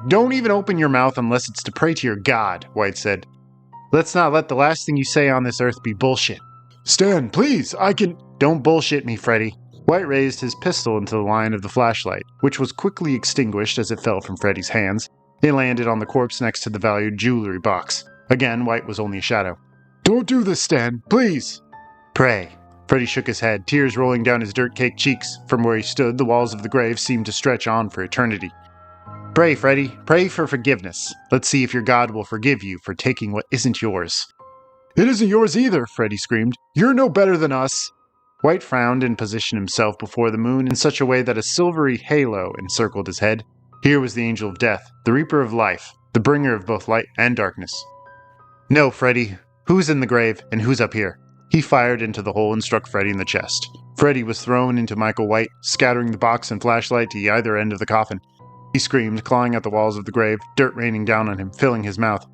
Don't even open your mouth unless it's to pray to your god, White said. Let's not let the last thing you say on this earth be bullshit. Stan, please, I can... Don't bullshit me, Freddy. White raised his pistol into the line of the flashlight, which was quickly extinguished as it fell from Freddy's hands. It landed on the corpse next to the valued jewelry box. Again, White was only a shadow. Don't do this, Stan, please. Pray. Freddy shook his head, tears rolling down his dirt-caked cheeks. From where he stood, the walls of the grave seemed to stretch on for eternity. Pray, Freddy. Pray for forgiveness. Let's see if your god will forgive you for taking what isn't yours. It isn't yours either, Freddy screamed. You're no better than us. White frowned and positioned himself before the moon in such a way that a silvery halo encircled his head. Here was the Angel of Death, the Reaper of Life, the bringer of both light and darkness. No, Freddy. Who's in the grave and who's up here? He fired into the hole and struck Freddy in the chest. Freddy was thrown into Michael White, scattering the box and flashlight to either end of the coffin. He screamed, clawing at the walls of the grave, dirt raining down on him, filling his mouth.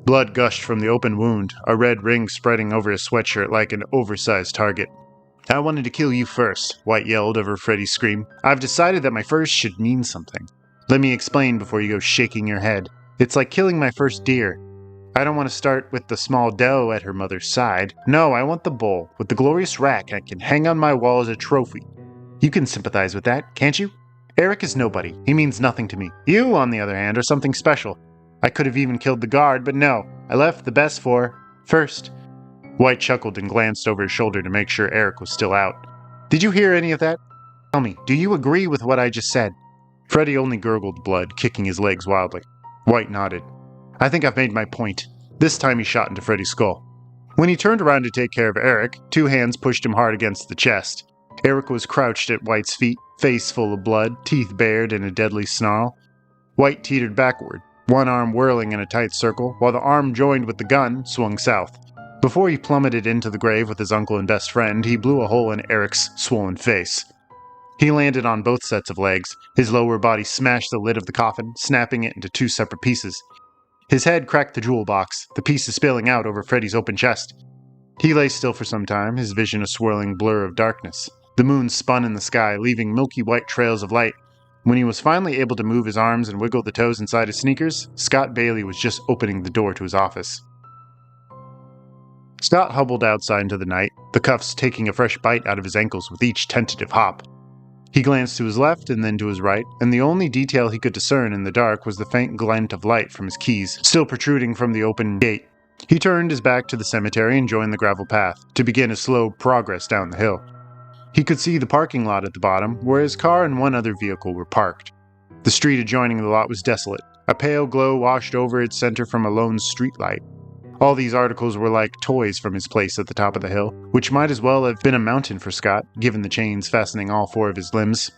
Blood gushed from the open wound, a red ring spreading over his sweatshirt like an oversized target. I wanted to kill you first, White yelled over Freddy's scream. I've decided that my first should mean something. Let me explain before you go shaking your head. It's like killing my first deer. I don't want to start with the small doe at her mother's side. No, I want the bull, with the glorious rack I can hang on my wall as a trophy. You can sympathize with that, can't you? Eric is nobody. He means nothing to me. You, on the other hand, are something special. I could have even killed the guard, but no. I left the best for first. White chuckled and glanced over his shoulder to make sure Eric was still out. Did you hear any of that? Tell me, do you agree with what I just said? Freddy only gurgled blood, kicking his legs wildly. White nodded. I think I've made my point. This time he shot into Freddy's skull. When he turned around to take care of Eric, two hands pushed him hard against the chest. Eric was crouched at White's feet, face full of blood, teeth bared in a deadly snarl. White teetered backward, one arm whirling in a tight circle, while the arm joined with the gun swung south. Before he plummeted into the grave with his uncle and best friend, he blew a hole in Eric's swollen face. He landed on both sets of legs. His lower body smashed the lid of the coffin, snapping it into two separate pieces. His head cracked the jewel box, the pieces spilling out over Freddy's open chest. He lay still for some time, his vision a swirling blur of darkness. The moon spun in the sky, leaving milky white trails of light. When he was finally able to move his arms and wiggle the toes inside his sneakers, Scott Bailey was just opening the door to his office. Scott hobbled outside into the night, the cuffs taking a fresh bite out of his ankles with each tentative hop. He glanced to his left and then to his right, and the only detail he could discern in the dark was the faint glint of light from his keys, still protruding from the open gate. He turned his back to the cemetery and joined the gravel path, to begin his slow progress down the hill. He could see the parking lot at the bottom, where his car and one other vehicle were parked. The street adjoining the lot was desolate. A pale glow washed over its center from a lone streetlight. All these articles were like toys from his place at the top of the hill, which might as well have been a mountain for Scott, given the chains fastening all four of his limbs.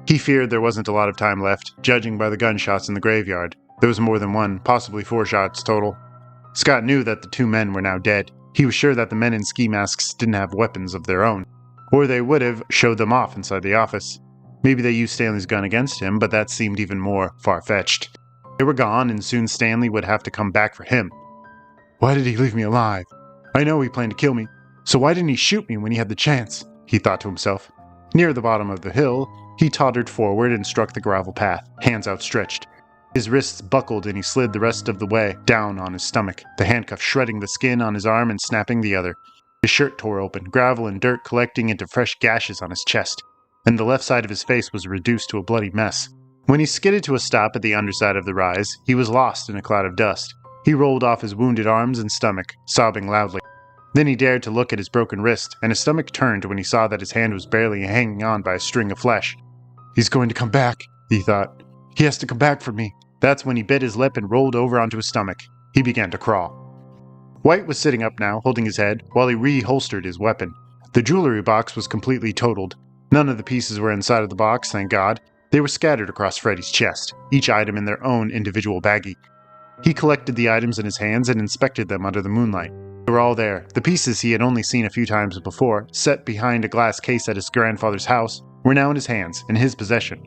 He feared there wasn't a lot of time left, judging by the gunshots in the graveyard. There was more than one, possibly 4 shots total. Scott knew that the 2 men were now dead. He was sure that the men in ski masks didn't have weapons of their own, or they would have showed them off inside the office. Maybe they used Stanley's gun against him, but that seemed even more far-fetched. They were gone, and soon Stanley would have to come back for him. Why did he leave me alive? I know he planned to kill me, so why didn't he shoot me when he had the chance? he thought to himself. Near the bottom of the hill, he tottered forward and struck the gravel path, hands outstretched. His wrists buckled and he slid the rest of the way down on his stomach, the handcuff shredding the skin on his arm and snapping the other. His shirt tore open, gravel and dirt collecting into fresh gashes on his chest, and the left side of his face was reduced to a bloody mess. When he skidded to a stop at the underside of the rise, he was lost in a cloud of dust. He rolled off his wounded arms and stomach, sobbing loudly. Then he dared to look at his broken wrist, and his stomach turned when he saw that his hand was barely hanging on by a string of flesh. He's going to come back, he thought. He has to come back for me. That's when he bit his lip and rolled over onto his stomach. He began to crawl. White was sitting up now, holding his head, while he reholstered his weapon. The jewelry box was completely totaled. None of the pieces were inside of the box, thank God. They were scattered across Freddy's chest, each item in their own individual baggie. He collected the items in his hands and inspected them under the moonlight. They were all there. The pieces he had only seen a few times before, set behind a glass case at his grandfather's house, were now in his hands, in his possession.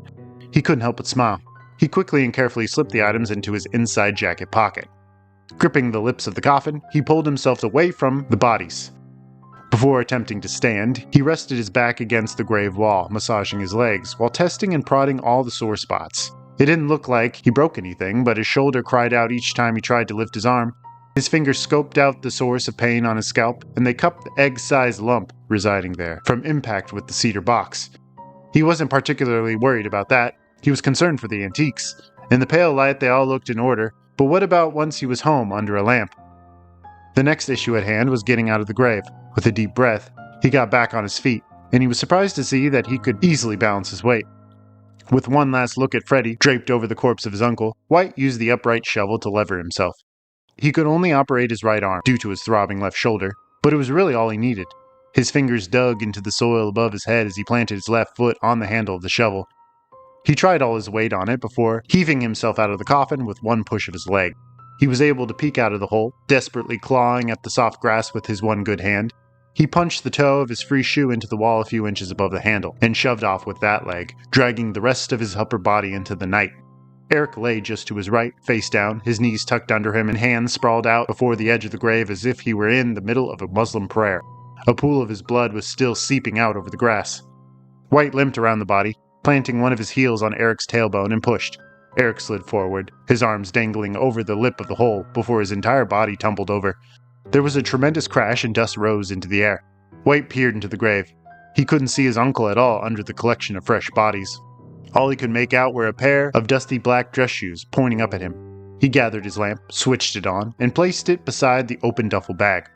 He couldn't help but smile. He quickly and carefully slipped the items into his inside jacket pocket. Gripping the lips of the coffin, he pulled himself away from the bodies. Before attempting to stand, he rested his back against the grave wall, massaging his legs, while testing and prodding all the sore spots. It didn't look like he broke anything, but his shoulder cried out each time he tried to lift his arm. His fingers scoped out the source of pain on his scalp, and they cupped the egg-sized lump residing there, from impact with the cedar box. He wasn't particularly worried about that. He was concerned for the antiques. In the pale light they all looked in order, but what about once he was home under a lamp? The next issue at hand was getting out of the grave. With a deep breath, he got back on his feet, and he was surprised to see that he could easily balance his weight. With one last look at Freddy, draped over the corpse of his uncle, White used the upright shovel to lever himself. He could only operate his right arm, due to his throbbing left shoulder, but it was really all he needed. His fingers dug into the soil above his head as he planted his left foot on the handle of the shovel. He tried all his weight on it before heaving himself out of the coffin with one push of his leg. He was able to peek out of the hole, desperately clawing at the soft grass with his one good hand. He punched the toe of his free shoe into the wall a few inches above the handle, and shoved off with that leg, dragging the rest of his upper body into the night. Eric lay just to his right, face down, his knees tucked under him and hands sprawled out before the edge of the grave as if he were in the middle of a Muslim prayer. A pool of his blood was still seeping out over the grass. White limped around the body, planting one of his heels on Eric's tailbone and pushed. Eric slid forward, his arms dangling over the lip of the hole before his entire body tumbled over. There was a tremendous crash and dust rose into the air. White peered into the grave. He couldn't see his uncle at all under the collection of fresh bodies. All he could make out were a pair of dusty black dress shoes pointing up at him. He gathered his lamp, switched it on, and placed it beside the open duffel bag.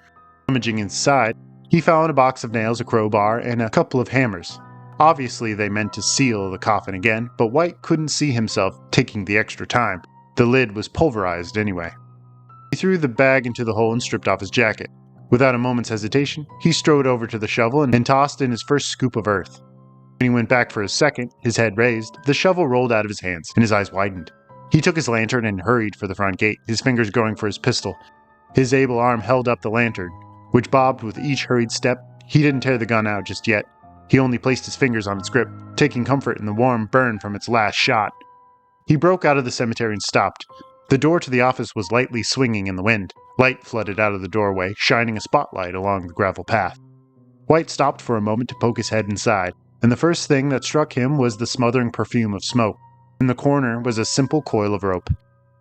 Rummaging inside, he found a box of nails, a crowbar, and a couple of hammers. Obviously they meant to seal the coffin again, but White couldn't see himself taking the extra time. The lid was pulverized anyway. He threw the bag into the hole and stripped off his jacket. Without a moment's hesitation, he strode over to the shovel and tossed in his first scoop of earth. When he went back for his second, his head raised, the shovel rolled out of his hands, and his eyes widened. He took his lantern and hurried for the front gate, his fingers going for his pistol. His able arm held up the lantern, which bobbed with each hurried step. He didn't tear the gun out just yet. He only placed his fingers on its grip, taking comfort in the warm burn from its last shot. He broke out of the cemetery and stopped. The door to the office was lightly swinging in the wind. Light flooded out of the doorway, shining a spotlight along the gravel path. White stopped for a moment to poke his head inside, and the first thing that struck him was the smothering perfume of smoke. In the corner was a simple coil of rope.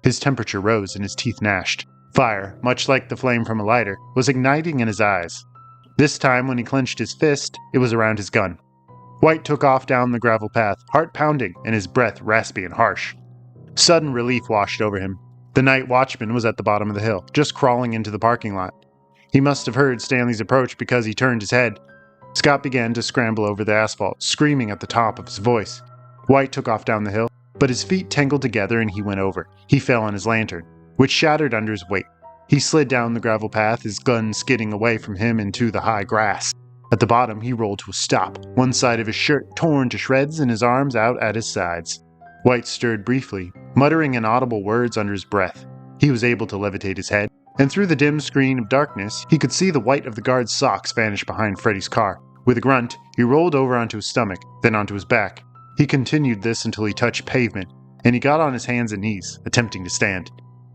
His temperature rose and his teeth gnashed. Fire, much like the flame from a lighter, was igniting in his eyes. This time, when he clenched his fist, it was around his gun. White took off down the gravel path, heart pounding and his breath raspy and harsh. Sudden relief washed over him. The night watchman was at the bottom of the hill, just crawling into the parking lot. He must have heard Stanley's approach because he turned his head. Scott began to scramble over the asphalt, screaming at the top of his voice. White took off down the hill, but his feet tangled together and he went over. He fell on his lantern, which shattered under his weight. He slid down the gravel path, his gun skidding away from him into the high grass. At the bottom, he rolled to a stop, one side of his shirt torn to shreds and his arms out at his sides. White stirred briefly, muttering inaudible words under his breath. He was able to levitate his head, and through the dim screen of darkness, he could see the white of the guard's socks vanish behind Freddy's car. With a grunt, he rolled over onto his stomach, then onto his back. He continued this until he touched pavement, and he got on his hands and knees, attempting to stand.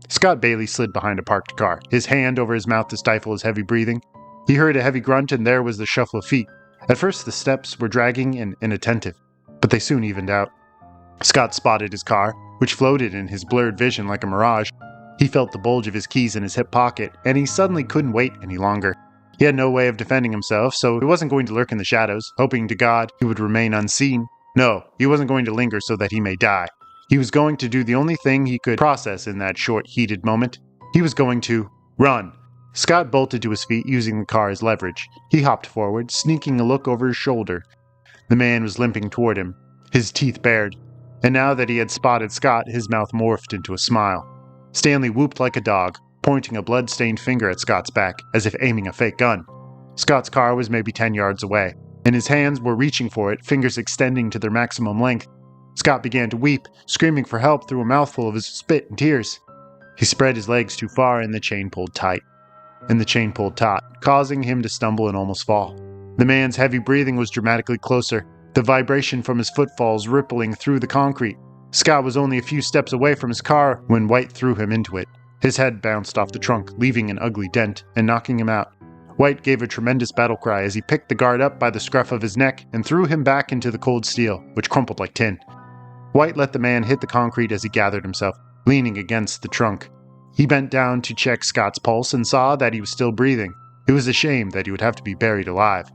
Scott Bailey slid behind a parked car, his hand over his mouth to stifle his heavy breathing. He heard a heavy grunt and there was the shuffle of feet. At first, the steps were dragging and inattentive, but they soon evened out. Scott spotted his car, which floated in his blurred vision like a mirage. He felt the bulge of his keys in his hip pocket, and he suddenly couldn't wait any longer. He had no way of defending himself, so he wasn't going to lurk in the shadows, hoping to God he would remain unseen. No, he wasn't going to linger so that he may die. He was going to do the only thing he could process in that short, heated moment. He was going to run. Scott bolted to his feet, using the car as leverage. He hopped forward, sneaking a look over his shoulder. The man was limping toward him, his teeth bared. And now that he had spotted Scott, his mouth morphed into a smile. Stanley whooped like a dog, pointing a blood-stained finger at Scott's back, as if aiming a fake gun. Scott's car was maybe 10 yards away, and his hands were reaching for it, fingers extending to their maximum length. Scott began to weep, screaming for help through a mouthful of his spit and tears. He spread his legs too far, and the chain pulled tight. And the chain pulled taut, causing him to stumble and almost fall. The man's heavy breathing was dramatically closer, the vibration from his footfalls rippling through the concrete. Scott was only a few steps away from his car when White threw him into it. His head bounced off the trunk, leaving an ugly dent and knocking him out. White gave a tremendous battle cry as he picked the guard up by the scruff of his neck and threw him back into the cold steel, which crumpled like tin. White let the man hit the concrete as he gathered himself, leaning against the trunk. He bent down to check Scott's pulse and saw that he was still breathing. It was a shame that he would have to be buried alive.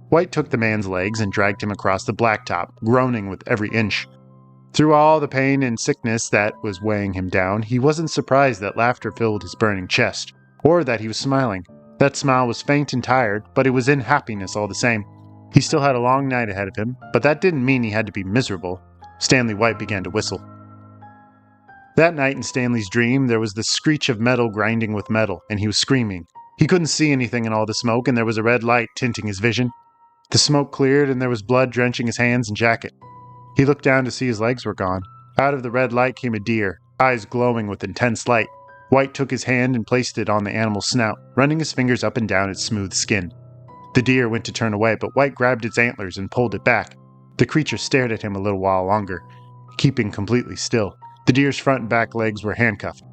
White took the man's legs and dragged him across the blacktop, groaning with every inch. Through all the pain and sickness that was weighing him down, he wasn't surprised that laughter filled his burning chest, or that he was smiling. That smile was faint and tired, but it was in happiness all the same. He still had a long night ahead of him, but that didn't mean he had to be miserable. Stanley White began to whistle. That night in Stanley's dream, there was the screech of metal grinding with metal, and he was screaming. He couldn't see anything in all the smoke, and there was a red light tinting his vision. The smoke cleared, and there was blood drenching his hands and jacket. He looked down to see his legs were gone. Out of the red light came a deer, eyes glowing with intense light. White took his hand and placed it on the animal's snout, running his fingers up and down its smooth skin. The deer went to turn away, but White grabbed its antlers and pulled it back. The creature stared at him a little while longer, keeping completely still. The deer's front and back legs were handcuffed.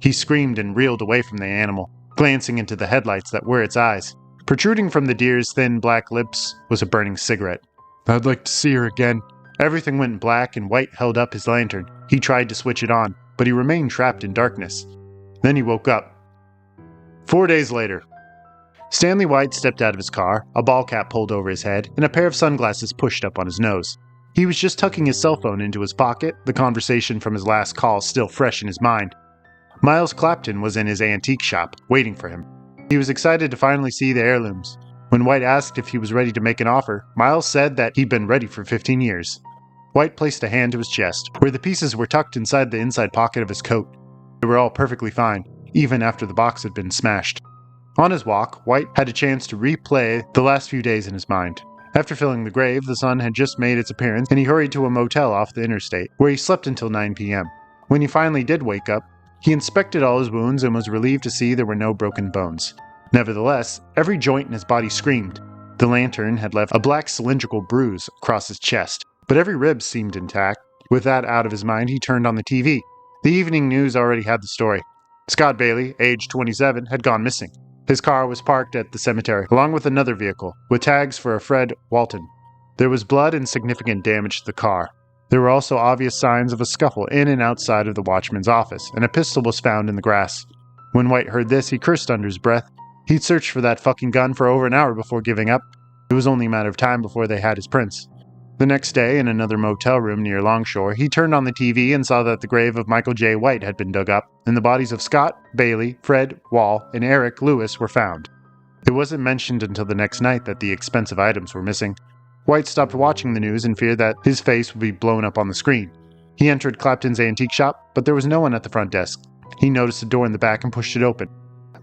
He screamed and reeled away from the animal, glancing into the headlights that were its eyes. Protruding from the deer's thin black lips was a burning cigarette. "I'd like to see her again." Everything went black, and White held up his lantern. He tried to switch it on, but he remained trapped in darkness. Then he woke up. 4 days later. Stanley White stepped out of his car, a ball cap pulled over his head, and a pair of sunglasses pushed up on his nose. He was just tucking his cell phone into his pocket, the conversation from his last call still fresh in his mind. Miles Clapton was in his antique shop, waiting for him. He was excited to finally see the heirlooms. When White asked if he was ready to make an offer, Miles said that he'd been ready for 15 years. White placed a hand to his chest, where the pieces were tucked inside the inside pocket of his coat. They were all perfectly fine, even after the box had been smashed. On his walk, White had a chance to replay the last few days in his mind. After filling the grave, the sun had just made its appearance, and he hurried to a motel off the interstate, where he slept until 9 p.m. When he finally did wake up, he inspected all his wounds and was relieved to see there were no broken bones. Nevertheless, every joint in his body screamed. The lantern had left a black cylindrical bruise across his chest, but every rib seemed intact. With that out of his mind, he turned on the TV. The evening news already had the story. Scott Bailey, age 27, had gone missing. His car was parked at the cemetery, along with another vehicle, with tags for a Fred Walton. There was blood and significant damage to the car. There were also obvious signs of a scuffle in and outside of the watchman's office, and a pistol was found in the grass. When White heard this, he cursed under his breath. He'd searched for that fucking gun for over an hour before giving up. It was only a matter of time before they had his prints. The next day, in another motel room near Longshore, he turned on the TV and saw that the grave of Michael J. White had been dug up, and the bodies of Scott, Bailey, Fred, Wall, and Eric Lewis were found. It wasn't mentioned until the next night that the expensive items were missing. White stopped watching the news in fear that his face would be blown up on the screen. He entered Clapton's antique shop, but there was no one at the front desk. He noticed a door in the back and pushed it open.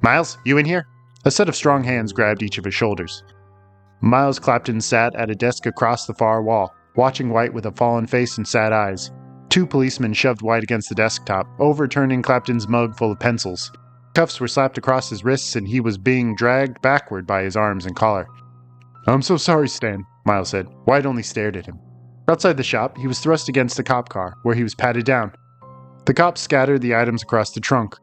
"Miles, you in here?" A set of strong hands grabbed each of his shoulders. Miles Clapton sat at a desk across the far wall, watching White with a fallen face and sad eyes. 2 policemen shoved White against the desktop, overturning Clapton's mug full of pencils. Cuffs were slapped across his wrists, and he was being dragged backward by his arms and collar. "I'm so sorry, Stan," Miles said. White only stared at him. Outside the shop, he was thrust against a cop car, where he was patted down. The cops scattered the items across the trunk.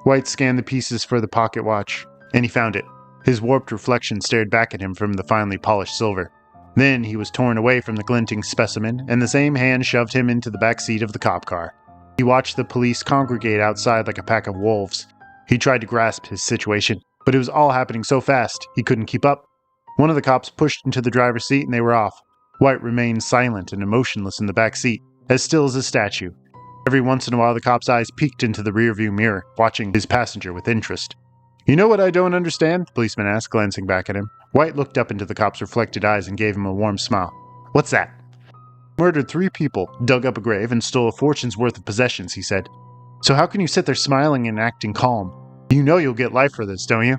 White scanned the pieces for the pocket watch, and he found it. His warped reflection stared back at him from the finely polished silver. Then he was torn away from the glinting specimen, and the same hand shoved him into the back seat of the cop car. He watched the police congregate outside like a pack of wolves. He tried to grasp his situation, but it was all happening so fast he couldn't keep up. One of the cops pushed into the driver's seat and they were off. White remained silent and emotionless in the back seat, as still as a statue. Every once in a while the cop's eyes peeked into the rearview mirror, watching his passenger with interest. "You know what I don't understand?" the policeman asked, glancing back at him. White looked up into the cop's reflected eyes and gave him a warm smile. "What's that?" "Murdered 3 people, dug up a grave, and stole a fortune's worth of possessions," he said. "So how can you sit there smiling and acting calm? You know you'll get life for this, don't you?"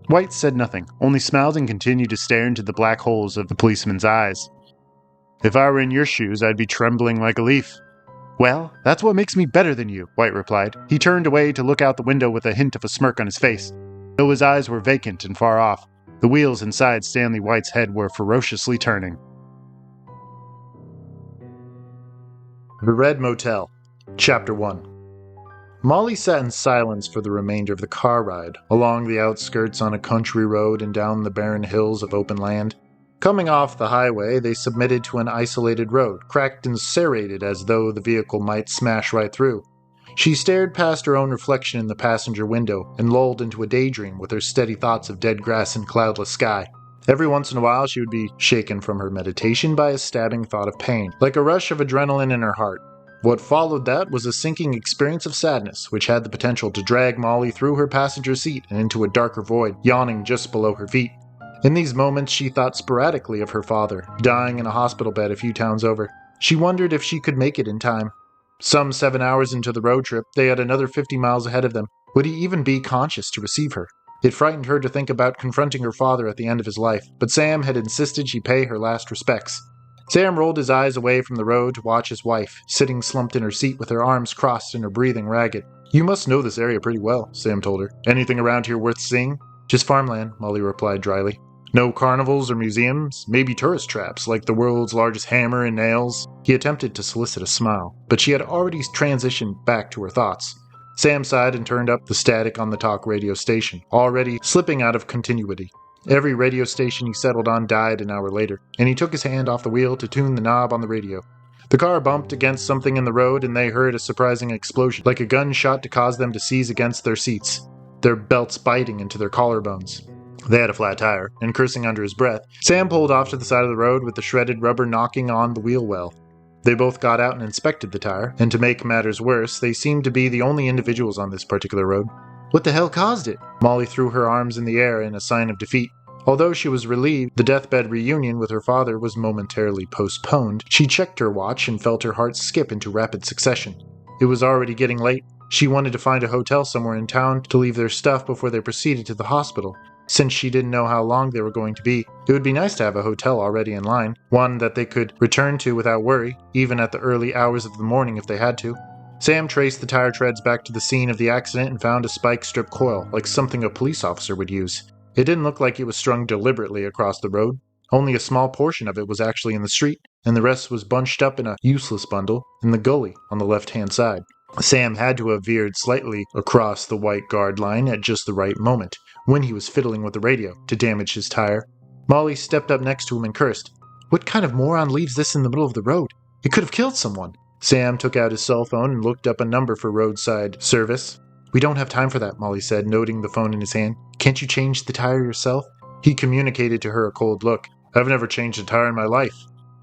White said nothing, only smiled and continued to stare into the black holes of the policeman's eyes. "If I were in your shoes, I'd be trembling like a leaf." "Well, that's what makes me better than you," White replied. He turned away to look out the window with a hint of a smirk on his face, though his eyes were vacant and far off. The wheels inside Stanley White's head were ferociously turning. The Red Motel, Chapter 1. Molly sat in silence for the remainder of the car ride, along the outskirts on a country road and down the barren hills of open land. Coming off the highway, they submitted to an isolated road, cracked and serrated as though the vehicle might smash right through. She stared past her own reflection in the passenger window and lulled into a daydream with her steady thoughts of dead grass and cloudless sky. Every once in a while she would be shaken from her meditation by a stabbing thought of pain, like a rush of adrenaline in her heart. What followed that was a sinking experience of sadness, which had the potential to drag Molly through her passenger seat and into a darker void, yawning just below her feet. In these moments she thought sporadically of her father, dying in a hospital bed a few towns over. She wondered if she could make it in time. Some 7 hours into the road trip, they had another 50 miles ahead of them. Would he even be conscious to receive her? It frightened her to think about confronting her father at the end of his life, but Sam had insisted she pay her last respects. Sam rolled his eyes away from the road to watch his wife, sitting slumped in her seat with her arms crossed and her breathing ragged. "You must know this area pretty well," Sam told her. "Anything around here worth seeing?" "Just farmland," Molly replied dryly. "No carnivals or museums? Maybe tourist traps, like the world's largest hammer and nails?" He attempted to solicit a smile, but she had already transitioned back to her thoughts. Sam sighed and turned up the static on the talk radio station, already slipping out of continuity. Every radio station he settled on died an hour later, and he took his hand off the wheel to tune the knob on the radio. The car bumped against something in the road and they heard a surprising explosion, like a gun shot to cause them to seize against their seats, their belts biting into their collarbones. They had a flat tire, and cursing under his breath, Sam pulled off to the side of the road with the shredded rubber knocking on the wheel well. They both got out and inspected the tire, and to make matters worse, they seemed to be the only individuals on this particular road. "What the hell caused it?" Molly threw her arms in the air in a sign of defeat. Although she was relieved the deathbed reunion with her father was momentarily postponed, she checked her watch and felt her heart skip into rapid succession. It was already getting late. She wanted to find a hotel somewhere in town to leave their stuff before they proceeded to the hospital. Since she didn't know how long they were going to be, it would be nice to have a hotel already in line, one that they could return to without worry, even at the early hours of the morning if they had to. Sam traced the tire treads back to the scene of the accident and found a spike strip coil, like something a police officer would use. It didn't look like it was strung deliberately across the road. Only a small portion of it was actually in the street, and the rest was bunched up in a useless bundle in the gully on the left-hand side. Sam had to have veered slightly across the white guard line at just the right moment, when he was fiddling with the radio, to damage his tire. Molly stepped up next to him and cursed. "What kind of moron leaves this in the middle of the road? It could have killed someone." Sam took out his cell phone and looked up a number for roadside service. "We don't have time for that," Molly said, noting the phone in his hand. "Can't you change the tire yourself?" He communicated to her a cold look. "I've never changed a tire in my life.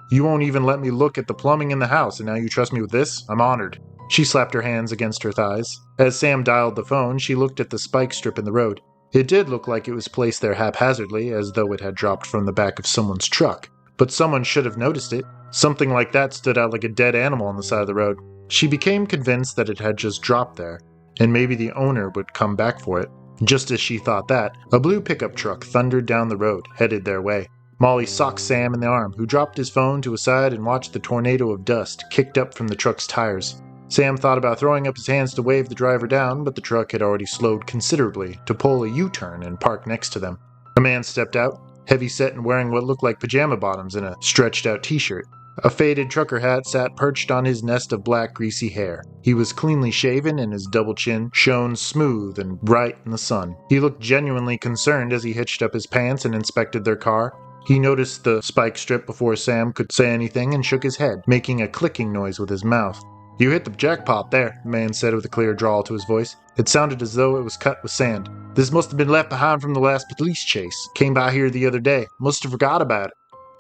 You won't even let me look at the plumbing in the house, and now you trust me with this? I'm honored." She slapped her hands against her thighs. As Sam dialed the phone, she looked at the spike strip in the road. It did look like it was placed there haphazardly, as though it had dropped from the back of someone's truck. But someone should have noticed it. Something like that stood out like a dead animal on the side of the road. She became convinced that it had just dropped there, and maybe the owner would come back for it. Just as she thought that, a blue pickup truck thundered down the road, headed their way. Molly socked Sam in the arm, who dropped his phone to a side and watched the tornado of dust kicked up from the truck's tires. Sam thought about throwing up his hands to wave the driver down, but the truck had already slowed considerably to pull a U-turn and park next to them. A man stepped out, heavy-set and wearing what looked like pajama bottoms and a stretched-out t-shirt. A faded trucker hat sat perched on his nest of black, greasy hair. He was cleanly shaven and his double chin shone smooth and bright in the sun. He looked genuinely concerned as he hitched up his pants and inspected their car. He noticed the spike strip before Sam could say anything and shook his head, making a clicking noise with his mouth. "You hit the jackpot there," the man said with a clear drawl to his voice. It sounded as though it was cut with sand. "This must have been left behind from the last police chase. Came by here the other day. Must have forgot about it."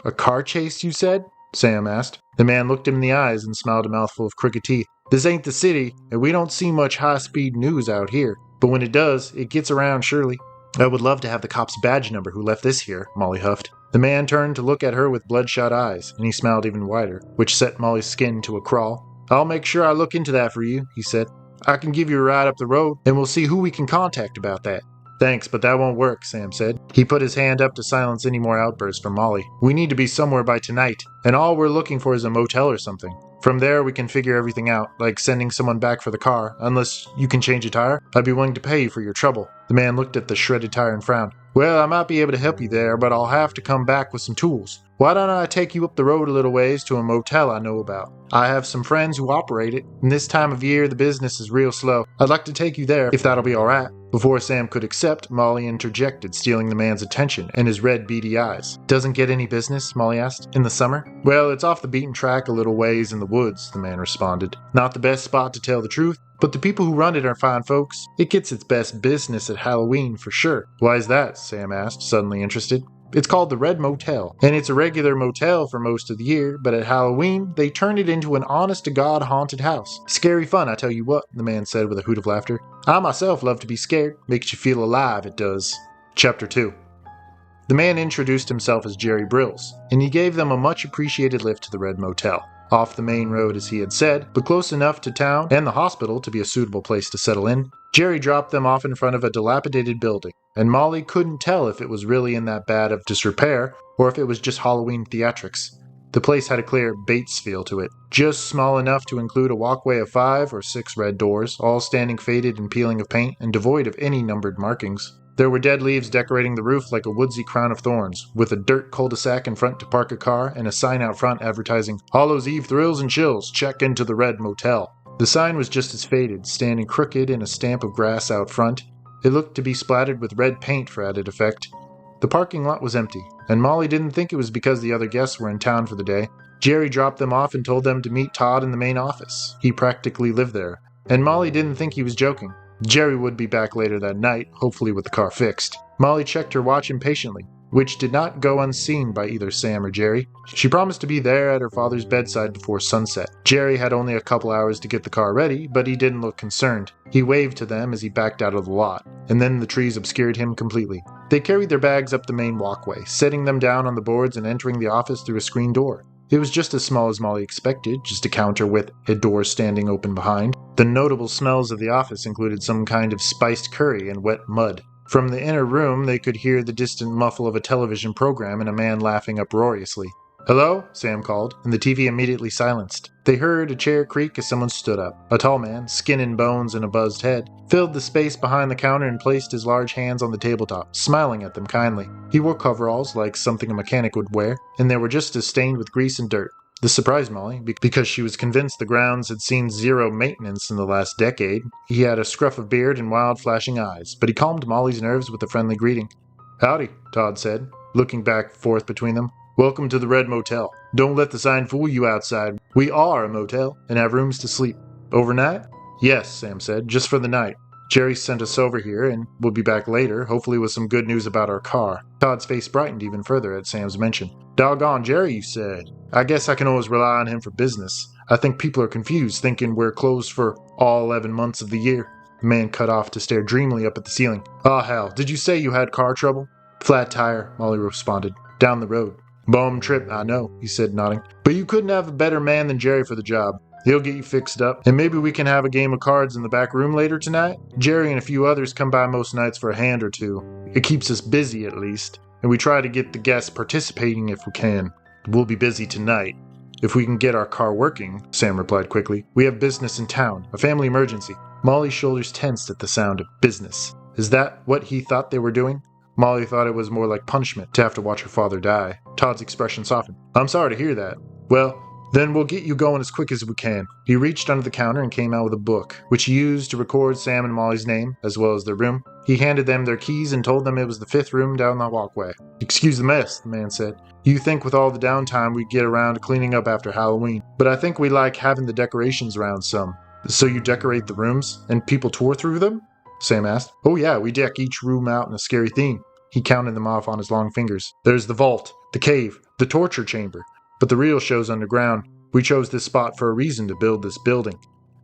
"A car chase, you said?" Sam asked. The man looked him in the eyes and smiled a mouthful of crooked teeth. "This ain't the city, and we don't see much high-speed news out here. But when it does, it gets around surely." "I would love to have the cop's badge number who left this here," Molly huffed. The man turned to look at her with bloodshot eyes, and he smiled even wider, which set Molly's skin to a crawl. "I'll make sure I look into that for you," he said. "I can give you a ride up the road, and we'll see who we can contact about that." "Thanks, but that won't work," Sam said. He put his hand up to silence any more outbursts from Molly. "We need to be somewhere by tonight, and all we're looking for is a motel or something. From there we can figure everything out, like sending someone back for the car. Unless you can change a tire, I'd be willing to pay you for your trouble." The man looked at the shredded tire and frowned. "Well, I might be able to help you there, but I'll have to come back with some tools. Why don't I take you up the road a little ways to a motel I know about? I have some friends who operate it, and this time of year the business is real slow. I'd like to take you there, if that'll be alright." Before Sam could accept, Molly interjected, stealing the man's attention and his red, beady eyes. "Doesn't get any business?" Molly asked. "In the summer?" "Well, it's off the beaten track a little ways in the woods," the man responded. "Not the best spot to tell the truth, but the people who run it are fine folks. It gets its best business at Halloween for sure." "Why is that?" Sam asked, suddenly interested. "It's called the Red Motel, and it's a regular motel for most of the year, but at Halloween, they turn it into an honest-to-God haunted house. Scary fun, I tell you what," the man said with a hoot of laughter. "I myself love to be scared. Makes you feel alive, it does." Chapter 2. The man introduced himself as Jerry Brills, and he gave them a much-appreciated lift to the Red Motel. Off the main road as he had said, but close enough to town and the hospital to be a suitable place to settle in. Jerry dropped them off in front of a dilapidated building, and Molly couldn't tell if it was really in that bad of disrepair or if it was just Halloween theatrics. The place had a clear Bates feel to it, just small enough to include a walkway of 5 or 6 red doors, all standing faded and peeling of paint and devoid of any numbered markings. There were dead leaves decorating the roof like a woodsy crown of thorns, with a dirt cul-de-sac in front to park a car and a sign out front advertising, "Hallows Eve thrills and chills, check into the Red Motel." The sign was just as faded, standing crooked in a stamp of grass out front. It looked to be splattered with red paint for added effect. The parking lot was empty, and Molly didn't think it was because the other guests were in town for the day. Jerry dropped them off and told them to meet Todd in the main office. He practically lived there, and Molly didn't think he was joking. Jerry would be back later that night, hopefully with the car fixed. Molly checked her watch impatiently, which did not go unseen by either Sam or Jerry. She promised to be there at her father's bedside before sunset. Jerry had only a couple hours to get the car ready, but he didn't look concerned. He waved to them as he backed out of the lot, and then the trees obscured him completely. They carried their bags up the main walkway, setting them down on the boards and entering the office through a screen door. It was just as small as Molly expected, just a counter with a door standing open behind. The notable smells of the office included some kind of spiced curry and wet mud. From the inner room, they could hear the distant muffle of a television program and a man laughing uproariously. "Hello?" Sam called, and the TV immediately silenced. They heard a chair creak as someone stood up. A tall man, skin and bones and a buzzed head, filled the space behind the counter and placed his large hands on the tabletop, smiling at them kindly. He wore coveralls, like something a mechanic would wear, and they were just as stained with grease and dirt. This surprised Molly, because she was convinced the grounds had seen zero maintenance in the last decade. He had a scruff of beard and wild flashing eyes, but he calmed Molly's nerves with a friendly greeting. "Howdy," Todd said, looking back and forth between them. "Welcome to the Red Motel. Don't let the sign fool you outside. We are a motel and have rooms to sleep." "Overnight?" "Yes," Sam said, "just for the night. Jerry sent us over here, and we'll be back later, hopefully with some good news about our car." Todd's face brightened even further at Sam's mention. "Doggone Jerry, you said. I guess I can always rely on him for business. I think people are confused, thinking we're closed for all 11 months of the year." The man cut off to stare dreamily up at the ceiling. "Oh hell, did you say you had car trouble?" "Flat tire," Molly responded. "Down the road." "Bum trip, I know," he said, nodding. "But you couldn't have a better man than Jerry for the job. He'll get you fixed up, and maybe we can have a game of cards in the back room later tonight. Jerry and a few others come by most nights for a hand or two. It keeps us busy, at least, and we try to get the guests participating if we can. We'll be busy tonight." "If we can get our car working," Sam replied quickly. "We have business in town, a family emergency." Molly's shoulders tensed at the sound of business. Is that what he thought they were doing? Molly thought it was more like punishment to have to watch her father die. Todd's expression softened. "I'm sorry to hear that." "Well, then we'll get you going as quick as we can." He reached under the counter and came out with a book, which he used to record Sam and Molly's name, as well as their room. He handed them their keys and told them it was the 5th room down the walkway. "Excuse the mess," the man said. "You think with all the downtime we'd get around to cleaning up after Halloween, but I think we like having the decorations around some." "So you decorate the rooms, and people tour through them?" Sam asked. "Oh yeah, we deck each room out in a scary theme." He counted them off on his long fingers. "There's the vault, the cave, the torture chamber. But the real show's underground. We chose this spot for a reason to build this building.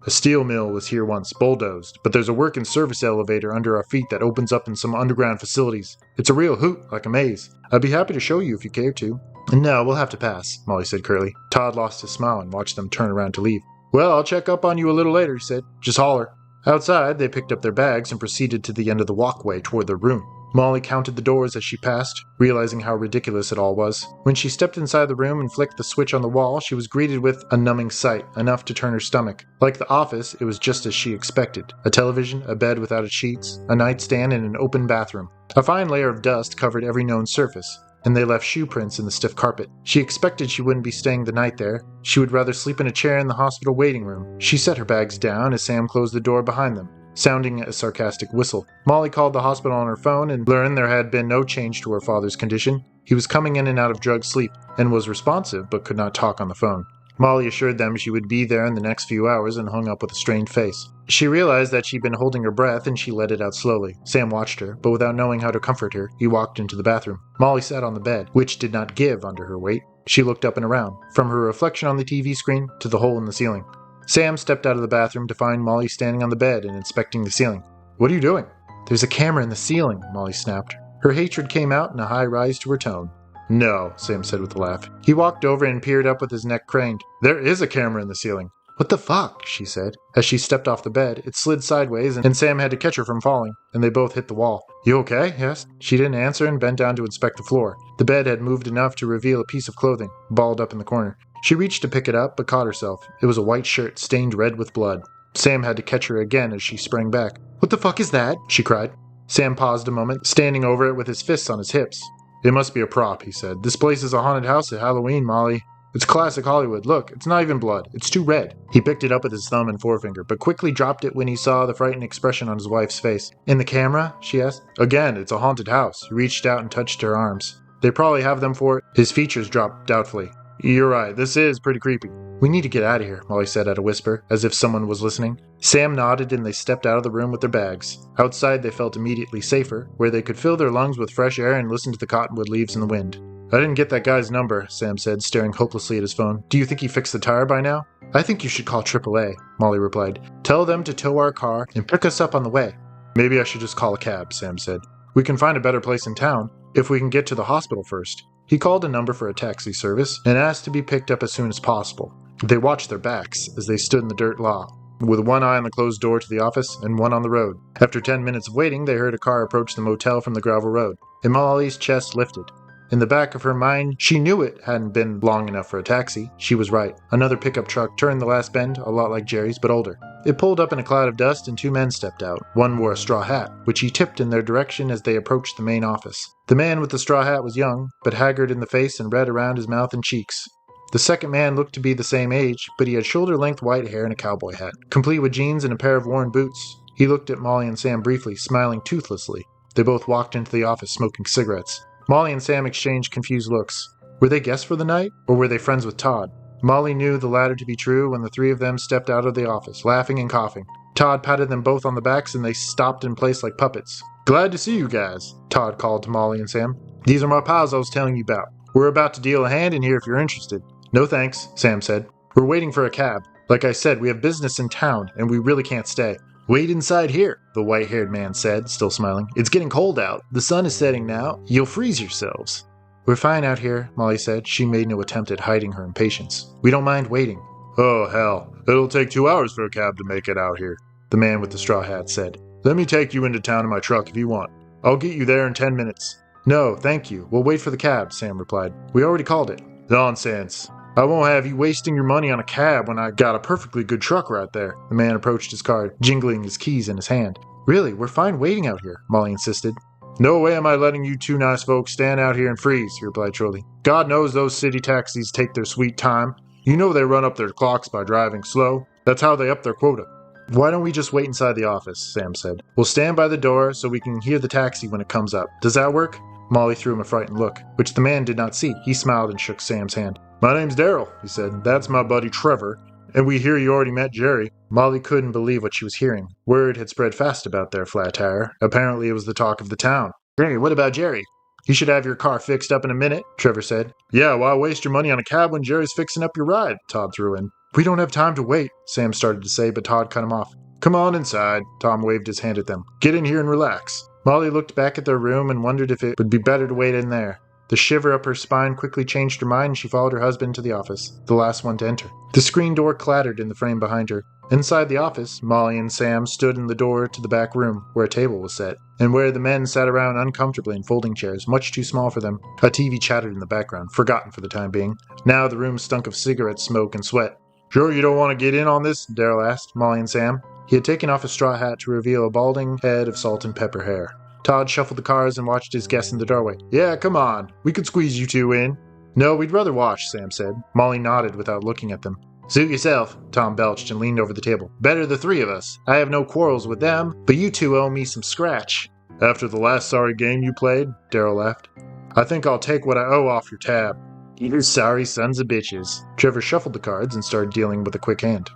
A steel mill was here once, bulldozed, but there's a work and service elevator under our feet that opens up in some underground facilities. It's a real hoot, like a maze. I'd be happy to show you if you care to." "No, we'll have to pass," Molly said curtly. Todd lost his smile and watched them turn around to leave. "Well, I'll check up on you a little later," he said. "Just holler." Outside, they picked up their bags and proceeded to the end of the walkway toward their room. Molly counted the doors as she passed, realizing how ridiculous it all was. When she stepped inside the room and flicked the switch on the wall, she was greeted with a numbing sight, enough to turn her stomach. Like the office, it was just as she expected. A television, a bed without its sheets, a nightstand, and an open bathroom. A fine layer of dust covered every known surface, and they left shoe prints in the stiff carpet. She expected she wouldn't be staying the night there. She would rather sleep in a chair in the hospital waiting room. She set her bags down as Sam closed the door behind them, sounding a sarcastic whistle. Molly called the hospital on her phone and learned there had been no change to her father's condition. He was coming in and out of drug sleep, and was responsive but could not talk on the phone. Molly assured them she would be there in the next few hours and hung up with a strained face. She realized that she'd been holding her breath and she let it out slowly. Sam watched her, but without knowing how to comfort her, he walked into the bathroom. Molly sat on the bed, which did not give under her weight. She looked up and around, from her reflection on the TV screen to the hole in the ceiling. Sam stepped out of the bathroom to find Molly standing on the bed and inspecting the ceiling. "What are you doing?" "There's a camera in the ceiling," Molly snapped. Her hatred came out in a high rise to her tone. "No," Sam said with a laugh. He walked over and peered up with his neck craned. "There is a camera in the ceiling." "What the fuck?" she said. As she stepped off the bed, it slid sideways and Sam had to catch her from falling, and they both hit the wall. "You okay?" he asked. She didn't answer and bent down to inspect the floor. The bed had moved enough to reveal a piece of clothing, balled up in the corner. She reached to pick it up, but caught herself. It was a white shirt stained red with blood. Sam had to catch her again as she sprang back. "What the fuck is that?" she cried. Sam paused a moment, standing over it with his fists on his hips. "It must be a prop," he said. "This place is a haunted house at Halloween, Molly. It's classic Hollywood. Look, it's not even blood. It's too red." He picked it up with his thumb and forefinger, but quickly dropped it when he saw the frightened expression on his wife's face. "In the camera?" she asked. "Again, it's a haunted house." He reached out and touched her arms. "They probably have them for it." His features dropped doubtfully. "You're right, this is pretty creepy." "We need to get out of here," Molly said at a whisper, as if someone was listening. Sam nodded and they stepped out of the room with their bags. Outside they felt immediately safer, where they could fill their lungs with fresh air and listen to the cottonwood leaves in the wind. "I didn't get that guy's number," Sam said, staring hopelessly at his phone. "Do you think he fixed the tire by now?" "I think you should call AAA, Molly replied. "Tell them to tow our car and pick us up on the way." "Maybe I should just call a cab," Sam said. "We can find a better place in town, if we can get to the hospital first." He called a number for a taxi service and asked to be picked up as soon as possible. They watched their backs as they stood in the dirt lot, with one eye on the closed door to the office and one on the road. After 10 minutes of waiting, they heard a car approach the motel from the gravel road, and Molly's chest lifted. In the back of her mind, she knew it hadn't been long enough for a taxi. She was right. Another pickup truck turned the last bend, a lot like Jerry's, but older. It pulled up in a cloud of dust and 2 men stepped out. One wore a straw hat, which he tipped in their direction as they approached the main office. The man with the straw hat was young, but haggard in the face and red around his mouth and cheeks. The second man looked to be the same age, but he had shoulder-length white hair and a cowboy hat, complete with jeans and a pair of worn boots. He looked at Molly and Sam briefly, smiling toothlessly. They both walked into the office smoking cigarettes. Molly and Sam exchanged confused looks. Were they guests for the night, or were they friends with Todd? Molly knew the latter to be true when the three of them stepped out of the office, laughing and coughing. Todd patted them both on the backs and they stopped in place like puppets. "Glad to see you guys," Todd called to Molly and Sam. "These are my pals I was telling you about. We're about to deal a hand in here if you're interested." "No thanks," Sam said. "We're waiting for a cab. Like I said, we have business in town, and we really can't stay." "Wait inside here," the white-haired man said, still smiling. "It's getting cold out. The sun is setting now. You'll freeze yourselves." "We're fine out here," Molly said. She made no attempt at hiding her impatience. "We don't mind waiting." "Oh, hell. It'll take 2 hours for a cab to make it out here," the man with the straw hat said. "Let me take you into town in my truck if you want. I'll get you there in 10 minutes. "No, thank you. We'll wait for the cab," Sam replied. "We already called it." "Nonsense. I won't have you wasting your money on a cab when I got a perfectly good truck right there." The man approached his car, jingling his keys in his hand. "Really, we're fine waiting out here," Molly insisted. "No way am I letting you two nice folks stand out here and freeze," he replied shortly. "God knows those city taxis take their sweet time. You know they run up their clocks by driving slow. That's how they up their quota." Why don't we just wait inside the office, Sam said. We'll stand by the door so we can hear the taxi when it comes up. Does that work? Molly threw him a frightened look, which the man did not see. He smiled and shook Sam's hand. My name's Daryl, he said. That's my buddy Trevor. And we hear you already met Jerry. Molly couldn't believe what she was hearing. Word had spread fast about their flat tire. Apparently it was the talk of the town. Hey, what about Jerry? You should have your car fixed up in a minute, Trevor said. Yeah, why waste your money on a cab when Jerry's fixing up your ride? Todd threw in. We don't have time to wait, Sam started to say, but Todd cut him off. Come on inside, Tom waved his hand at them. Get in here and relax. Molly looked back at their room and wondered if it would be better to wait in there. The shiver up her spine quickly changed her mind and she followed her husband to the office, the last one to enter. The screen door clattered in the frame behind her. Inside the office, Molly and Sam stood in the door to the back room, where a table was set, and where the men sat around uncomfortably in folding chairs, much too small for them. A TV chattered in the background, forgotten for the time being. Now the room stunk of cigarette smoke and sweat. Sure you don't want to get in on this? Daryl asked Molly and Sam. He had taken off a straw hat to reveal a balding head of salt and pepper hair. Todd shuffled the cars and watched his guests in the doorway. Yeah, come on. We could squeeze you two in. No, we'd rather watch, Sam said. Molly nodded without looking at them. Suit yourself, Tom belched and leaned over the table. Better the three of us. I have no quarrels with them, but you two owe me some scratch. After the last sorry game you played, Daryl laughed. I think I'll take what I owe off your tab. You sorry sons of bitches. Trevor shuffled the cards and started dealing with a quick hand.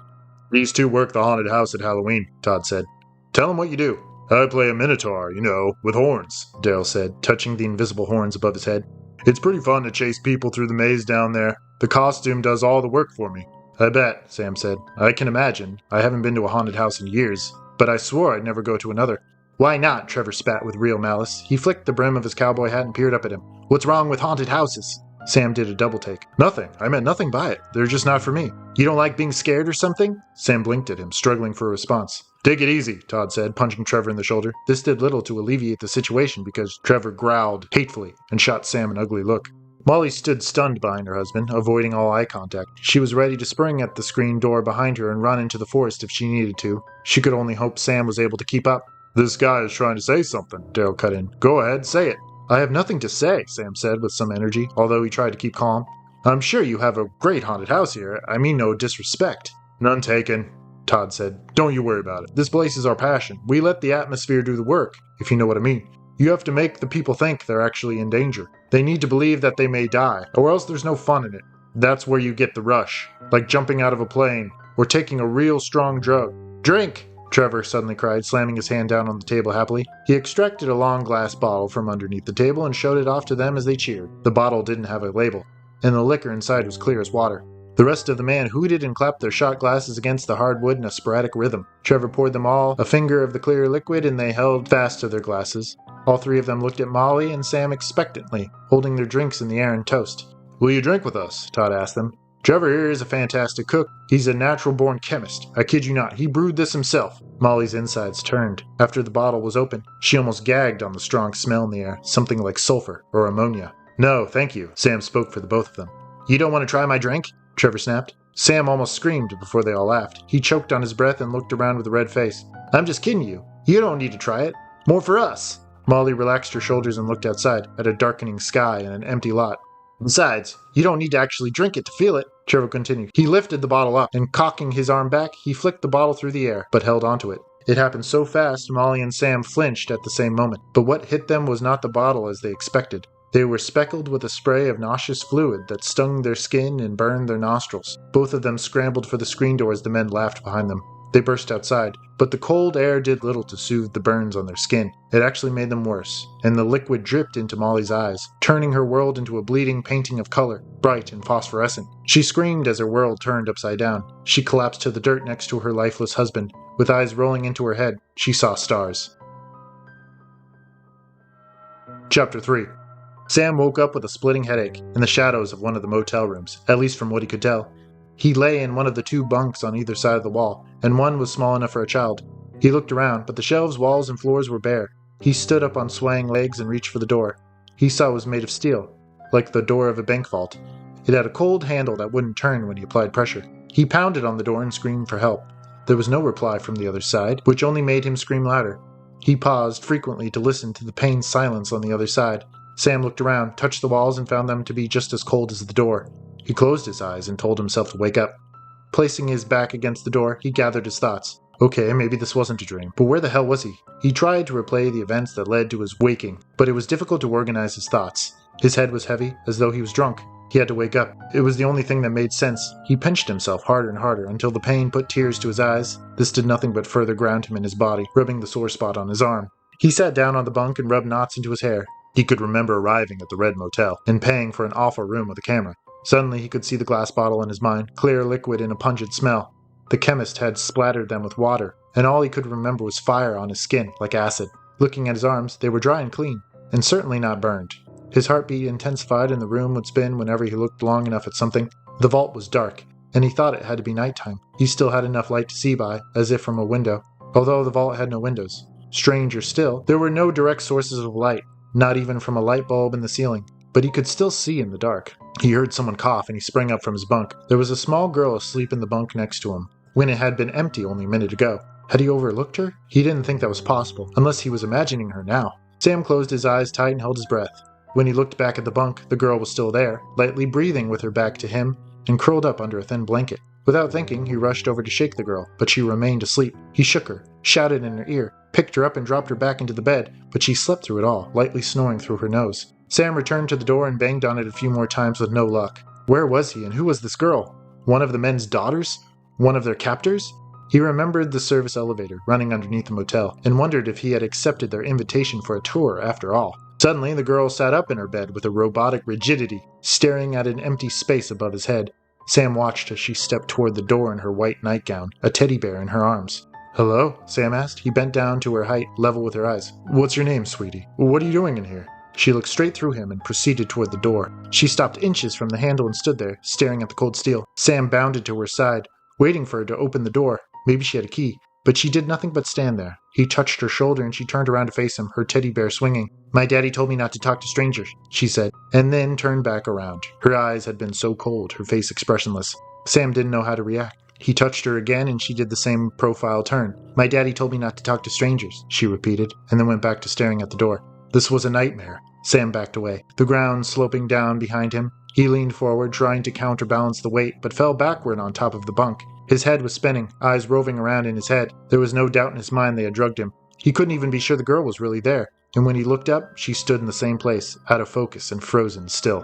These two work the haunted house at Halloween, Todd said. Tell them what you do. I play a minotaur, with horns, Daryl said, touching the invisible horns above his head. It's pretty fun to chase people through the maze down there. The costume does all the work for me. I bet, Sam said. I can imagine. I haven't been to a haunted house in years, but I swore I'd never go to another. Why not? Trevor spat with real malice. He flicked the brim of his cowboy hat and peered up at him. What's wrong with haunted houses? Sam did a double take. Nothing. I meant nothing by it. They're just not for me. You don't like being scared or something? Sam blinked at him, struggling for a response. Take it easy, Todd said, punching Trevor in the shoulder. This did little to alleviate the situation because Trevor growled hatefully and shot Sam an ugly look. Molly stood stunned behind her husband, avoiding all eye contact. She was ready to spring at the screen door behind her and run into the forest if she needed to. She could only hope Sam was able to keep up. This guy is trying to say something, Daryl cut in. Go ahead, say it. I have nothing to say, Sam said with some energy, although he tried to keep calm. I'm sure you have a great haunted house here. I mean no disrespect. None taken, Todd said. Don't you worry about it. This place is our passion. We let the atmosphere do the work, if you know what I mean. You have to make the people think they're actually in danger. They need to believe that they may die, or else there's no fun in it. That's where you get the rush, like jumping out of a plane, or taking a real strong drug. Drink! Trevor suddenly cried, slamming his hand down on the table happily. He extracted a long glass bottle from underneath the table and showed it off to them as they cheered. The bottle didn't have a label, and the liquor inside was clear as water. The rest of the men hooted and clapped their shot glasses against the hardwood in a sporadic rhythm. Trevor poured them all a finger of the clear liquid, and they held fast to their glasses. All three of them looked at Molly and Sam expectantly, holding their drinks in the air in toast. Will you drink with us? Todd asked them. Trevor here is a fantastic cook. He's a natural-born chemist. I kid you not, he brewed this himself. Molly's insides turned. After the bottle was open, she almost gagged on the strong smell in the air, something like sulfur or ammonia. No, thank you, Sam spoke for the both of them. You don't want to try my drink? Trevor snapped. Sam almost screamed before they all laughed. He choked on his breath and looked around with a red face. I'm just kidding you. You don't need to try it. More for us. Molly relaxed her shoulders and looked outside, at a darkening sky and an empty lot. Besides, you don't need to actually drink it to feel it, Trevor continued. He lifted the bottle up, and cocking his arm back, he flicked the bottle through the air, but held onto it. It happened so fast, Molly and Sam flinched at the same moment. But what hit them was not the bottle as they expected. They were speckled with a spray of nauseous fluid that stung their skin and burned their nostrils. Both of them scrambled for the screen door as the men laughed behind them. They burst outside, but the cold air did little to soothe the burns on their skin. It actually made them worse, and the liquid dripped into Molly's eyes, turning her world into a bleeding painting of color, bright and phosphorescent. She screamed as her world turned upside down. She collapsed to the dirt next to her lifeless husband. With eyes rolling into her head, she saw stars. Chapter 3. Sam woke up with a splitting headache, in the shadows of one of the motel rooms, at least from what he could tell. He lay in one of the two bunks on either side of the wall, and one was small enough for a child. He looked around, but the shelves, walls, and floors were bare. He stood up on swaying legs and reached for the door. He saw it was made of steel, like the door of a bank vault. It had a cold handle that wouldn't turn when he applied pressure. He pounded on the door and screamed for help. There was no reply from the other side, which only made him scream louder. He paused frequently to listen to the pained silence on the other side. Sam looked around, touched the walls, and found them to be just as cold as the door. He closed his eyes and told himself to wake up. Placing his back against the door, he gathered his thoughts. Okay, maybe this wasn't a dream, but where the hell was he? He tried to replay the events that led to his waking, but it was difficult to organize his thoughts. His head was heavy, as though he was drunk. He had to wake up. It was the only thing that made sense. He pinched himself harder and harder until the pain put tears to his eyes. This did nothing but further ground him in his body, rubbing the sore spot on his arm. He sat down on the bunk and rubbed knots into his hair. He could remember arriving at the Red Motel and paying for an awful room with a camera. Suddenly he could see the glass bottle in his mind, clear liquid and a pungent smell. The chemist had splattered them with water, and all he could remember was fire on his skin, like acid. Looking at his arms, they were dry and clean, and certainly not burned. His heartbeat intensified and the room would spin whenever he looked long enough at something. The vault was dark, and he thought it had to be nighttime. He still had enough light to see by, as if from a window, although the vault had no windows. Stranger still, there were no direct sources of light, not even from a light bulb in the ceiling, but he could still see in the dark. He heard someone cough and he sprang up from his bunk. There was a small girl asleep in the bunk next to him, when it had been empty only a minute ago. Had he overlooked her? He didn't think that was possible, unless he was imagining her now. Sam closed his eyes tight and held his breath. When he looked back at the bunk, the girl was still there, lightly breathing with her back to him, and curled up under a thin blanket. Without thinking, he rushed over to shake the girl, but she remained asleep. He shook her, shouted in her ear, picked her up and dropped her back into the bed, but she slept through it all, lightly snoring through her nose. Sam returned to the door and banged on it a few more times with no luck. Where was he, and who was this girl? One of the men's daughters? One of their captors? He remembered the service elevator running underneath the motel, and wondered if he had accepted their invitation for a tour after all. Suddenly, the girl sat up in her bed with a robotic rigidity, staring at an empty space above his head. Sam watched as she stepped toward the door in her white nightgown, a teddy bear in her arms. "Hello?" Sam asked. He bent down to her height, level with her eyes. "What's your name, sweetie? What are you doing in here?" She looked straight through him and proceeded toward the door. She stopped inches from the handle and stood there, staring at the cold steel. Sam bounded to her side, waiting for her to open the door. Maybe she had a key, but she did nothing but stand there. He touched her shoulder and she turned around to face him, her teddy bear swinging. "My daddy told me not to talk to strangers," she said, and then turned back around. Her eyes had been so cold, her face expressionless. Sam didn't know how to react. He touched her again and she did the same profile turn. "My daddy told me not to talk to strangers," she repeated, and then went back to staring at the door. This was a nightmare. Sam backed away, the ground sloping down behind him. He leaned forward, trying to counterbalance the weight, but fell backward on top of the bunk. His head was spinning, eyes roving around in his head. There was no doubt in his mind they had drugged him. He couldn't even be sure the girl was really there, and when he looked up, she stood in the same place, out of focus and frozen still.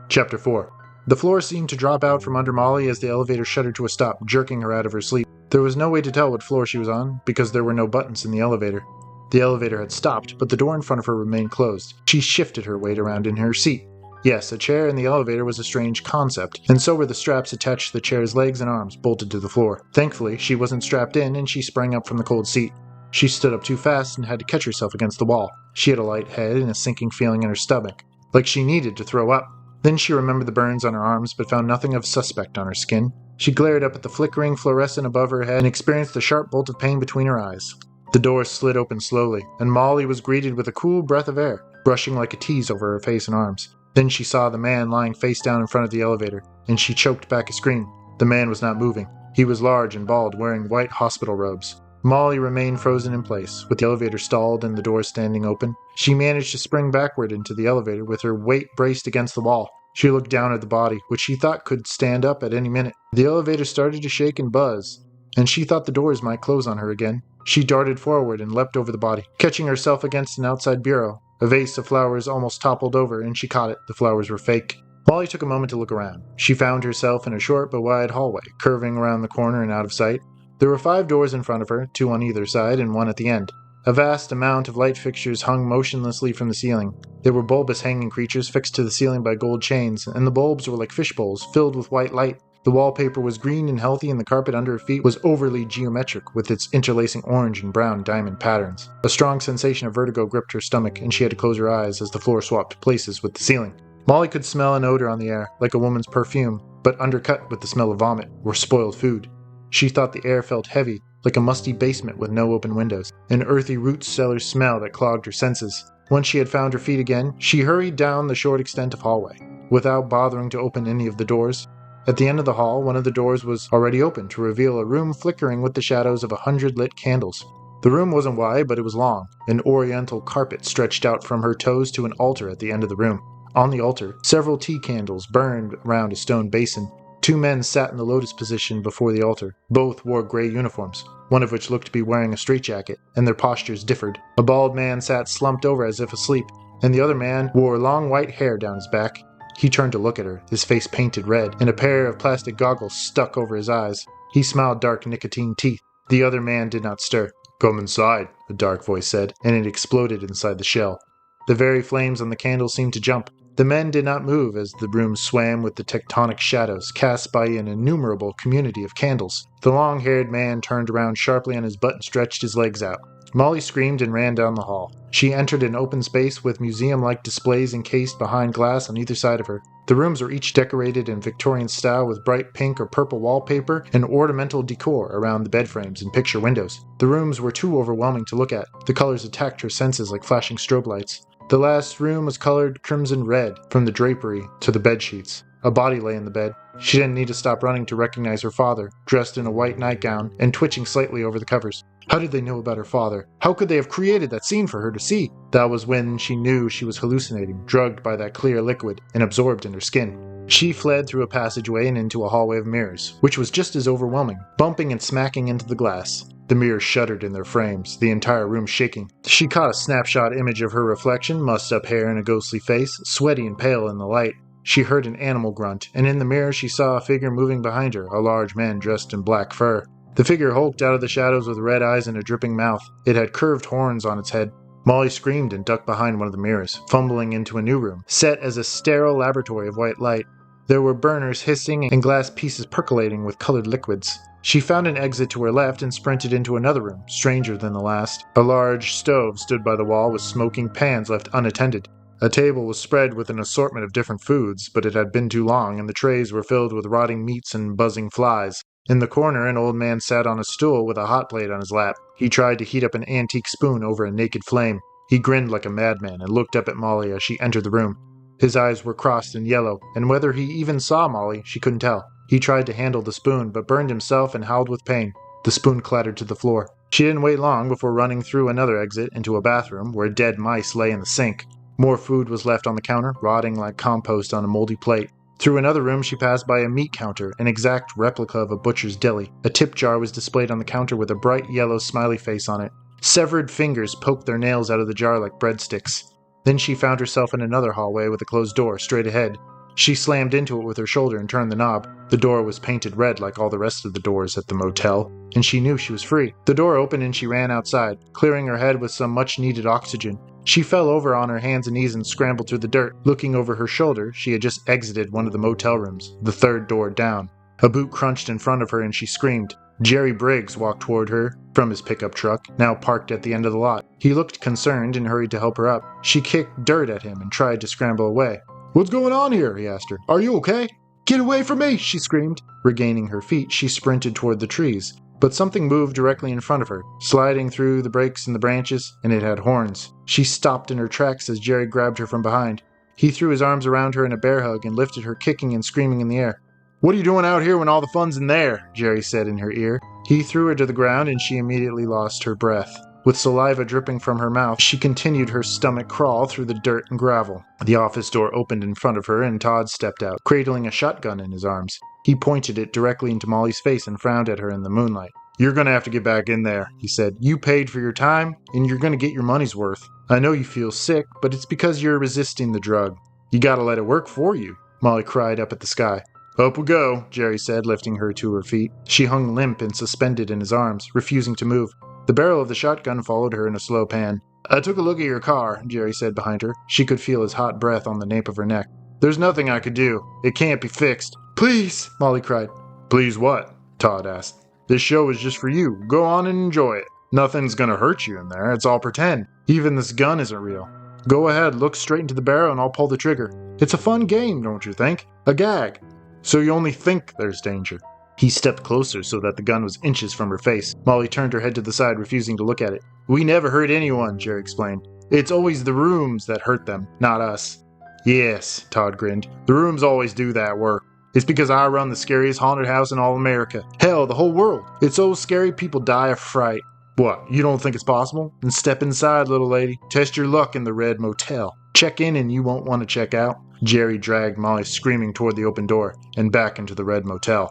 Chapter 4. The floor seemed to drop out from under Molly as the elevator shuddered to a stop, jerking her out of her sleep. There was no way to tell what floor she was on, because there were no buttons in the elevator. The elevator had stopped, but the door in front of her remained closed. She shifted her weight around in her seat. Yes, a chair in the elevator was a strange concept, and so were the straps attached to the chair's legs and arms, bolted to the floor. Thankfully, she wasn't strapped in, and she sprang up from the cold seat. She stood up too fast and had to catch herself against the wall. She had a light head and a sinking feeling in her stomach, like she needed to throw up. Then she remembered the burns on her arms, but found nothing of suspect on her skin. She glared up at the flickering fluorescent above her head and experienced a sharp bolt of pain between her eyes. The door slid open slowly, and Molly was greeted with a cool breath of air, brushing like a tease over her face and arms. Then she saw the man lying face down in front of the elevator, and she choked back a scream. The man was not moving. He was large and bald, wearing white hospital robes. Molly remained frozen in place, with the elevator stalled and the door standing open. She managed to spring backward into the elevator with her weight braced against the wall. She looked down at the body, which she thought could stand up at any minute. The elevator started to shake and buzz, and she thought the doors might close on her again. She darted forward and leapt over the body, catching herself against an outside bureau. A vase of flowers almost toppled over, and she caught it. The flowers were fake. Molly took a moment to look around. She found herself in a short but wide hallway, curving around the corner and out of sight. There were 5 doors in front of her, 2 on either side and 1 at the end. A vast amount of light fixtures hung motionlessly from the ceiling. They were bulbous hanging creatures fixed to the ceiling by gold chains, and the bulbs were like fish bowls, filled with white light. The wallpaper was green and healthy, and the carpet under her feet was overly geometric with its interlacing orange and brown diamond patterns. A strong sensation of vertigo gripped her stomach, and she had to close her eyes as the floor swapped places with the ceiling. Molly could smell an odor on the air, like a woman's perfume, but undercut with the smell of vomit or spoiled food. She thought the air felt heavy, like a musty basement with no open windows, an earthy root cellar smell that clogged her senses. Once she had found her feet again, she hurried down the short extent of hallway, without bothering to open any of the doors. At the end of the hall, one of the doors was already open to reveal a room flickering with the shadows of 100 lit candles. The room wasn't wide, but it was long. An oriental carpet stretched out from her toes to an altar at the end of the room. On the altar, several tea candles burned around a stone basin. Two men sat in the lotus position before the altar. Both wore gray uniforms, one of which looked to be wearing a straitjacket, and their postures differed. A bald man sat slumped over as if asleep, and the other man wore long white hair down his back. He turned to look at her, his face painted red, and a pair of plastic goggles stuck over his eyes. He smiled dark nicotine teeth. The other man did not stir. "Come inside," a dark voice said, and it exploded inside the shell. The very flames on the candle seemed to jump. The men did not move as the room swam with the tectonic shadows cast by an innumerable community of candles. The long-haired man turned around sharply on his butt and stretched his legs out. Molly screamed and ran down the hall. She entered an open space with museum-like displays encased behind glass on either side of her. The rooms were each decorated in Victorian style with bright pink or purple wallpaper and ornamental decor around the bed frames and picture windows. The rooms were too overwhelming to look at. The colors attacked her senses like flashing strobe lights. The last room was colored crimson red, from the drapery to the bed sheets. A body lay in the bed. She didn't need to stop running to recognize her father, dressed in a white nightgown and twitching slightly over the covers. How did they know about her father? How could they have created that scene for her to see? That was when she knew she was hallucinating, drugged by that clear liquid and absorbed in her skin. She fled through a passageway and into a hallway of mirrors, which was just as overwhelming, bumping and smacking into the glass. The mirrors shuddered in their frames, the entire room shaking. She caught a snapshot image of her reflection, mussed-up hair and a ghostly face, sweaty and pale in the light. She heard an animal grunt, and in the mirror she saw a figure moving behind her, a large man dressed in black fur. The figure hulked out of the shadows with red eyes and a dripping mouth. It had curved horns on its head. Molly screamed and ducked behind one of the mirrors, fumbling into a new room, set as a sterile laboratory of white light. There were burners hissing and glass pieces percolating with colored liquids. She found an exit to her left and sprinted into another room, stranger than the last. A large stove stood by the wall with smoking pans left unattended. A table was spread with an assortment of different foods, but it had been too long, and the trays were filled with rotting meats and buzzing flies. In the corner, an old man sat on a stool with a hot plate on his lap. He tried to heat up an antique spoon over a naked flame. He grinned like a madman and looked up at Molly as she entered the room. His eyes were crossed and yellow, and whether he even saw Molly, she couldn't tell. He tried to handle the spoon, but burned himself and howled with pain. The spoon clattered to the floor. She didn't wait long before running through another exit into a bathroom where dead mice lay in the sink. More food was left on the counter, rotting like compost on a moldy plate. Through another room she passed by a meat counter, an exact replica of a butcher's deli. A tip jar was displayed on the counter with a bright yellow smiley face on it. Severed fingers poked their nails out of the jar like breadsticks. Then she found herself in another hallway with a closed door straight ahead. She slammed into it with her shoulder and turned the knob. The door was painted red like all the rest of the doors at the motel, and she knew she was free. The door opened and she ran outside, clearing her head with some much-needed oxygen. She fell over on her hands and knees and scrambled through the dirt. Looking over her shoulder, she had just exited one of the motel rooms, the third door down. A boot crunched in front of her and she screamed. Jerry Briggs walked toward her from his pickup truck, now parked at the end of the lot. He looked concerned and hurried to help her up. She kicked dirt at him and tried to scramble away. "What's going on here?" he asked her. "Are you okay?" "Get away from me!" she screamed. Regaining her feet, she sprinted toward the trees. But something moved directly in front of her, sliding through the breaks in the branches, and it had horns. She stopped in her tracks as Jerry grabbed her from behind. He threw his arms around her in a bear hug and lifted her kicking and screaming in the air. "What are you doing out here when all the fun's in there?" Jerry said in her ear. He threw her to the ground and she immediately lost her breath. With saliva dripping from her mouth, she continued her stomach crawl through the dirt and gravel. The office door opened in front of her and Todd stepped out, cradling a shotgun in his arms. He pointed it directly into Molly's face and frowned at her in the moonlight. "You're gonna have to get back in there," he said. "You paid for your time, and you're gonna get your money's worth. I know you feel sick, but it's because you're resisting the drug. You gotta let it work for you." Molly cried up at the sky. "Up we go," Jerry said, lifting her to her feet. She hung limp and suspended in his arms, refusing to move. The barrel of the shotgun followed her in a slow pan. "I took a look at your car," Jerry said behind her. She could feel his hot breath on the nape of her neck. "There's nothing I could do. It can't be fixed." "Please," Molly cried. "Please what?" Todd asked. "This show is just for you. Go on and enjoy it. Nothing's gonna hurt you in there. It's all pretend. Even this gun isn't real. Go ahead, look straight into the barrel and I'll pull the trigger. It's a fun game, don't you think? A gag. So you only think there's danger." He stepped closer so that the gun was inches from her face. Molly turned her head to the side, refusing to look at it. "We never hurt anyone," Jerry explained. "It's always the rooms that hurt them, not us." "Yes," Todd grinned. "The rooms always do that work. It's because I run the scariest haunted house in all America. Hell, the whole world. It's so scary people die of fright." "What, you don't think it's possible? Then step inside, little lady. Test your luck in the Red Motel. Check in and you won't want to check out." Jerry dragged Molly screaming toward the open door and back into the Red Motel.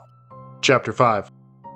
Chapter 5.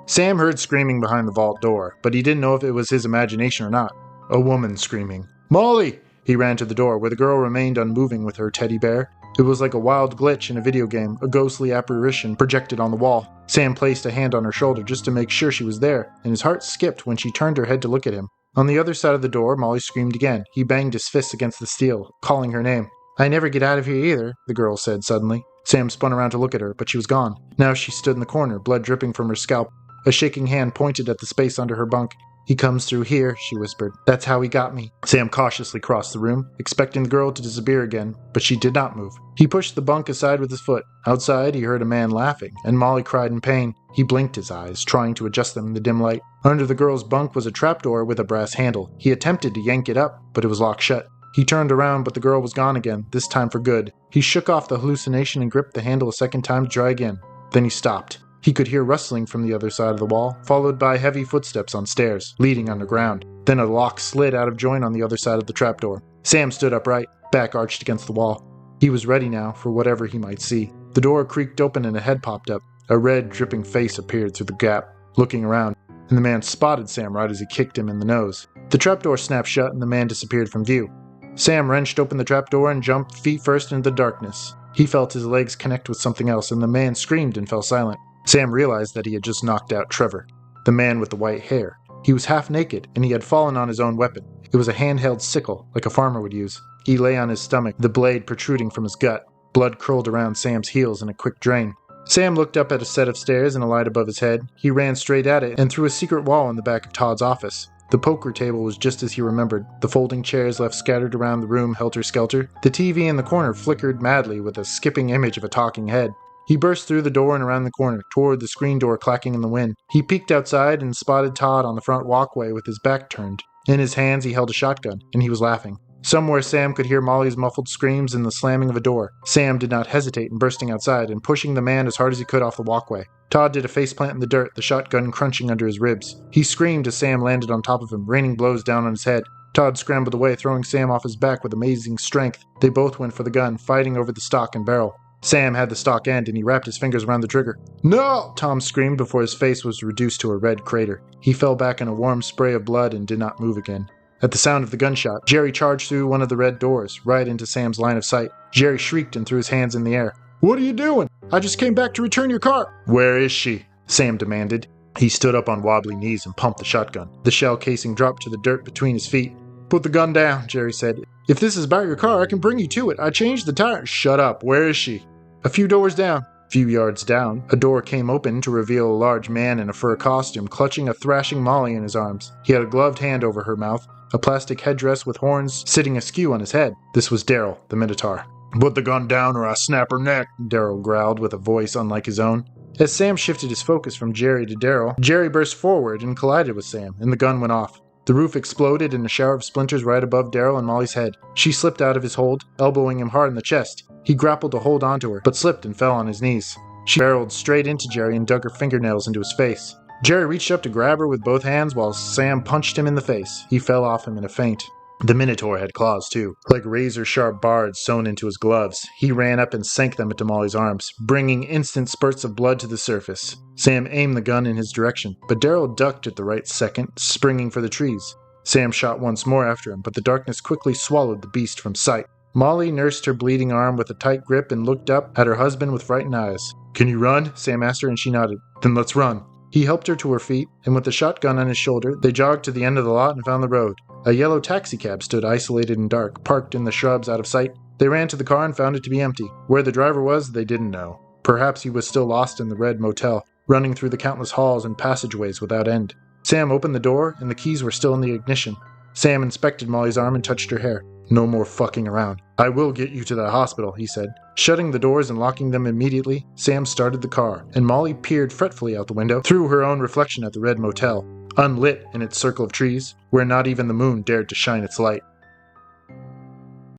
Sam heard screaming behind the vault door, but he didn't know if it was his imagination or not. A woman screaming. "Molly!" He ran to the door, where the girl remained unmoving with her teddy bear. It was like a wild glitch in a video game, a ghostly apparition projected on the wall. Sam placed a hand on her shoulder just to make sure she was there, and his heart skipped when she turned her head to look at him. On the other side of the door, Molly screamed again. He banged his fists against the steel, calling her name. "I never get out of here either," the girl said suddenly. Sam spun around to look at her, but she was gone. Now she stood in the corner, blood dripping from her scalp. A shaking hand pointed at the space under her bunk. "He comes through here," she whispered. "That's how he got me." Sam cautiously crossed the room, expecting the girl to disappear again, but she did not move. He pushed the bunk aside with his foot. Outside, he heard a man laughing, and Molly cried in pain. He blinked his eyes, trying to adjust them in the dim light. Under the girl's bunk was a trapdoor with a brass handle. He attempted to yank it up, but it was locked shut. He turned around, but the girl was gone again, this time for good. He shook off the hallucination and gripped the handle a second time to try again. Then he stopped. He could hear rustling from the other side of the wall, followed by heavy footsteps on stairs, leading underground. Then a lock slid out of joint on the other side of the trapdoor. Sam stood upright, back arched against the wall. He was ready now for whatever he might see. The door creaked open and a head popped up. A red, dripping face appeared through the gap, looking around, and the man spotted Sam right as he kicked him in the nose. The trapdoor snapped shut and the man disappeared from view. Sam wrenched open the trapdoor and jumped feet first into the darkness. He felt his legs connect with something else, and the man screamed and fell silent. Sam realized that he had just knocked out Trevor, the man with the white hair. He was half naked, and he had fallen on his own weapon. It was a handheld sickle, like a farmer would use. He lay on his stomach, the blade protruding from his gut. Blood curled around Sam's heels in a quick drain. Sam looked up at a set of stairs and a light above his head. He ran straight at it and through a secret wall in the back of Todd's office. The poker table was just as he remembered. The folding chairs left scattered around the room helter-skelter. The TV in the corner flickered madly with a skipping image of a talking head. He burst through the door and around the corner, toward the screen door clacking in the wind. He peeked outside and spotted Todd on the front walkway with his back turned. In his hands he held a shotgun, and he was laughing. Somewhere Sam could hear Molly's muffled screams and the slamming of a door. Sam did not hesitate in bursting outside and pushing the man as hard as he could off the walkway. Todd did a faceplant in the dirt, the shotgun crunching under his ribs. He screamed as Sam landed on top of him, raining blows down on his head. Todd scrambled away, throwing Sam off his back with amazing strength. They both went for the gun, fighting over the stock and barrel. Sam had the stock end, and he wrapped his fingers around the trigger. "No!" Tom screamed before his face was reduced to a red crater. He fell back in a warm spray of blood and did not move again. At the sound of the gunshot, Jerry charged through one of the red doors, right into Sam's line of sight. Jerry shrieked and threw his hands in the air. "What are you doing? I just came back to return your car." "Where is she?" Sam demanded. He stood up on wobbly knees and pumped the shotgun. The shell casing dropped to the dirt between his feet. "Put the gun down," Jerry said. "If this is about your car, I can bring you to it. I changed the tire." "Shut up. Where is she?" "A few doors down." A few yards down, a door came open to reveal a large man in a fur costume clutching a thrashing Molly in his arms. He had a gloved hand over her mouth, a plastic headdress with horns sitting askew on his head. This was Daryl, the Minotaur. "Put the gun down or I snap her neck," Daryl growled with a voice unlike his own. As Sam shifted his focus from Jerry to Daryl, Jerry burst forward and collided with Sam, and the gun went off. The roof exploded in a shower of splinters right above Daryl and Molly's head. She slipped out of his hold, elbowing him hard in the chest. He grappled to hold onto her, but slipped and fell on his knees. She barreled straight into Jerry and dug her fingernails into his face. Jerry reached up to grab her with both hands while Sam punched him in the face. He fell off him in a faint. The Minotaur had claws too, like razor-sharp barbs sewn into his gloves. He ran up and sank them into Molly's arms, bringing instant spurts of blood to the surface. Sam aimed the gun in his direction, but Daryl ducked at the right second, springing for the trees. Sam shot once more after him, but the darkness quickly swallowed the beast from sight. Molly nursed her bleeding arm with a tight grip and looked up at her husband with frightened eyes. "Can you run?" Sam asked her, and she nodded. "Then let's run." He helped her to her feet, and with the shotgun on his shoulder, they jogged to the end of the lot and found the road. A yellow taxicab stood isolated and dark, parked in the shrubs out of sight. They ran to the car and found it to be empty. Where the driver was, they didn't know. Perhaps he was still lost in the Red Motel, running through the countless halls and passageways without end. Sam opened the door, and the keys were still in the ignition. Sam inspected Molly's arm and touched her hair. "No more fucking around. I will get you to the hospital," he said. Shutting the doors and locking them immediately, Sam started the car, and Molly peered fretfully out the window through her own reflection at the Red Motel, unlit in its circle of trees, where not even the moon dared to shine its light.